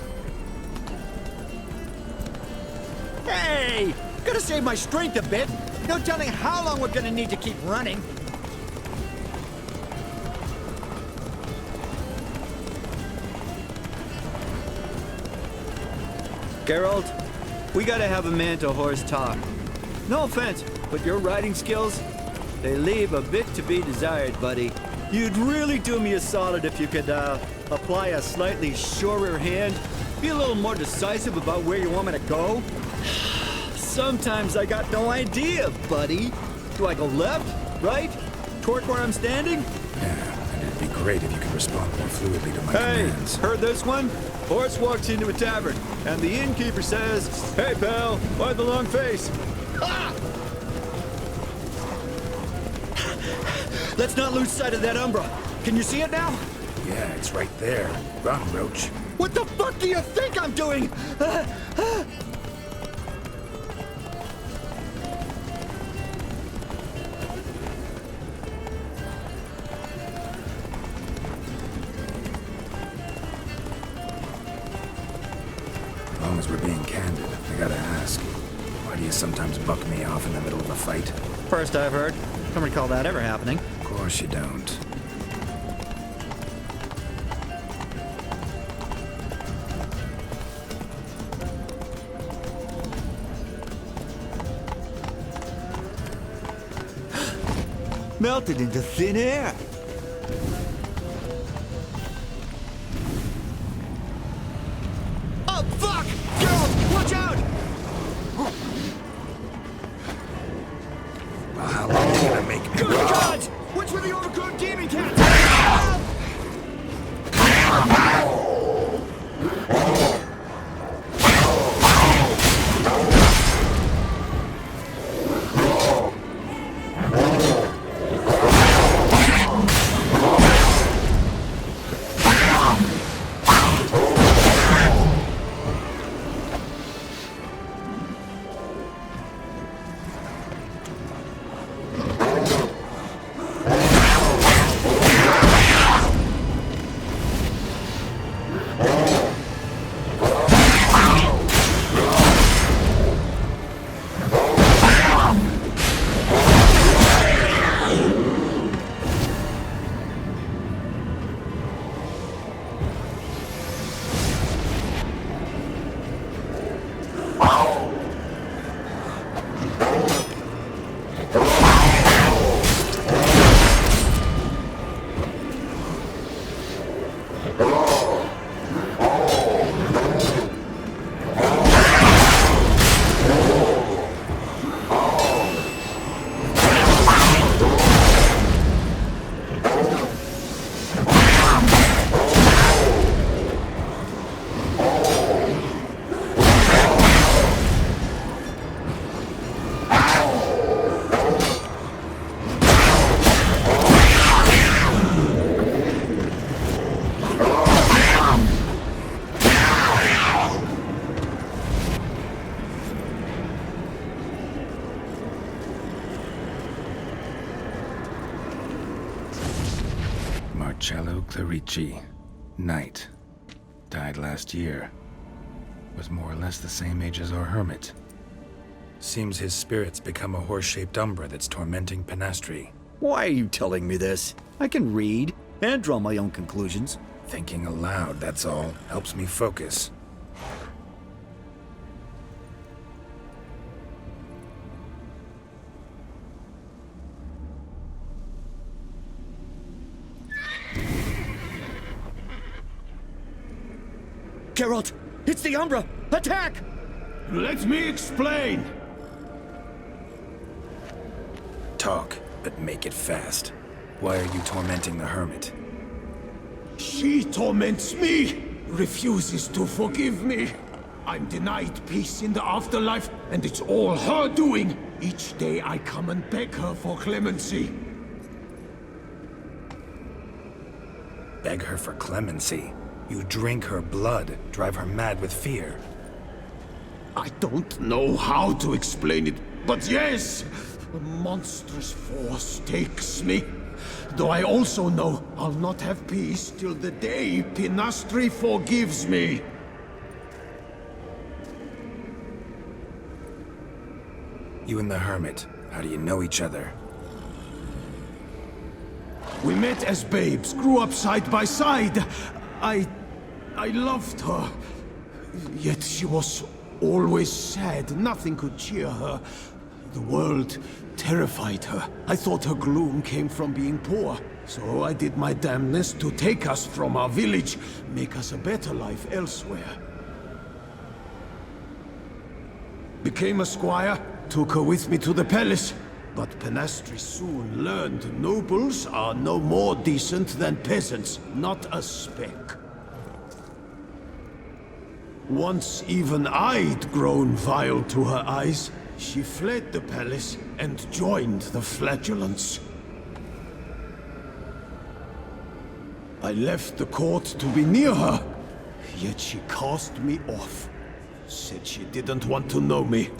Hey! Gotta save my strength a bit. No telling how long we're gonna need to keep running. Geralt, we gotta have a man-to-horse talk. No offense, but your riding skills, they leave a bit to be desired, buddy. You'd really do me a solid if you could, apply a slightly surer hand. Be a little more decisive about where you want me to go. Sometimes I got no idea, buddy. Do I go left, right, toward where I'm standing? Yeah, and it'd be great if you could respond more fluidly to my commands. Hey, heard this one? Horse walks into a tavern, and the innkeeper says, "Hey, pal, why the long face?" Ah! Let's not lose sight of that Umbra. Can you see it now? Yeah, it's right there. Run, Roach. What the fuck do you think I'm doing? As long as we're being candid, I gotta ask, why do you sometimes buck me off in the middle of a fight? First I've heard. Don't recall that ever happening. Of course you don't. Melted into thin air. Oh, fuck! Geralt, watch out! Well, how long can I make me? Good gods! What's with the overgrown demon cat? Marcello Clerici, knight. Died last year. Was more or less the same age as our hermit. Seems his spirit's become a horse-shaped umbra that's tormenting Penastri. Why are you telling me this? I can read and draw my own conclusions. Thinking aloud, that's all. Helps me focus. Geralt! It's the Umbra! Attack! Let me explain! Talk, but make it fast. Why are you tormenting the hermit? She torments me! Refuses to forgive me! I'm denied peace in the afterlife, and it's all her doing! Each day I come and beg her for clemency. Beg her for clemency? You drink her blood, drive her mad with fear. I don't know how to explain it, but yes! A monstrous force takes me. Though I also know I'll not have peace till the day Penastri forgives me. You and the hermit, how do you know each other? We met as babes, grew up side by side. I loved her. Yet she was always sad. Nothing could cheer her. The world terrified her. I thought her gloom came from being poor. So I did my damnedest to take us from our village, make us a better life elsewhere. Became a squire, took her with me to the palace. But Penastri soon learned nobles are no more decent than peasants, not a speck. Once even I'd grown vile to her eyes, she fled the palace and joined the flagellants. I left the court to be near her, yet she cast me off. Said she didn't want to know me.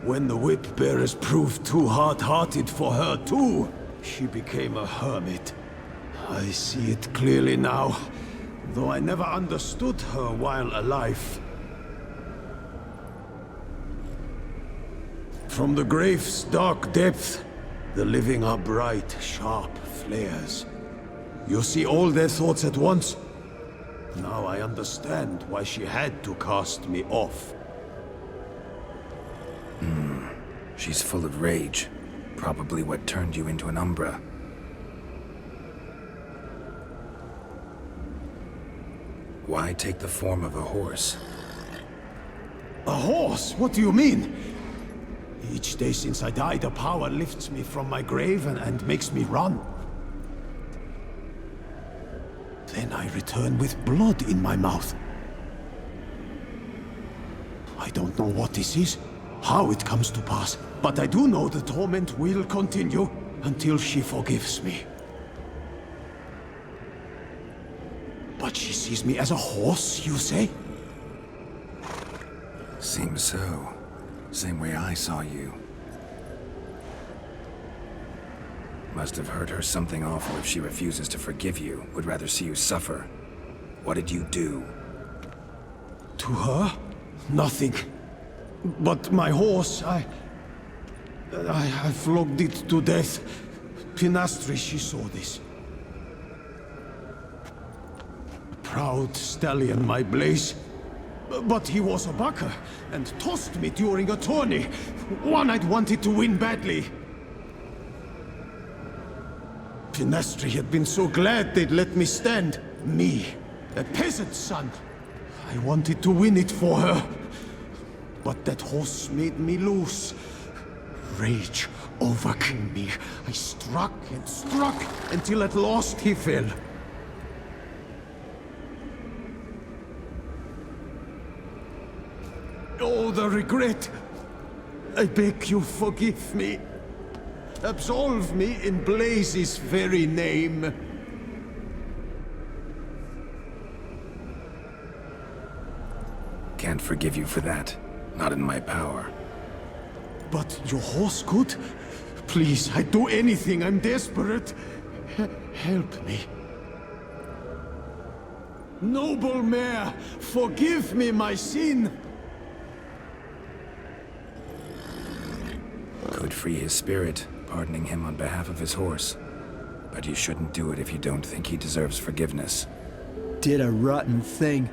When the whip-bearers proved too hard-hearted for her too, she became a hermit. I see it clearly now, though I never understood her while alive. From the grave's dark depth, the living are bright, sharp flares. You see all their thoughts at once. Now I understand why she had to cast me off. She's full of rage. Probably what turned you into an Umbra. Why take the form of a horse? A horse? What do you mean? Each day since I died, a power lifts me from my grave and makes me run. Then I return with blood in my mouth. I don't know what this is, how it comes to pass, but I do know the torment will continue until she forgives me. But she sees me as a horse, you say? Seems so. Same way I saw you. Must have heard her something awful if she refuses to forgive you, would rather see you suffer. What did you do? To her? Nothing. But my horse, I flogged it to death. Penastri, she saw this. Proud stallion, my Blaze. But he was a bucker, and tossed me during a tourney. One I'd wanted to win badly. Penastri had been so glad they'd let me stand. Me, a peasant's son. I wanted to win it for her. But that horse made me lose. Rage overcame me. I struck and struck until at last he fell. Oh, the regret. I beg you forgive me. Absolve me in Blaze's very name. Can't forgive you for that. Not in my power. But your horse could? Please, I'd do anything. I'm desperate. Help me. Noble mare, forgive me my sin. free his spirit, pardoning him on behalf of his horse. But you shouldn't do it if you don't think he deserves forgiveness. Did a rotten thing.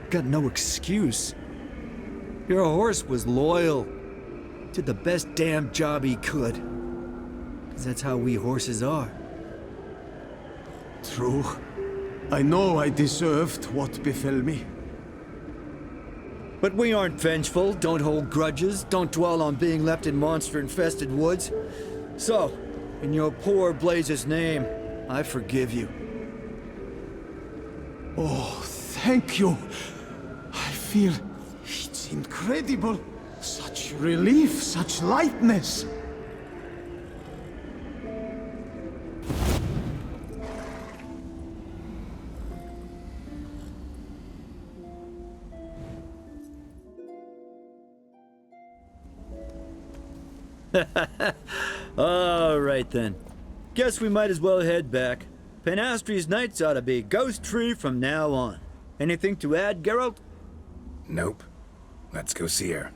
Got no excuse. Your horse was loyal. Did the best damn job he could. 'Cause that's how we horses are. True. I know I deserved what befell me. But we aren't vengeful, don't hold grudges, don't dwell on being left in monster-infested woods. So, in your poor Blaze's name, I forgive you. Oh, thank you. I feel it's incredible. Such relief, such lightness. All right then. Guess we might as well head back. Penastry's nights ought to be ghost-free from now on. Anything to add, Geralt? Nope. Let's go see her.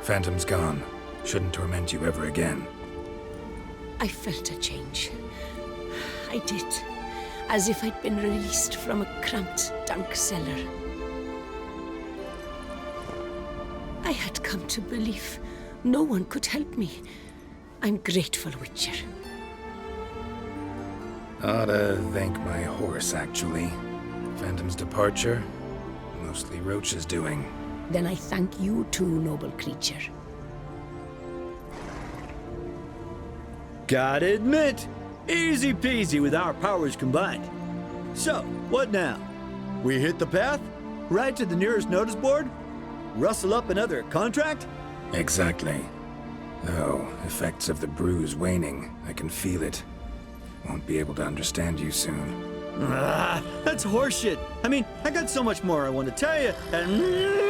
Phantom's gone. Shouldn't torment you ever again. I felt a change. I did. As if I'd been released from a cramped, dank cellar. I had come to believe no one could help me. I'm grateful, Witcher. Ought to thank my horse, actually. Phantom's departure, mostly Roach's doing. Then I thank you too, noble creature. Gotta admit, easy peasy with our powers combined. So, what now? We hit the path? Right to the nearest notice board? Rustle up another contract? Exactly. Though, effects of the bruise waning. I can feel it. Won't be able to understand you soon. Ah, that's horseshit. I mean, I got so much more I want to tell you, and...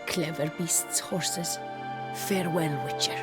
Clever beasts, horses. Farewell, Witcher.